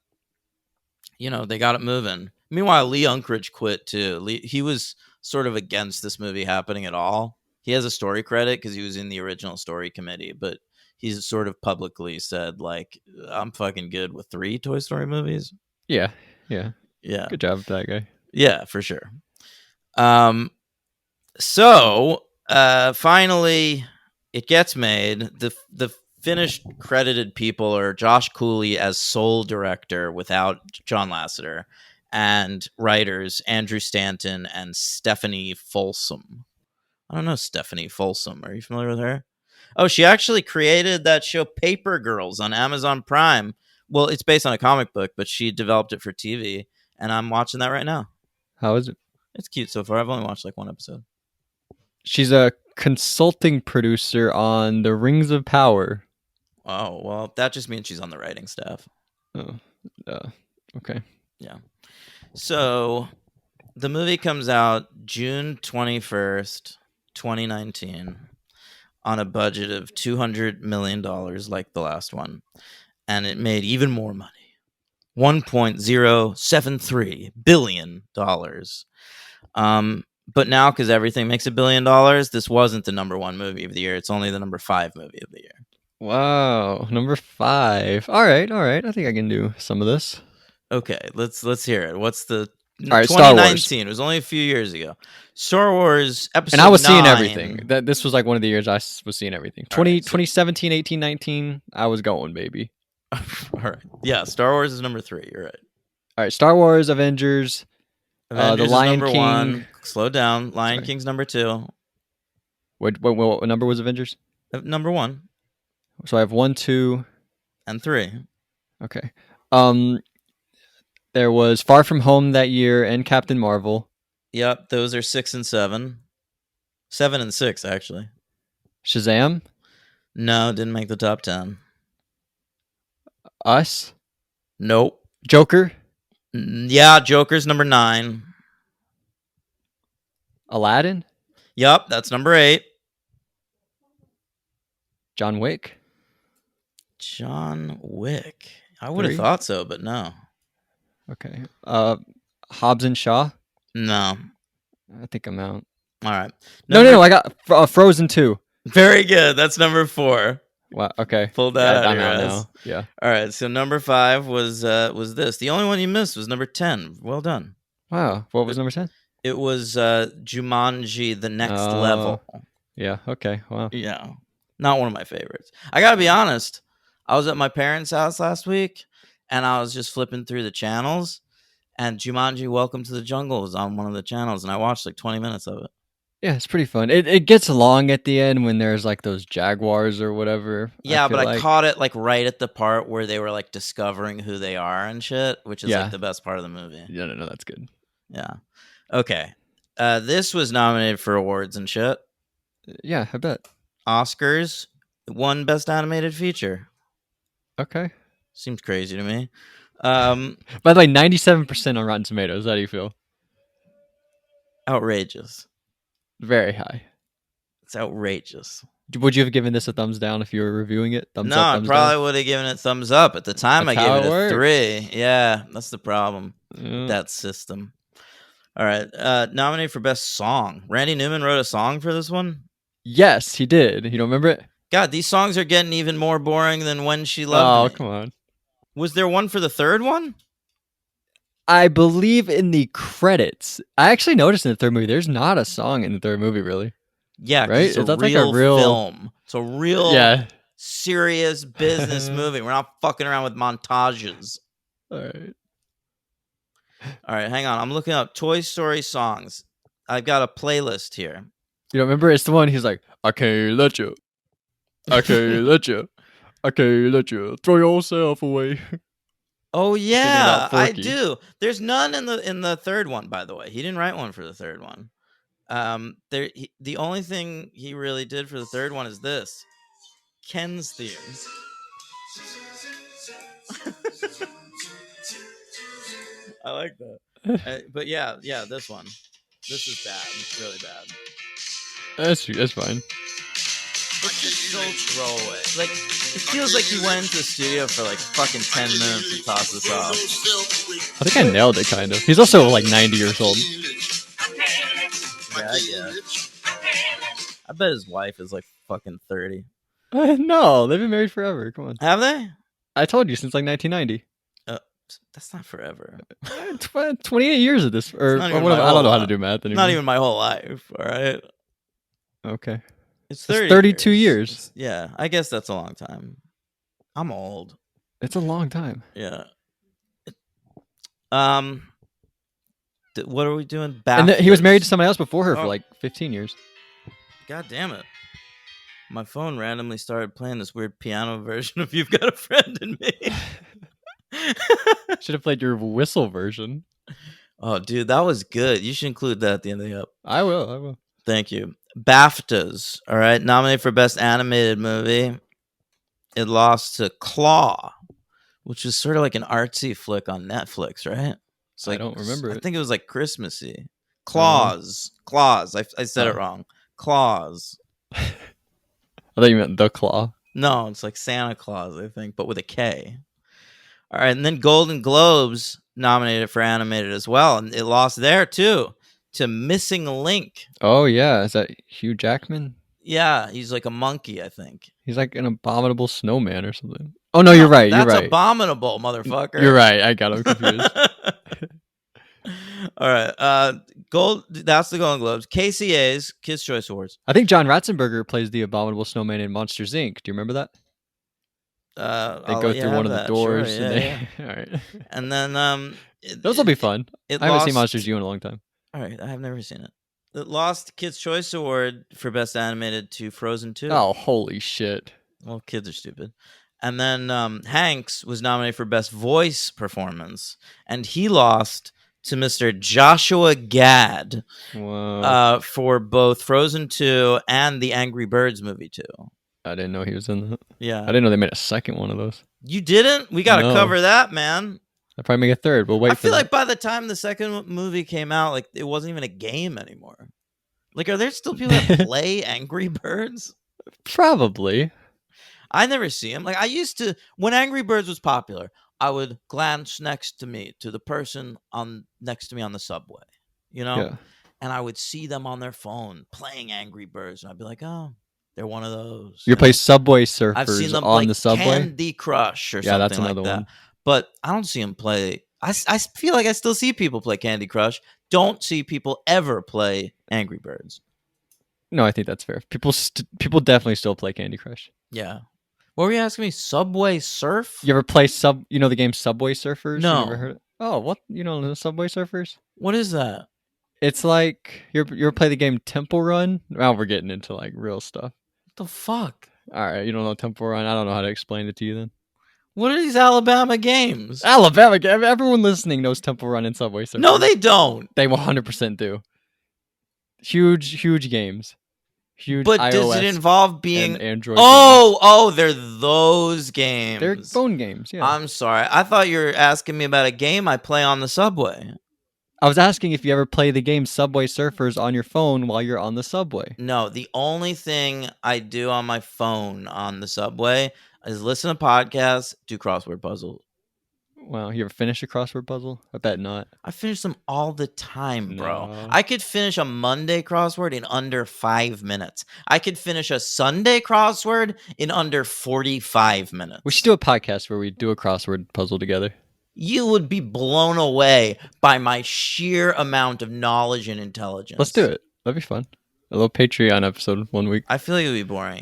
you know, they got it moving. Meanwhile, Lee Unkrich quit too. He was sort of against this movie happening at all. He has a story credit because he was in the original story committee, but he's sort of publicly said, like, I'm fucking good with 3 Toy Story movies. Yeah. Yeah. Good job with that guy. Yeah, for sure. So finally it gets made. The finished credited people are Josh Cooley as sole director without John Lasseter, and writers Andrew Stanton and Stephanie Folsom. I don't know Stephanie Folsom. Are you familiar with her? Oh, she actually created that show Paper Girls on Amazon Prime. Well, it's based on a comic book, but she developed it for TV, and I'm watching that right now. How is it? It's cute so far. I've only watched like 1 episode. She's a consulting producer on The Rings of Power. Oh, well, that just means she's on the writing staff. Oh, okay. Yeah. So the movie comes out June 21st, 2019, on a budget of $200 million like the last one. And it made even more money. $1.073 billion. But now, because everything makes $1 billion, this wasn't the number 1 movie of the year. It's only the number 5 movie of the year. Wow, number 5. All right. I think I can do some of this. Okay, let's hear it. What's the all right? Star 2019? Wars. It was only a few years ago. Star Wars episode. And I was 9. seeing everything. This was like one of the years I was seeing everything. 2017, 18, 19. I was going, baby. All right. Yeah, Star Wars is number 3. You're right. All right, Star Wars, Avengers, The Lion number King. 1. Slow down. Lion Sorry. King's number 2. What number was Avengers? Number 1 So I have 1, 2, and 3. Okay. There was Far From Home that year and Captain Marvel. Yep, those are 6 and 7. 7 and 6, actually. Shazam. No, didn't make the top 10. Us. Nope. Joker. Yeah, Joker's number 9. Aladdin. Yep, that's number 8. John Wick. John Wick. I would have 3. thought so, but no. Okay. Hobbs and Shaw. No. I think I'm out. All right. No. I got Frozen 2. Very good. That's number 4. Wow. Okay. Pull that out I'm of your out ass. now. Yeah. All right. So number 5 was this. The only one you missed was number 10. Well done. Wow. What was number 10? It was Jumanji: The Next Level. Yeah. Okay. Wow. Yeah. Not one of my favorites. I gotta be honest. I was at my parents' house last week, and I was just flipping through the channels, and Jumanji: Welcome to the Jungle was on one of the channels, and I watched like 20 minutes of it. Yeah, it's pretty fun. It gets long at the end when there's like those jaguars or whatever. Yeah, but I like. caught it like right at the part where they were like discovering who they are and shit, which is like the best part of the movie. No, that's good. Yeah. Okay. This was nominated for awards and shit. Yeah, I bet. Oscars, won Best Animated Feature. Okay. Seems crazy to me. By the way, 97% on Rotten Tomatoes. How do you feel? Outrageous. Very high. It's outrageous. Would you have given this a thumbs down if you were reviewing it? Thumbs No, up, I thumbs probably down? would have given it thumbs up. At the time, That's I how gave it it a works. 3. Yeah, that's the problem. Yeah. That system. All right. Nominated for best song. Randy Newman wrote a song for this one. Yes, he did. You don't remember it? God, these songs are getting even more boring than When She Oh, Loved Me. come on. Was there one for the third one? I believe in the credits. I actually noticed in the third movie, there's not a song in the third movie, really. Yeah, 'cause Right? it's a That's real, like a real film. It's a real Yeah. serious business movie. We're not fucking around with montages. All right. All right, hang on. I'm looking up Toy Story songs. I've got a playlist here. You don't remember? It's the one he's like, I can't let you. I can't let you. I can't let you throw yourself away. Oh yeah, I Forky. do. There's none in the third one, by the way. He didn't write one for the third one. The only thing he really did for the third one is this. Ken's theme. I like that. But yeah, this one. This is bad. It's really bad. That's fine. It's just so throwaway. Like, it feels like he went into the studio for like fucking 10 minutes and tossed this off. I think I nailed it, kind of. He's also like 90 years old. Yeah, I guess. I bet his wife is like fucking 30. No, they've been married forever. Come on. Have they? I told you, since like 1990. That's not forever. 28 years of this. Or not even whatever. my I don't know whole how to do math anymore. Not even my whole life, all right? Okay. It's That's 30 32 years. It's- yeah, I guess that's a long time. I'm old. It's a long time. Yeah. What are we doing? And he was married to BAFTAs. somebody else before her for Oh. like 15 years. God damn it. My phone randomly started playing this weird piano version of You've Got a Friend in Me. Should have played your whistle version. Oh, dude, that was good. You should include that at the end of the up. I will. Thank you. BAFTAs, all right, nominated for Best Animated Movie. It lost to Claw, which is sort of like an artsy flick on Netflix, right? It's like, I don't remember I it. think it was like Christmassy. Claws. I said it Oh. wrong. Claws. I thought you meant The Claw. No, it's like Santa Claus, I think, but with a K. All right, and then Golden Globes nominated for animated as well, and it lost there too to Missing Link. Oh, yeah. Is that Hugh Jackman? Yeah, he's like a monkey, I think. He's like an abominable snowman or something. Oh, no, you're right. That's You're right. abominable, motherfucker. You're right. I got him confused. All right, that's the Golden Globes. KCA's Kids Choice Awards. I think John Ratzenberger plays the abominable snowman in Monsters, Inc. Do you remember that? They go through one of the doors. Sure, and yeah. All right. And then Those will be fun. It I haven't seen lost- Monsters U in a long time. All right, I have never seen it. It lost Kids Choice Award for Best Animated to Frozen 2. Oh, holy shit. Well, kids are stupid. And then Hanks was nominated for Best Voice Performance, and he lost to Mr. Joshua Gad Wow. for both Frozen 2 and the Angry Birds movie 2. I didn't know he was in that. I Yeah. didn't know they made a second one of those. You didn't? We got to No. cover that, man. I'll probably make a third. We'll wait I for feel that. like by the time the second movie came out, like it wasn't even a game anymore. Like, are there still people that play Angry Birds? Probably. I never see them. Like I used to, when Angry Birds was popular, I would glance next to me to the person next to me on the subway, you know, Yeah. and I would see them on their phone playing Angry Birds, and I'd be like, oh, they're one of those. You play Subway Surfers I've seen them on like the subway. Candy Crush or Yeah, something that's like another that. one. But I don't see them play. I feel like I still see people play Candy Crush. Don't see people ever play Angry Birds. No, I think that's fair. People definitely still play Candy Crush. Yeah. What were you asking me? Subway Surf? You ever play the game Subway Surfers? No. You ever heard? Oh, what? You know the Subway Surfers? What is that? It's like you ever play the game Temple Run? Well, we're getting into like real stuff. What the fuck? All right, you don't know Temple Run? I don't know how to explain it to you then. What are these Alabama games? Alabama, everyone listening knows Temple Run and Subway Surfers. No, they don't. They 100% do. Huge games. Huge. But iOS does it involve being? and Android? games. Oh, they're those games. They're phone games. Yeah. I'm sorry. I thought you were asking me about a game I play on the subway. I was asking if you ever play the game Subway Surfers on your phone while you're on the subway. No, the only thing I do on my phone on the subway is listen to podcasts, do crossword puzzles. Wow, you ever finish a crossword puzzle? I bet not. I finish them all the time, bro. No. I could finish a Monday crossword in under 5 minutes. I could finish a Sunday crossword in under 45 minutes. We should do a podcast where we do a crossword puzzle together. You would be blown away by my sheer amount of knowledge and intelligence. Let's do it. That'd be fun. A little Patreon episode 1 week. I feel like it would be boring.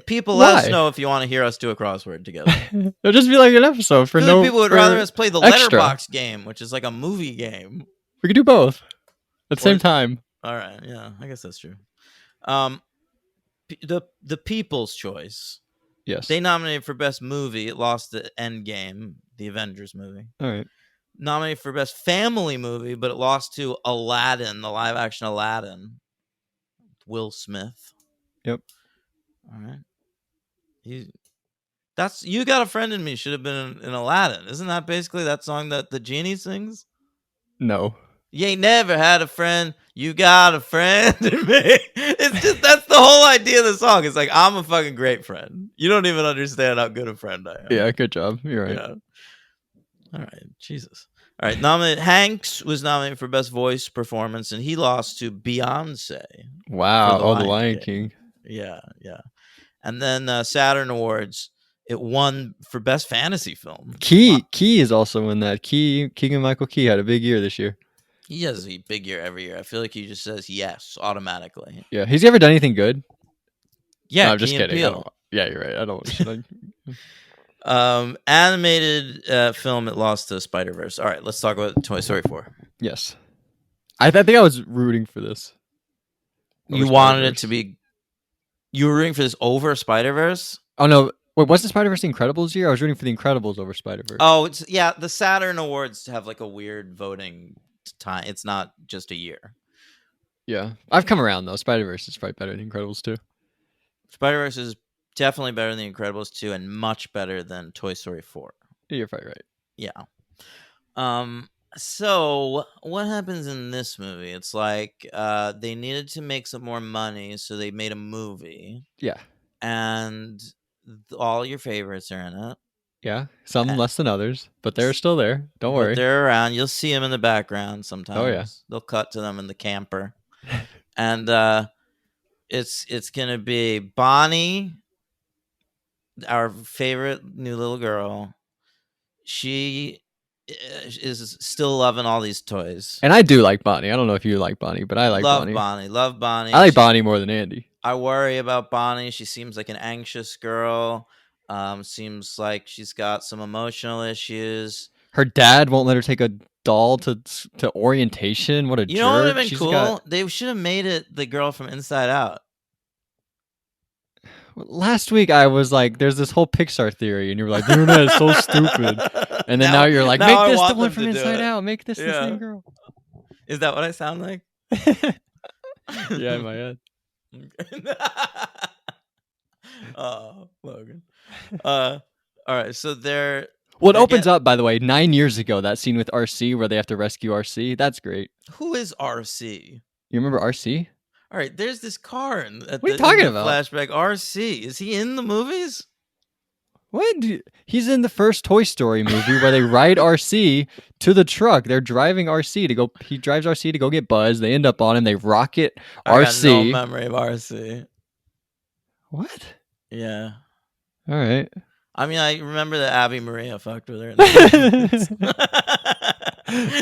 People, let us Why? know if you want to hear us do a crossword together. It'll just be like an episode for I feel no. like people would for rather us play the extra. letterbox game, which is like a movie game. We could do both at the same Or- time. All right, yeah, I guess that's true. The People's Choice. Yes. They nominated for Best Movie. It lost to Endgame, the Avengers movie. All right. Nominated for Best Family Movie, but it lost to Aladdin, the live-action Aladdin. Will Smith. Yep. All right. You Got a Friend in Me should have been in Aladdin. Isn't that basically that song that the genie sings? No. You ain't never had a friend. You got a friend in me. It's just that's the whole idea of the song. It's like I'm a fucking great friend. You don't even understand how good a friend I am. Yeah. Good job. You're right. Yeah. All right. Jesus. All right. Hanks was nominated for Best Voice Performance, and he lost to Beyonce. Wow. For Oh, the Lion King. Yeah. Yeah. And then Saturn Awards, it won for Best Fantasy Film. Key is also in that. Keegan Michael Key had a big year this year. He has a big year every year. I feel like he just says yes automatically. Yeah. Has he ever done anything good? Yeah, No, I'm just Key and kidding. I Peele. don't- yeah, you're right. I don't. Should I? Animated film, it lost to Spider-Verse. All right, let's talk about Toy Story 4. Yes. I think I was rooting for this. You Over wanted it Spider-Verse. to be. You were rooting for this over Spider-Verse? Oh no! Wait, was the Spider-Verse the Incredibles year? I was rooting for the Incredibles over Spider-Verse. Oh, the Saturn Awards have like a weird voting time. It's not just a year. Yeah, I've come around though. Spider-Verse is probably better than Incredibles 2. Spider-Verse is definitely better than The Incredibles 2 and much better than Toy Story 4. You're probably right. Yeah. So what happens in this movie? It's like they needed to make some more money, so they made a movie, Yeah, and all your favorites are in it. yeah. Some less than others, but they're still there. Don't worry. But they're around. You'll see them in the background sometimes. Oh, yeah. They'll cut to them in the camper, and it's gonna be Bonnie, our favorite new little girl. She is still loving all these toys. And I do like Bonnie. I don't know if you like Bonnie, but I like Love Bonnie. Bonnie. Love Bonnie. I like Bonnie more than Andy. I worry about Bonnie. She seems like an anxious girl. Seems like she's got some emotional issues. Her dad won't let her take a doll to orientation. What a You jerk! know what would have been She's cool? got- They should have made it the girl from Inside Out. Last week I was like, "There's this whole Pixar theory," and you were like, "The internet is so stupid." And then now you're like, now "Make I this the want one them from to do Inside it. Out. Make this the Yeah. same girl." Is that what I sound like? Yeah, in my head. Oh, Logan. All right. So they're Well, it They're opens up, by the way, 9 years ago. That scene with RC where they have to rescue RC. That's great. who is RC? You remember RC? All right. There's this car in What are you talking about? Flashback. RC. Is he in the movies? What? He's in the first Toy Story movie where they ride RC to the truck. They're driving RC to go. He drives RC to go get Buzz. They end up on him. They rocket I got no RC. memory of RC. What? Yeah. All right. I mean, I remember that Abby Maria fucked with her. In the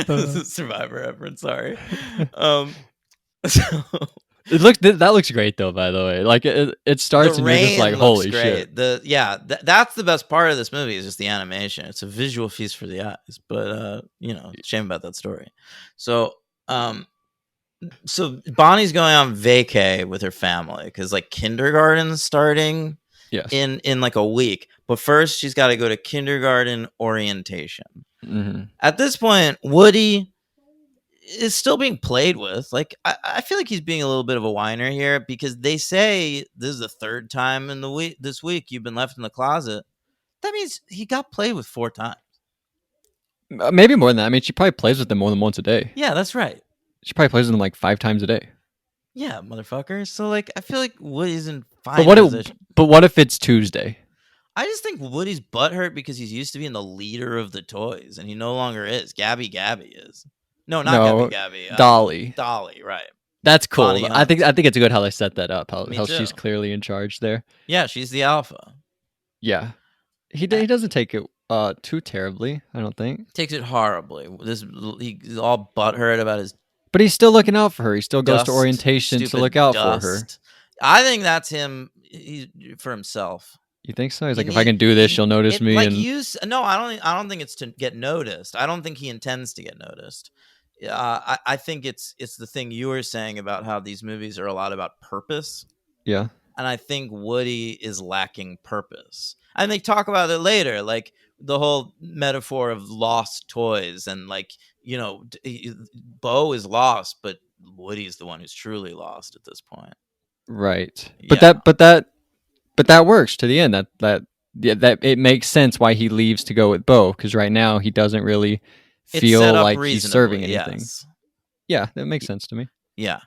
this is a Survivor reference. Sorry. So That looks great though. By the way, like it starts and you're just like, looks holy great. shit. That's the best part of this movie is just the animation. It's a visual feast for the eyes. But shame about that story. So Bonnie's going on vacay with her family because like kindergarten's starting Yes. in like a week. But first she's got to go to kindergarten orientation. Mhm. At this point, Woody is still being played with. Like I feel like he's being a little bit of a whiner here because they say this is the third time in the this week you've been left in the closet. That means he got played with 4 times. Maybe more than that. I mean, she probably plays with them more than once a day. Yeah, that's right. She probably plays with them like 5 times a day. Yeah, motherfucker. So like, I feel like Woody's in fine But what? position. But what if it's Tuesday? I just think Woody's butthurt because he's used to being the leader of the toys, and he no longer is. Gabby is. No, not No, Gabby. Dolly. Dolly, right? That's cool. Bonnie I think Hunt. it's good how they set that up. Me How she's too. clearly in charge there. Yeah, she's the alpha. Yeah, he doesn't take it too terribly. I don't think. Takes it horribly. He's all butthurt about his But he's still looking out for her. He still goes to dust, orientation to stupid look out for her. dust. I think that's him. For himself. You think so? He's You like, if I need- can do this, she'll notice me. Like And no, I don't think it's to get noticed. I don't think he intends to get noticed. I think it's the thing you were saying about how these movies are a lot about purpose, yeah, and I think Woody is lacking purpose. And they talk about it later, like the whole metaphor of lost toys, and like Bo is lost, but Woody's the one who's truly lost at this point. right. Yeah. But that works to the end. That it makes sense why he leaves to go with Bo, because right now he doesn't really It's feel set up like he's serving reasonably, anything. yes. Yeah, that makes sense to me. Yeah.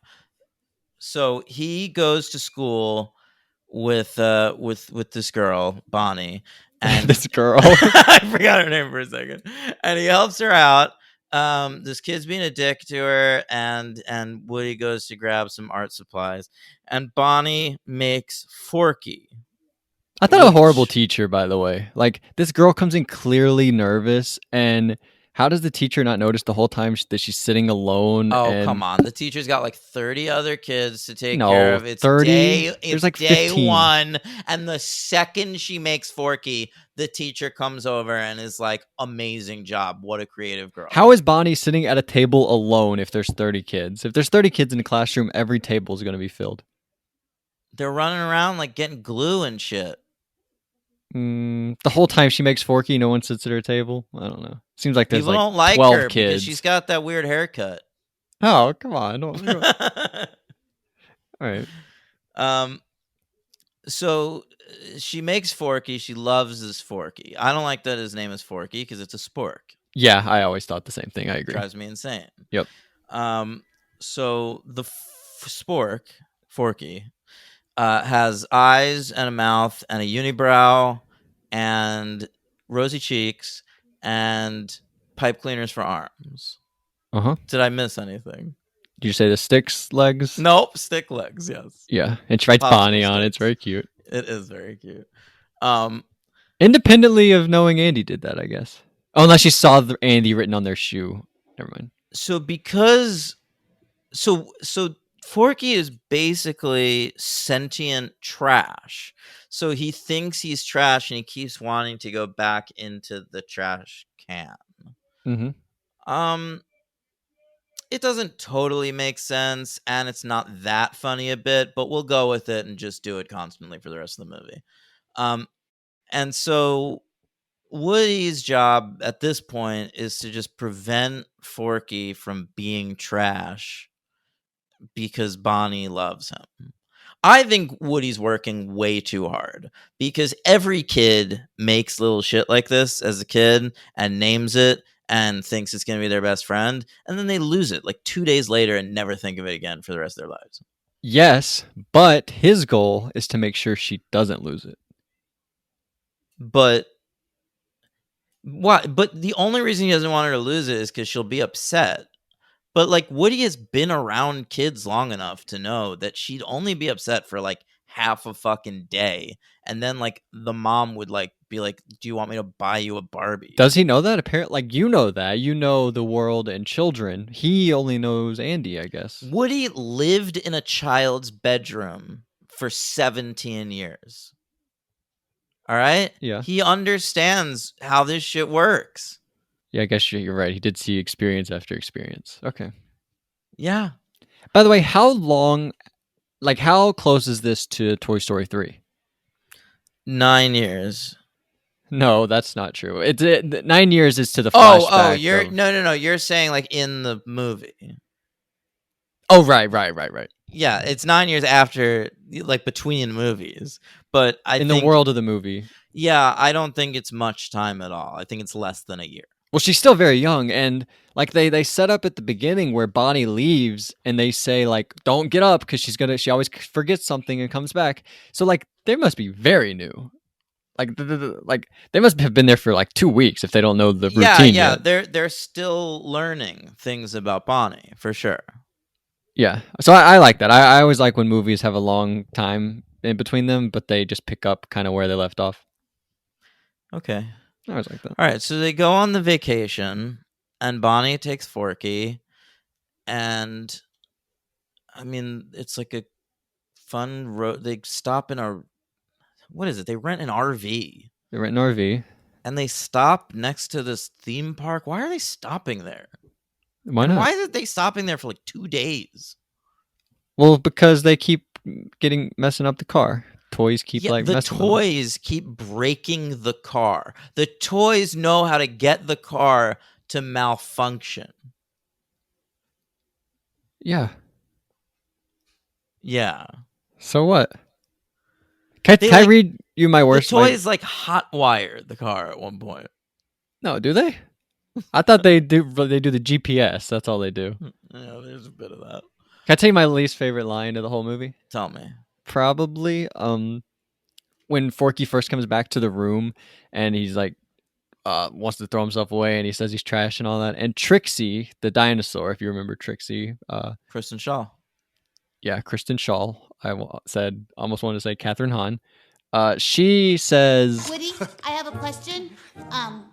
So he goes to school with this girl, Bonnie, and This girl. I forgot her name for a second. And he helps her out. This kid's being a dick to her, and Woody goes to grab some art supplies, and Bonnie makes Forky. I thought a horrible Which- teacher, by the way. Like, this girl comes in clearly nervous, and how does the teacher not notice the whole time that she's sitting alone? Oh, and come on. The teacher's got like 30 other kids to take No, care of. It's 30? It's There's like day 15. 1. And the second she makes Forky, the teacher comes over and is like, amazing job. What a creative girl. How is Bonnie sitting at a table alone if there's 30 kids? If there's 30 kids in a classroom, every table is going to be filled. They're running around like getting glue and shit. The whole time she makes Forky, no one sits at her table. I don't know. Seems like there's People like don't like 12 her because kids. she's got that weird haircut. Oh, come on. All right. So she makes Forky. She loves this Forky. I don't like that his name is Forky because it's a spork. Yeah, I always thought the same thing. I agree. Drives me insane. Yep. So the spork, Forky, has eyes and a mouth and a unibrow and rosy cheeks and pipe cleaners for arms. Uh-huh. Did I miss anything? Did you say the sticks legs? Nope, stick legs. Yes, Yeah, and she writes Possible Bonnie on it. It's sticks. very cute. it is very cute. Independently of knowing Andy did that, I guess. Oh, unless she saw the Andy written on their shoe. Never mind. So because so Forky is basically sentient trash. So he thinks he's trash and he keeps wanting to go back into the trash can. Mm-hmm. It doesn't totally make sense and it's not that funny a bit, but we'll go with it and just do it constantly for the rest of the movie. And so Woody's job at this point is to just prevent Forky from being trash because Bonnie loves him. I think Woody's working way too hard because every kid makes little shit like this as a kid and names it and thinks it's going to be their best friend. And then they lose it like 2 days later and never think of it again for the rest of their lives. Yes, but his goal is to make sure she doesn't lose it. But what? But the only reason he doesn't want her to lose it is because she'll be upset. But like Woody has been around kids long enough to know that she'd only be upset for like half a fucking day, and then like the mom would like be like, "Do you want me to buy you a Barbie?" Does he know that? Apparently, like, you know that. You know the world and children. He only knows Andy, I guess. Woody lived in a child's bedroom for 17 years. All right? Yeah. He understands how this shit works. Yeah, I guess you're right. He did see experience after experience. Okay. Yeah. By the way, how long, like, how close is this to Toy Story 3? 9 years. No, that's not true. 9 years is to the flashback. Oh, you're of- no. You're saying like in the movie. Oh, right. Yeah, it's 9 years after, like between movies. But I In think, the world of the movie. yeah, I don't think it's much time at all. I think it's less than a year. Well, she's still very young, and like they set up at the beginning where Bonnie leaves, and they say like, "Don't get up," because she always forgets something and comes back. So like they must be very new. Like like they must have been there for like 2 weeks if they don't know the routine yet. They're still learning things about Bonnie for sure. Yeah, so I like that. I always like when movies have a long time in between them, but they just pick up kind of where they left off. Okay. I always like that. All right, so they go on the vacation, and Bonnie takes Forky, and I mean, it's like a fun road. They stop in a, what is it? They rent an RV, They rent an RV. and they stop next to this theme park. Why are they stopping there? Why And not? why are they stopping there for like 2 days? Well, because they keep messing up the car. Toys keep Yeah, like the messing with them. toys keep breaking the car. The toys know how to get the car to malfunction. Yeah. Yeah. So what? Can They, I like, read you my worst? The toys like hotwire the car at one point. No, do they? I thought they do. They do the GPS. That's all they do. Yeah, there's a bit of that. Can I tell you my least favorite line of the whole movie? Tell me. Probably when Forky first comes back to the room and he's like wants to throw himself away and he says he's trash and all that. And Trixie, the dinosaur, if you remember Trixie, Kristen Shaw. yeah, Kristen Shaw. Said almost wanted to say Catherine Hahn. She says, Woody, I have a question.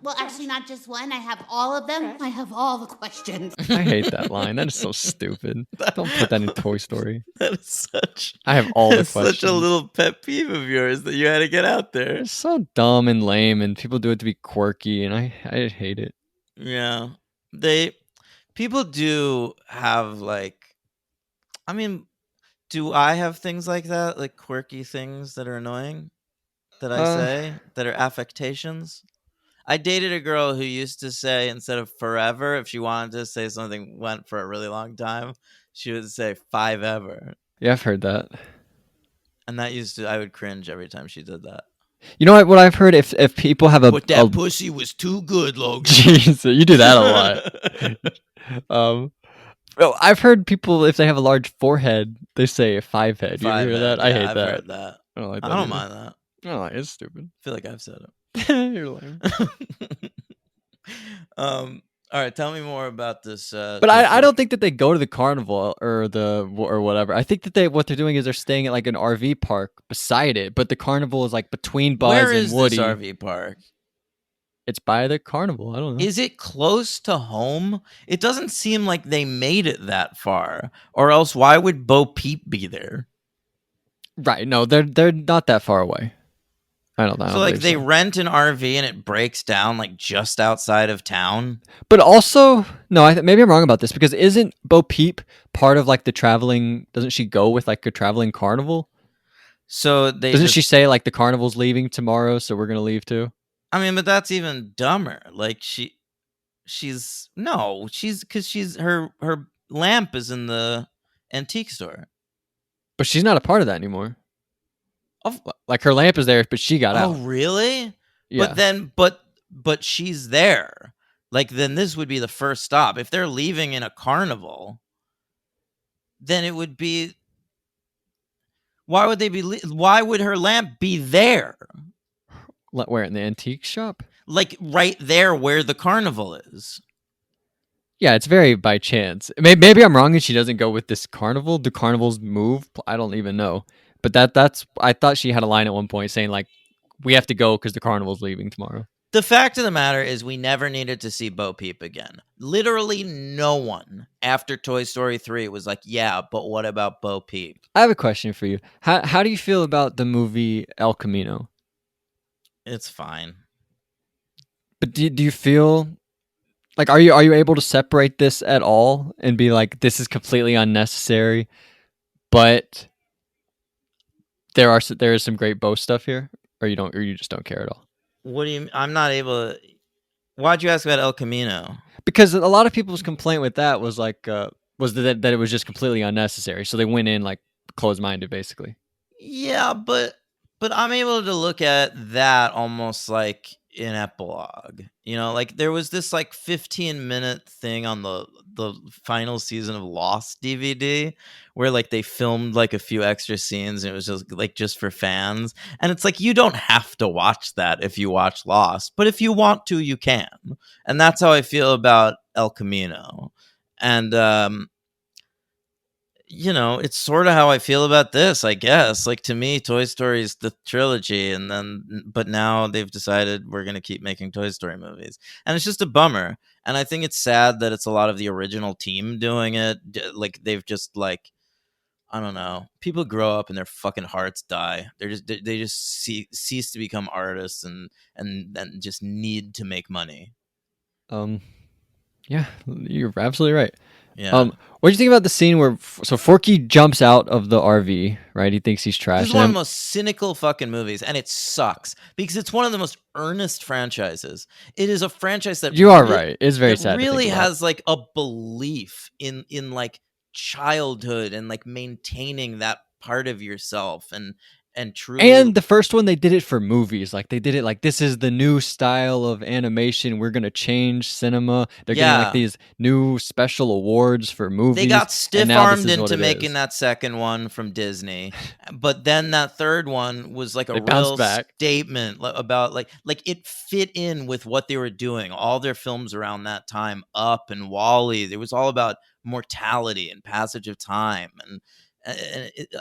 Well, actually, not just one. I have all of them. I have all the questions. I hate that line. That is so stupid. Don't put that in Toy Story. That is such. I have all the It's questions. such a little pet peeve of yours that you had to get out there. It's so dumb and lame, and people do it to be quirky, and I hate it. Yeah, people do have like, I mean, do I have things like that, like quirky things that are annoying that I say that are affectations? I dated a girl who used to say, instead of forever, if she wanted to say something went for a really long time, she would say 5 ever. Yeah, I've heard that. And that I would cringe every time she did that. You know what I've heard? If people have But that pussy was too good, Logan. Jeez, you do that a lot. Well, I've heard people, if they have a large forehead, they say a 5 head. You ever hear that? I hate I've that. heard that. I don't like that. I don't either. mind that. I don't like it. It's stupid. I feel like I've said You're lame. it. All right, tell me more about this. But I don't think that they go to the carnival or whatever. I think that what they're doing is they're staying at like an RV park beside it, but the carnival is like between Buzz Where and is Woody. this RV park? It's by the carnival. I don't know. Is it close to home? It doesn't seem like they made it that far, or else why would Bo Peep be there? Right? No, they're not that far away. I don't know. So like they rent an RV and it breaks down like just outside of town. But also, no, maybe I'm wrong about this because isn't Bo Peep part of like the traveling? Doesn't she go with like a traveling carnival? So doesn't she say like the carnival's leaving tomorrow, so we're gonna leave too? I mean, but that's even dumber. Like she's because her lamp is in the antique store. But she's not a part of that anymore. Like her lamp is there, but she got out. Oh, really? Yeah. But she's there. Like then this would be the first stop. If they're leaving in a carnival, then it would be. Why would they be? Why would her lamp be there? Where, in the antique shop? Like right there where the carnival is. Yeah, it's very by chance. Maybe I'm wrong and she doesn't go with this carnival. Do carnivals move? I don't even know. But that's I thought she had a line at one point saying like, we have to go because the carnival's leaving tomorrow. The fact of the matter is we never needed to see Bo Peep again. Literally no one after Toy Story 3 was like, yeah, but what about Bo Peep? I have a question for you. How do you feel about the movie El Camino? It's fine. But do you feel like are you able to separate this at all and be like, this is completely unnecessary, but there is some great Bo stuff here, or you just don't care at all? What do you? I'm not able to. Why'd you ask about El Camino? Because a lot of people's complaint with that was like was that it was just completely unnecessary. So they went in like closed-minded, basically. Yeah, but I'm able to look at that almost like an epilogue. You know, like there was this like 15-minute thing on the final season of Lost DVD where like they filmed like a few extra scenes and it was just for fans. And it's like you don't have to watch that if you watch Lost, but if you want to, you can. And that's how I feel about El Camino. And you know, it's sort of how I feel about this, I guess. Like to me, Toy Story is the trilogy, but now they've decided we're gonna keep making Toy Story movies, and it's just a bummer. And I think it's sad that it's a lot of the original team doing it. Like they've just like, I don't know. People grow up and their fucking hearts die. They just cease to become artists and just need to make money. Yeah, you're absolutely right. Yeah. What do you think about the scene where Forky jumps out of the RV? Right, he thinks he's trash. This is one of the most cynical fucking movies, and it sucks because it's one of the most earnest franchises. It is a franchise that You are right. It's very sad. Really has like a belief in like childhood and like maintaining that part of yourself and truly. And the first one, they did it for movies. Like they did it like, this is the new style of animation. We're gonna change cinema. They're getting like these new special awards for movies. They got stiff-armed into making that second one from Disney, but then that third one was like a real statement about like it fit in with what they were doing. All their films around that time, Up and WALL-E, it was all about mortality and passage of time, and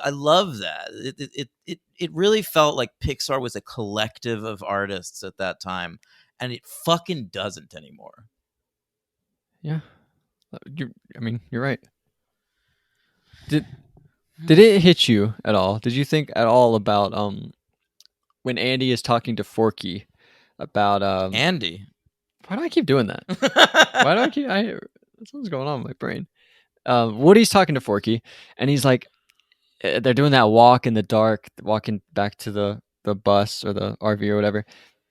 I love that. It really felt like Pixar was a collective of artists at that time, and it fucking doesn't anymore. Yeah, you're right. Did it hit you at all? Did you think at all about when Andy is talking to Forky about Andy? Why do I keep doing that? Why do I keep? Something's going on with my brain. Woody's talking to Forky, and he's like, they're doing that walk in the dark, walking back to the bus or the RV or whatever,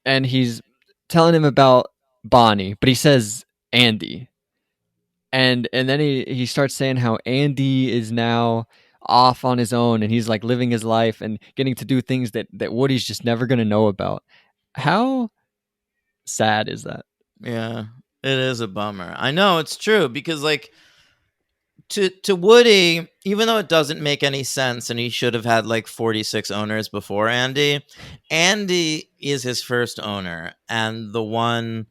and he's telling him about Bonnie, but he says Andy, and then he starts saying how Andy is now off on his own, and he's like living his life and getting to do things that Woody's just never going to know about. How sad is that? Yeah, it is a bummer. I know, it's true, because like to Woody, even though it doesn't make any sense and he should have had like 46 owners before Andy is his first owner and the one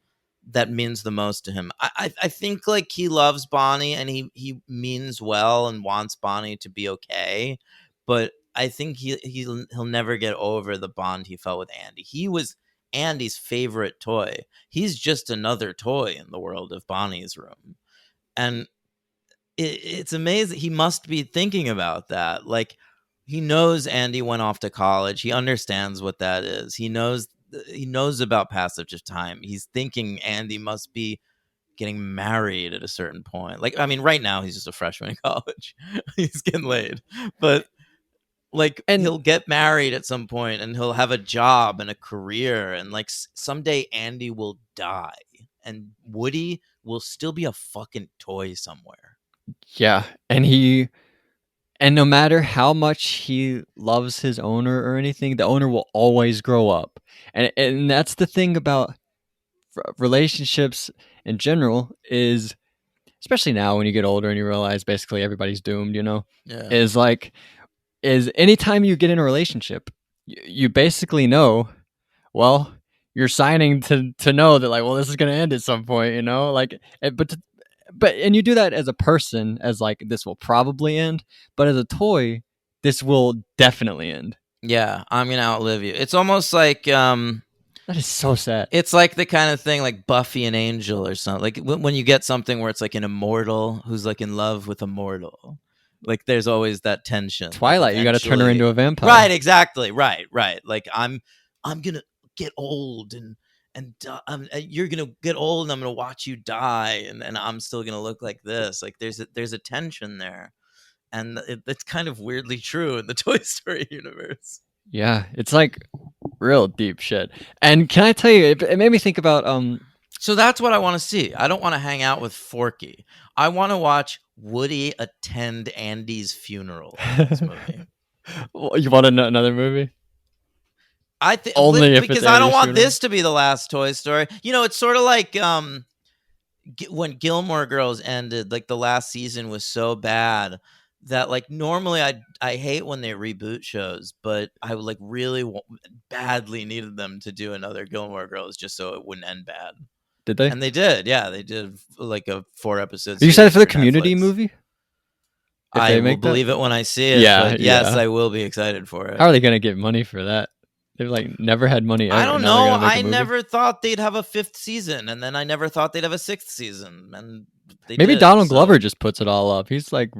that means the most to him. I think like he loves Bonnie and he means well and wants Bonnie to be okay, but I think he'll never get over the bond he felt with Andy. He was Andy's favorite toy. He's just another toy in the world of Bonnie's room. And it's amazing. He must be thinking about that. Like, he knows Andy went off to college. He understands what that is. He knows about passage of time. He's thinking Andy must be getting married at a certain point. Like, I mean, right now he's just a freshman in college. He's getting laid. But like, and he'll get married at some point and he'll have a job and a career, and like someday Andy will die and Woody will still be a fucking toy somewhere. Yeah, and no matter how much he loves his owner or anything, the owner will always grow up. And that's the thing about relationships in general, is especially now when you get older and you realize basically everybody's doomed, you know? Yeah. Is anytime you get in a relationship, you basically know, well, you're signing to know that like, well, this is going to end at some point, you know? Like, but and you do that as a person, as like, this will probably end, but as a toy, this will definitely end. Yeah, I'm gonna outlive you. It's almost like that is so sad. It's like the kind of thing like Buffy and Angel or something. Like when you get something where it's like an immortal who's like in love with a mortal. Like there's always that tension. Twilight, you got to turn her into a vampire. Right, exactly. Right. Like I'm gonna get old and you're gonna get old and I'm gonna watch you die and I'm still gonna look like this. Like there's a tension there, and it's kind of weirdly true in the Toy Story universe. Yeah, it's like real deep shit. And can I tell you, it made me think about so that's what I want to see. I don't want to hang out with Forky. I want to watch Woody attend Andy's funeral in this movie. You want another movie? I think Only if it's because I don't Andy want Serkis. this to be the last Toy Story. It's sort of like when Gilmore Girls ended. Like the last season was so bad that like normally I hate when they reboot shows, but I would like really badly needed them to do another Gilmore Girls just so it wouldn't end bad. Did they? And they did. Yeah, they did like a 4-episode. Are you excited for the series Community Netflix. movie? If I they will make that? believe it when I see it. Yeah, but yes, yeah. I will be excited for it. How are they gonna get money for that? They've like never had money ever. I don't Now they're know. gonna make a I movie? never thought they'd have a 5th season, and then I never thought they'd have a 6th season, and they Maybe did, Donald so- Glover just puts it all up. He's like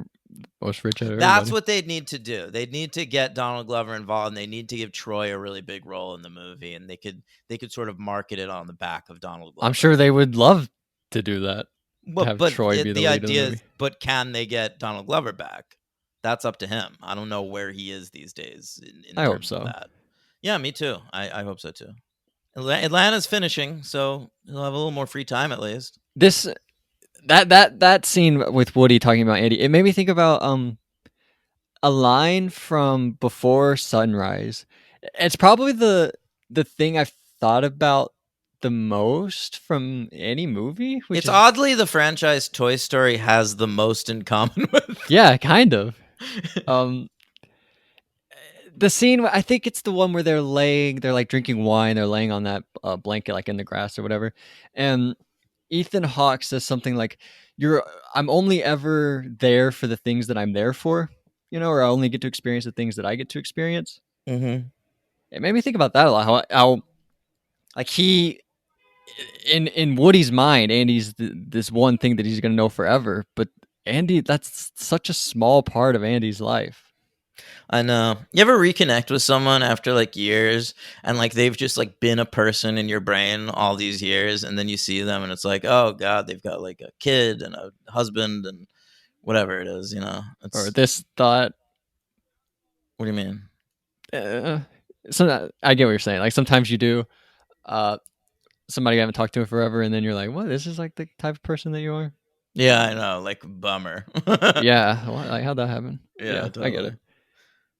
most rich out of That's everybody. what they'd need to do. They'd need to get Donald Glover involved, and they need to give Troy a really big role in the movie, and they could sort of market it on the back of Donald Glover. I'm sure they would love to do that. Well, have but Troy be the lead of the idea movie. is, but can they get Donald Glover back? That's up to him. I don't know where he is these days. In I hope terms of so. that. Yeah, me too. I hope so too. Atlanta's finishing, so he'll have a little more free time at least. This that scene with Woody talking about Andy, it made me think about a line from Before Sunrise. It's probably the thing I've thought about the most from any movie. Which It's is, oddly the franchise Toy Story has the most in common with. yeah, kind of. The scene, I think it's the one where they're like drinking wine, they're laying on that blanket, like in the grass or whatever, and Ethan Hawke says something like, I'm only ever there for the things that I'm there for, or I only get to experience the things that I get to experience. Mm-hmm. It made me think about that a lot. How like he, in Woody's mind, Andy's this one thing that he's gonna know forever, but Andy, that's such a small part of Andy's life. I know. You ever reconnect with someone after like years and like they've just like been a person in your brain all these years, and then you see them and it's like, oh God, they've got like a kid and a husband and whatever it is, It's, Or this thought. what do you mean? So I get what you're saying. Like sometimes you do, somebody you haven't talked to forever, and then you're like, "What? This is like the type of person that you are." Yeah, I know. Like bummer. Yeah, like how'd that happen? Yeah, I totally. get it.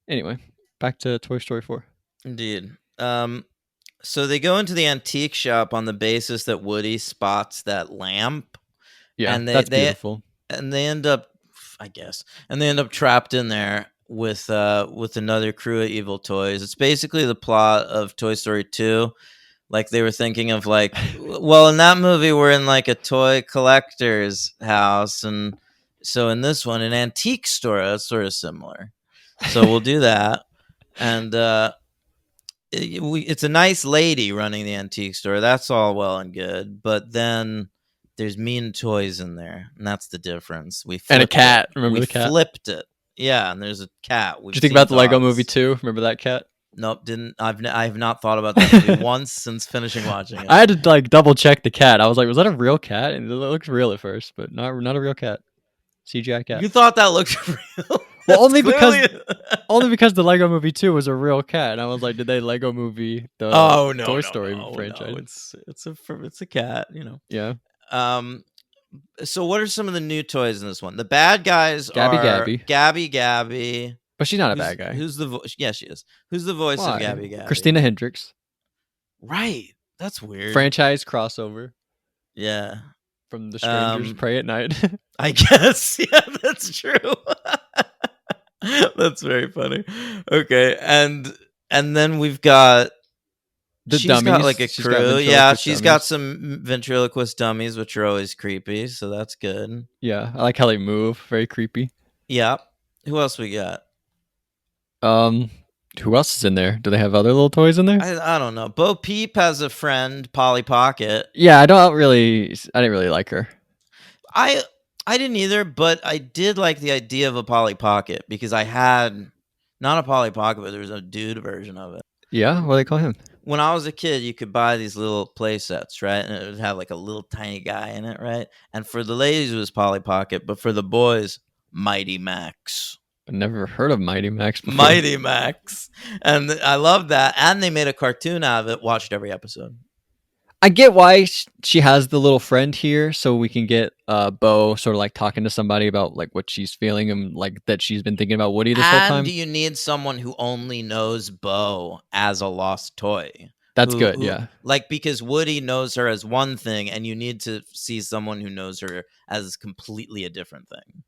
Anyway, back to Toy Story 4. Indeed. So they go into the antique shop on the basis that Woody spots that lamp. Yeah, And that's beautiful. And they end up, I guess, trapped in there with another crew of evil toys. It's basically the plot of Toy Story 2. Like they were thinking of like, well, in that movie we're in like a toy collector's house, and so in this one, an antique store. That's sort of similar. So we'll do that, and it's a nice lady running the antique store. That's all well and good, but then there's mean toys in there, and that's the difference. We And a flipped cat. it. Remember we the cat? Flipped it. Yeah, and there's a cat. Did you think about the Lego Movie 2? Remember that cat? Nope, didn't. I have not thought about that movie once since finishing watching it. I had to like double check the cat. I was like, was that a real cat? And it looked real at first, but not a real cat. CGI cat. You thought that looked real? Well, only because Clearly- only because the Lego Movie 2 was a real cat. And I was like, did they Lego Movie the oh no, Toy no, Story no, franchise? No, it's a cat, Yeah. So what are some of the new toys in this one? The bad guys Gabby are Gabby. Gabby. But she's not a Who's- bad guy. Who's the voice? Yeah, she is. Who's the voice Why? of Gabby Gabby? Christina Hendricks. Right. That's weird. Franchise crossover Yeah. from The Strangers Pray at Night. I guess. Yeah, that's true. That's very funny. Okay, and then we've got The she's dummies. got like a She's got crew. Yeah, ventriloquist she's got dummies. some ventriloquist dummies, which are always creepy. So that's good. Yeah, I like how they move. Very creepy. Yeah. Who else we got? Who else is in there? Do they have other little toys in there? I don't know. Bo Peep has a friend, Polly Pocket. Yeah, I didn't really like her. I didn't either, but I did like the idea of a Polly Pocket because I had not a Polly Pocket, but there was a dude version of it. Yeah, what do they call him? When I was a kid, you could buy these little play sets, right? And it would have like a little tiny guy in it, right? And for the ladies, it was Polly Pocket, but for the boys, Mighty Max. I've never heard of Mighty Max before. Mighty Max. And I love that. And they made a cartoon out of it, watched every episode. I get why she has the little friend here, so we can get Bo sort of like talking to somebody about like what she's feeling and like that she's been thinking about Woody this whole time. And you need someone who only knows Bo as a lost toy. That's good, yeah. Like, because Woody knows her as one thing, and you need to see someone who knows her as completely a different thing.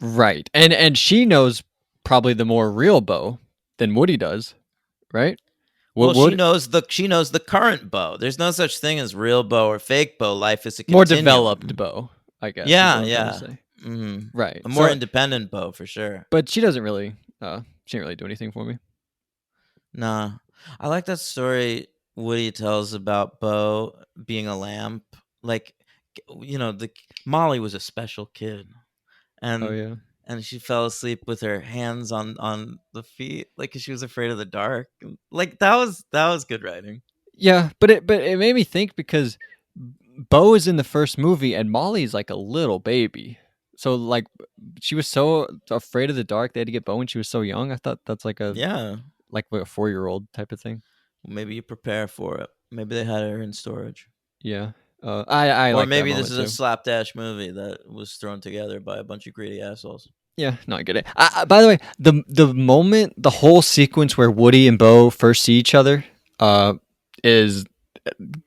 Right. And she knows probably the more real Bo than Woody does, right? Well, she knows the current Bo. There's no such thing as real Bo or fake Bo. Life is a more continuum. developed Bo, I guess. Yeah. Mm-hmm. Right. A more independent Bo for sure. But she doesn't really she didn't really do anything for me. Nah. I like that story Woody tells about Bo being a lamp. Like, Molly was a special kid. And and she fell asleep with her hands on the feet, like, 'cause she was afraid of the dark. Like, that was good writing. Yeah, but it made me think because Bo is in the first movie and Molly's like a little baby. So like she was so afraid of the dark they had to get Bo when she was so young. I thought that's like a 4-year-old type of thing. Well, maybe you prepare for it. Maybe they had her in storage. Yeah. I or like maybe that this is a too. slapdash movie that was thrown together by a bunch of greedy assholes. Yeah, no, I get it. By the way, the moment, the whole sequence where Woody and Bo first see each other, is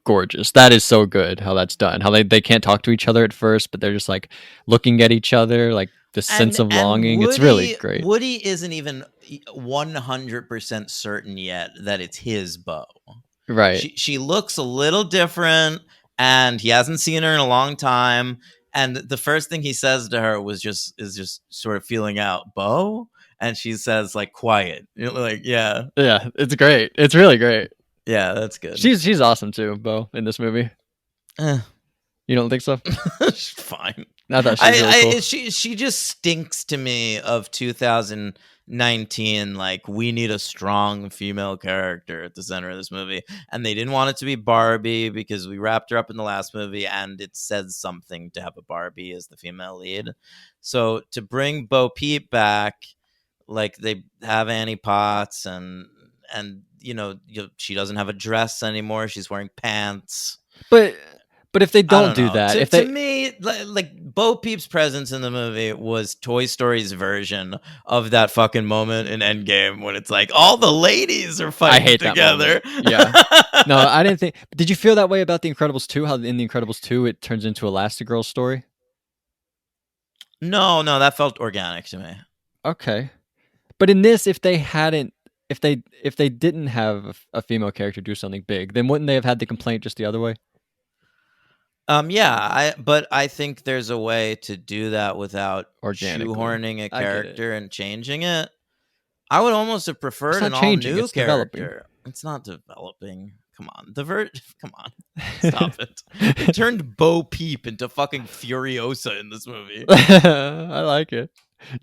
gorgeous. That is so good how that's done. How they can't talk to each other at first, but they're just like looking at each other, like the sense of longing. It's really great. Woody isn't even 100% certain yet that it's his Bo. Right. She looks a little different, and he hasn't seen her in a long time. And the first thing he says to her is just sort of feeling out Bo, and she says like quiet, like yeah, it's great. It's really great. Yeah, that's good. She's awesome too, Bo, in this movie. You don't think so? She's fine. I thought she was really cool. She just stinks to me of 2019. Like, we need a strong female character at the center of this movie, and they didn't want it to be Barbie because we wrapped her up in the last movie, and it says something to have a Barbie as the female lead. So to bring Bo Peep back, like they have Annie Potts, and she doesn't have a dress anymore. She's wearing pants. But if they don't do that, to me, like Bo Peep's presence in the movie was Toy Story's version of that fucking moment in Endgame when it's like all the ladies are fighting together. Yeah. No, I didn't think. Did you feel that way about The Incredibles 2? How in The Incredibles 2 it turns into Elastigirl's story? No, that felt organic to me. Okay. But in this, if they didn't have a female character do something big, then wouldn't they have had the complaint just the other way? But I think there's a way to do that without shoehorning a character and changing it. I would almost have preferred an all-new character. It's not developing. Come on. Come on. Stop it. They turned Bo Peep into fucking Furiosa in this movie. I like it.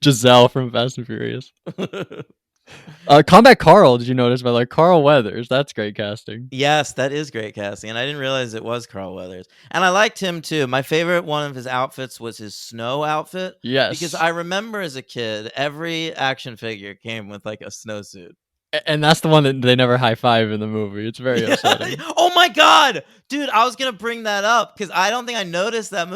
Giselle from Fast and Furious. Combat Carl, did you notice? By like Carl Weathers, that's great casting. Yes, that is great casting, and I didn't realize it was Carl Weathers. And I liked him too. My favorite one of his outfits was his snow outfit. Yes, because I remember as a kid, every action figure came with like a snowsuit, and that's the one that they never high five in the movie. It's very upsetting. Oh my god, dude! I was gonna bring that up because I don't think I noticed that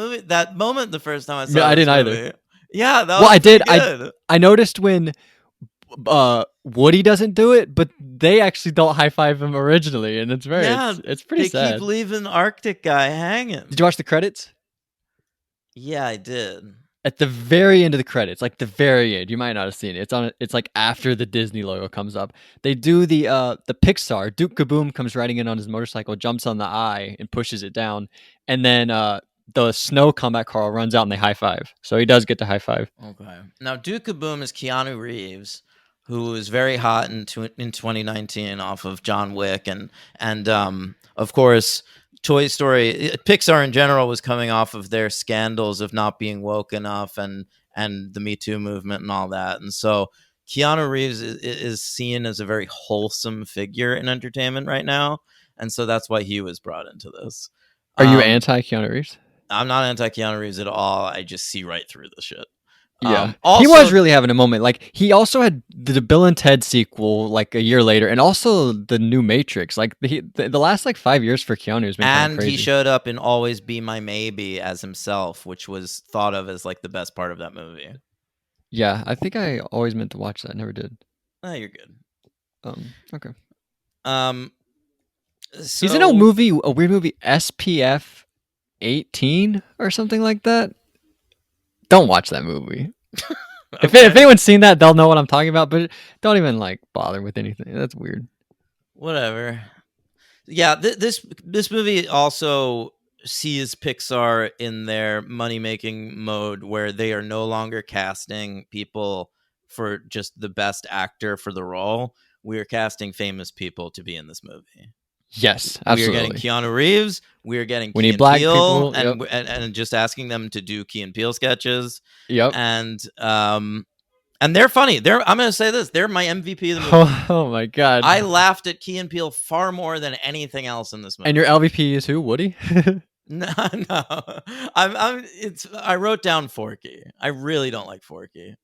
moment the first time I saw it. I didn't either. Yeah, that was I did. Good. I noticed when Woody doesn't do it, but they actually don't high five him originally, and it's it's pretty sad. They keep leaving the Arctic guy hanging. Did you watch the credits? Yeah, I did. At the very end of the credits, like the very end, you might not have seen it. It's like after the Disney logo comes up. They do the Pixar. Duke Kaboom comes riding in on his motorcycle, jumps on the eye, and pushes it down, and then the snow Combat Carl runs out and they high five. So he does get to high five. Okay. Now Duke Kaboom is Keanu Reeves, who is very hot in 2019 off of John Wick, and of course Toy Story. Pixar in general was coming off of their scandals of not being woke enough and the Me Too movement and all that, and so Keanu Reeves is seen as a very wholesome figure in entertainment right now, and so that's why he was brought into this. Are you anti Keanu Reeves? I'm not anti Keanu Reeves at all. I just see right through the shit. Yeah, Also, he was really having a moment. Like he also had the Bill and Ted sequel like a year later, and also the new Matrix. Like the last like 5 years for Keanu has been kind of and crazy. he showed up in Always Be My Maybe as himself, which was thought of as like the best part of that movie. Yeah, I think I always meant to watch that. Never did. Oh, you're good. Okay. So He's in a weird movie, SPF 18 or something like that. Don't watch that movie. If anyone's seen that, they'll know what I'm talking about. But don't even like bother with anything. That's weird. Whatever. Yeah, this movie also sees Pixar in their money-making mode where they are no longer casting people for just the best actor for the role. We are casting famous people to be in this movie. Yes, We are absolutely. getting Keanu Reeves. We are getting We Key need and black Peele, people, and just asking them to do Key and Peele sketches. Yep. And they're funny. I'm going to say this: they're my MVP of the movie. Oh my god! I laughed at Key and Peele far more than anything else in this movie. And your LVP is who? Woody? No. I wrote down Forky. I really don't like Forky.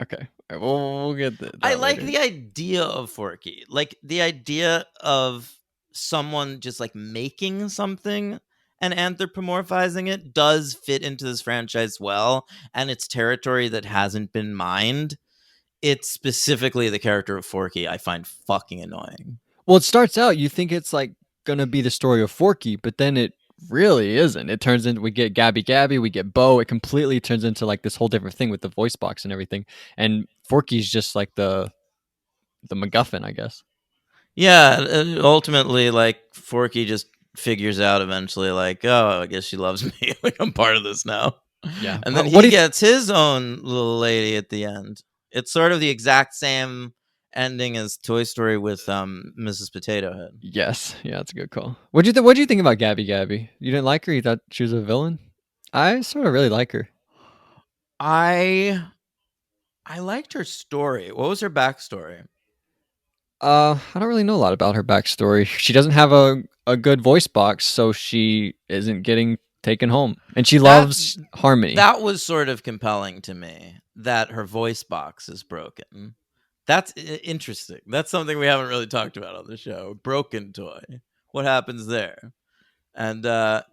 Okay, all right, we'll get that. I like later. the idea of Forky, like the idea of someone just like making something and anthropomorphizing it does fit into this franchise well, and it's territory that hasn't been mined. It's specifically the character of Forky I find fucking annoying. Well, it starts out you think it's like gonna be the story of Forky, but then it really isn't. It turns into we get Gabby, we get Bo. It completely turns into like this whole different thing with the voice box and everything. And Forky's just like the MacGuffin, I guess. Yeah, ultimately, like Forky just figures out eventually, like, oh, I guess she loves me. Like I'm part of this now. Yeah, And then what he do you gets his own little lady at the end. It's sort of the exact same ending as Toy Story with Mrs. Potato Head. Yes, yeah, that's a good call. What do you think about Gabby? You didn't like her? You thought she was a villain? I sort of really like her. I liked her story. What was her backstory? I don't really know a lot about her backstory. She doesn't have a good voice box, so she isn't getting taken home. And she loves Harmony. That was sort of compelling to me, that her voice box is broken. That's interesting. That's something we haven't really talked about on the show. Broken toy. What happens there? And I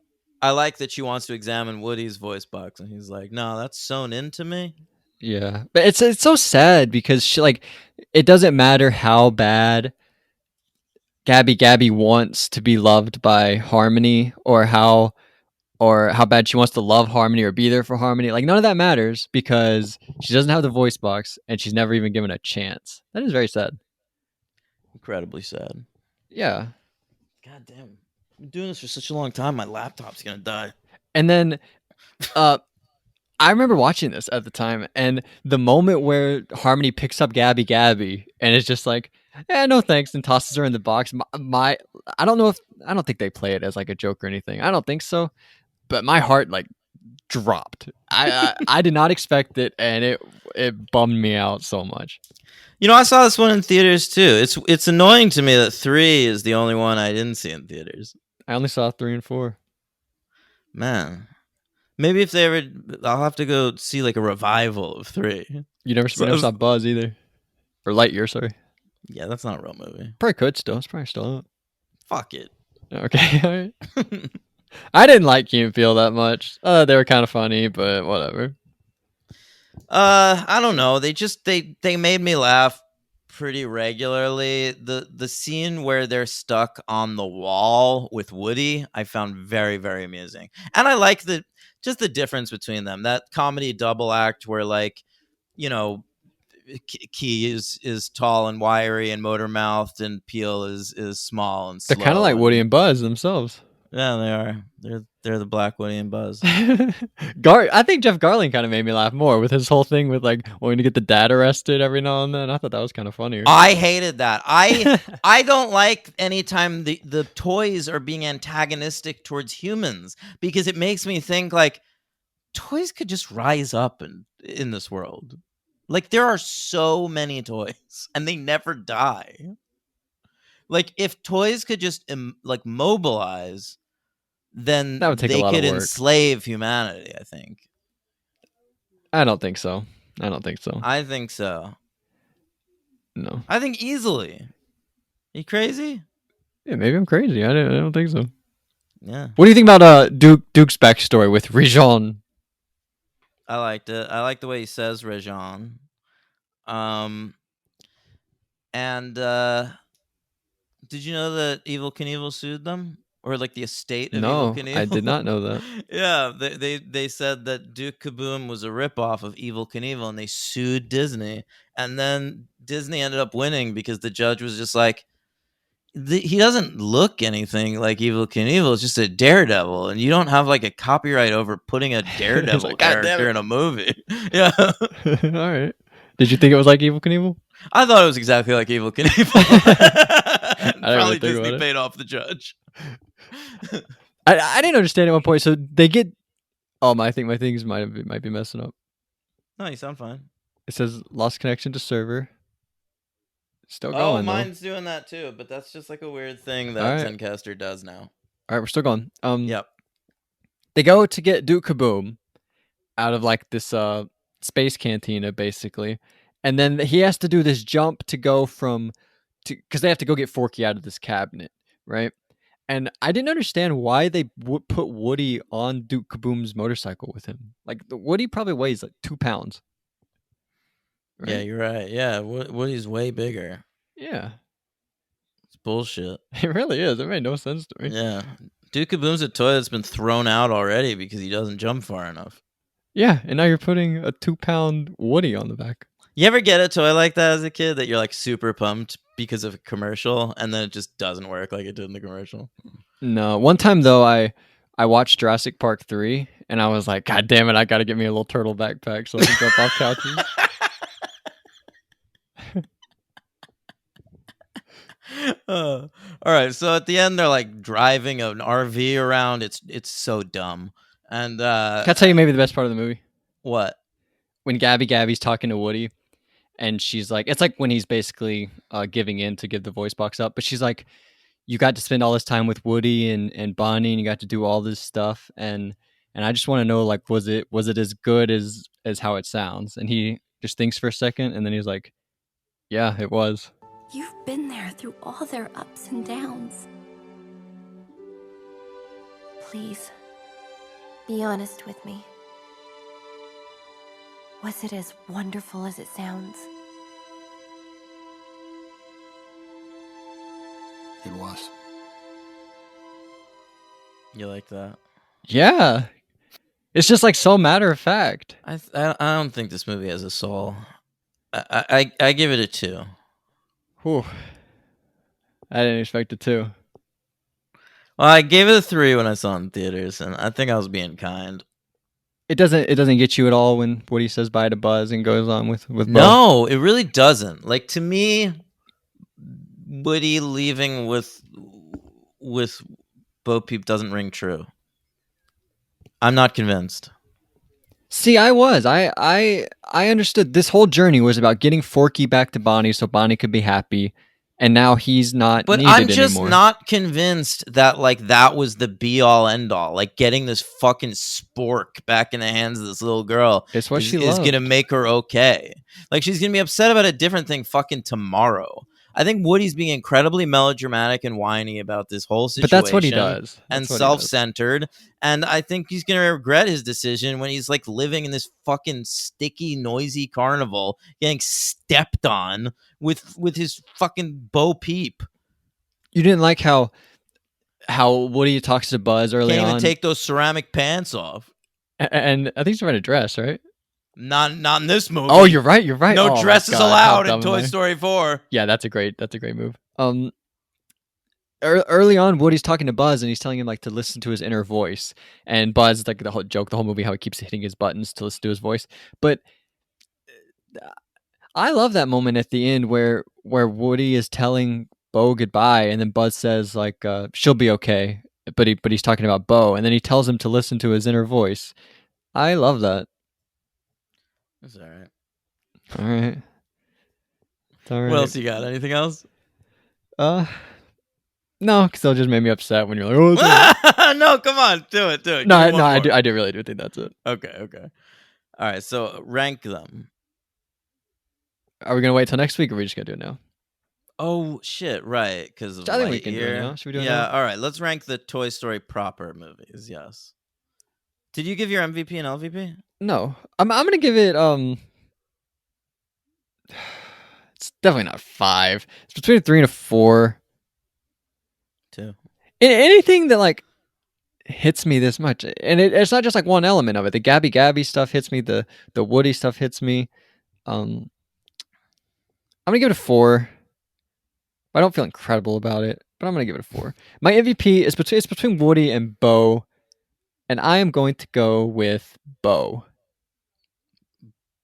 like that she wants to examine Woody's voice box, and he's like, no, that's sewn into me. Yeah, but it's so sad because she like it doesn't matter how bad Gabby wants to be loved by Harmony or how bad she wants to love Harmony or be there for Harmony. Like none of that matters because she doesn't have the voice box and she's never even given a chance. That is very sad. Incredibly sad. Yeah. God damn. I've been doing this for such a long time, my laptop's gonna die. And then I remember watching this at the time, and the moment where Harmony picks up Gabby, and it's just like, no thanks, and tosses her in the box. I don't think they play it as like a joke or anything. I don't think so, but my heart like dropped. I did not expect it, and it bummed me out so much. You know, I saw this one in theaters too. It's annoying to me that 3 is the only one I didn't see in theaters. I only saw 3 and 4. Man. Maybe if they ever, I'll have to go see like a revival of 3. You never saw Buzz either, or Lightyear. Sorry. Yeah, that's not a real movie. Probably could still. It's probably still up. Fuck it. Okay. All right. I didn't like Key and Peele that much. They were kind of funny, but whatever. I don't know. They made me laugh pretty regularly. The scene where they're stuck on the wall with Woody, I found very, very amusing. And I like just the difference between them. That comedy double act where, like, you know, Key is tall and wiry and motor mouthed, and Peele is small and slow. They're kind of like Woody and Buzz themselves. Yeah, they are. They're the Black Woody and Buzz. I think Jeff Garlin kind of made me laugh more with his whole thing with like wanting to get the dad arrested every now and then. I thought that was kind of funnier. I hated that. I don't like anytime the toys are being antagonistic towards humans, because it makes me think like toys could just rise up in this world. Like there are so many toys and they never die. Like if toys could just like mobilize, then that would take they a lot could of work. enslave humanity, I think. I don't think so. I don't think so. I think so. No. I think easily. You crazy? Yeah, maybe I'm crazy. I don't think so. Yeah. What do you think about Duke's backstory with Rijon? I liked it. I like the way he says Rajan. And did you know that Evil Knievel sued them? Or like the estate of No, Evil Knievel? I did not know that. Yeah, they said that Duke Kaboom was a ripoff of Evil Knievel, and they sued Disney. And then Disney ended up winning because the judge was just like, he doesn't look anything like Evil Knievel. It's just a daredevil, and you don't have like a copyright over putting a daredevil like, "God damn character it." in a movie. Yeah, All right. Did you think it was like Evil Knievel? I thought it was exactly like Evil Knievel. didn't really Probably think about Disney it. paid off the judge. I didn't understand at one point. So they get. Oh, I think my things might be messing up. No, you sound fine. It says lost connection to server. Still Oh, going though. mine's doing that too, but that's just like a weird thing that All right. Zencaster does now. All right, we're still going. Yep. They go to get Duke Kaboom out of like this space cantina basically, and then he has to do this jump to go because they have to go get Forky out of this cabinet, right? And I didn't understand why they put Woody on Duke Kaboom's motorcycle with him. Like Woody probably weighs like 2 pounds. Right? Yeah, you're right. Yeah, Woody's way bigger. Yeah, It's bullshit. it really is. It made no sense to me. Yeah. Duke Kaboom's a toy that's been thrown out already because he doesn't jump far enough. Yeah, and now you're putting a 2-pound Woody on the back. You ever get a toy like that as a kid that you're like super pumped because of a commercial and then it just doesn't work like it did in the commercial? No, one time though, I watched Jurassic Park 3, and I was like, God damn it, I got to get me a little turtle backpack so I can jump off couches. All right, so at the end they're like driving an RV around. It's so dumb. And Can I tell you maybe the best part of the movie? what? When Gabby's talking to Woody, and she's like, it's like when he's basically giving in to give the voice box up, but she's like, you got to spend all this time with Woody and Bonnie, and you got to do all this stuff, and I just want to know, like, was it as good as how it sounds? And he just thinks for a second, and then he's like, yeah, it was. You've been there through all their ups and downs. Please, be honest with me. Was it as wonderful as it sounds? It was. You like that? Yeah, it's just like so matter of fact. I don't think this movie has a soul. I give it a 2. Whew. I didn't expect it to. Well, I gave it a 3 when I saw it in theaters, and I think I was being kind. It doesn't get you at all when Woody sa's bye to Buzz and goes on with Bo. No, it really doesn't. Like, to me, Woody leaving with Bo Peep doesn't ring true. I'm not convinced. See, I was. I understood this whole journey was about getting Forky back to Bonnie so Bonnie could be happy, and now he's not But needed I'm just anymore. not convinced that like that was the be all end all. Like getting this fucking spork back in the hands of this little girl It's what is, she is loved. gonna make her okay. Like she's gonna be upset about a different thing fucking tomorrow. I think Woody's being incredibly melodramatic and whiny about this whole situation. But that's what he does. And That's what he does. self-centered. And I think he's going to regret his decision when he's like living in this fucking sticky, noisy carnival, getting stepped on with his fucking Bo Peep. You didn't like how Woody talks to Buzz early Can't on. even take those ceramic pants off. And I think he's wearing a dress, right? Not in this movie. Oh, you're right. You're right. No Oh, my dresses God, how allowed in dumb am Toy I? Story 4. Yeah, that's a great move. Early on, Woody's talking to Buzz and he's telling him like to listen to his inner voice. And Buzz, like the whole joke, the whole movie, how he keeps hitting his buttons to listen to his voice. But I love that moment at the end where Woody is telling Bo goodbye, and then Buzz says like she'll be okay, but he's talking about Bo, and then he tells him to listen to his inner voice. I love that. That's all right. All right. It's all right. What else you got? Anything else? No, because it'll just make me upset when you're like, oh, it's all right. No, come on. Do it. No, Give me one I more. do. I really do think that's it. Okay. All right, so rank them. Are we gonna wait till next week, or are we just gonna do it now? Oh shit! Right, because of I think we can do it Lightyear. now. Should we do it Yeah. now? All right. Let's rank the Toy Story proper movies. Yes. Did you give your MVP and LVP? No, I'm gonna give it it's definitely not 5. It's between a 3 and a 4. 2. Anything that like hits me this much, and it's not just like one element of it. The Gabby stuff hits me. The Woody stuff hits me. I'm gonna give it a 4. I don't feel incredible about it, but I'm gonna give it a 4. My MVP is between Woody and Bo, and I am going to go with Bo.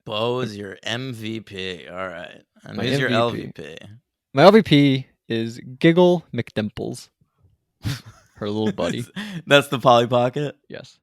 Bo is your MVP. All right. And My who's your MVP. LVP? My LVP is Giggle McDimples, her little buddy. That's the Polly Pocket. Yes.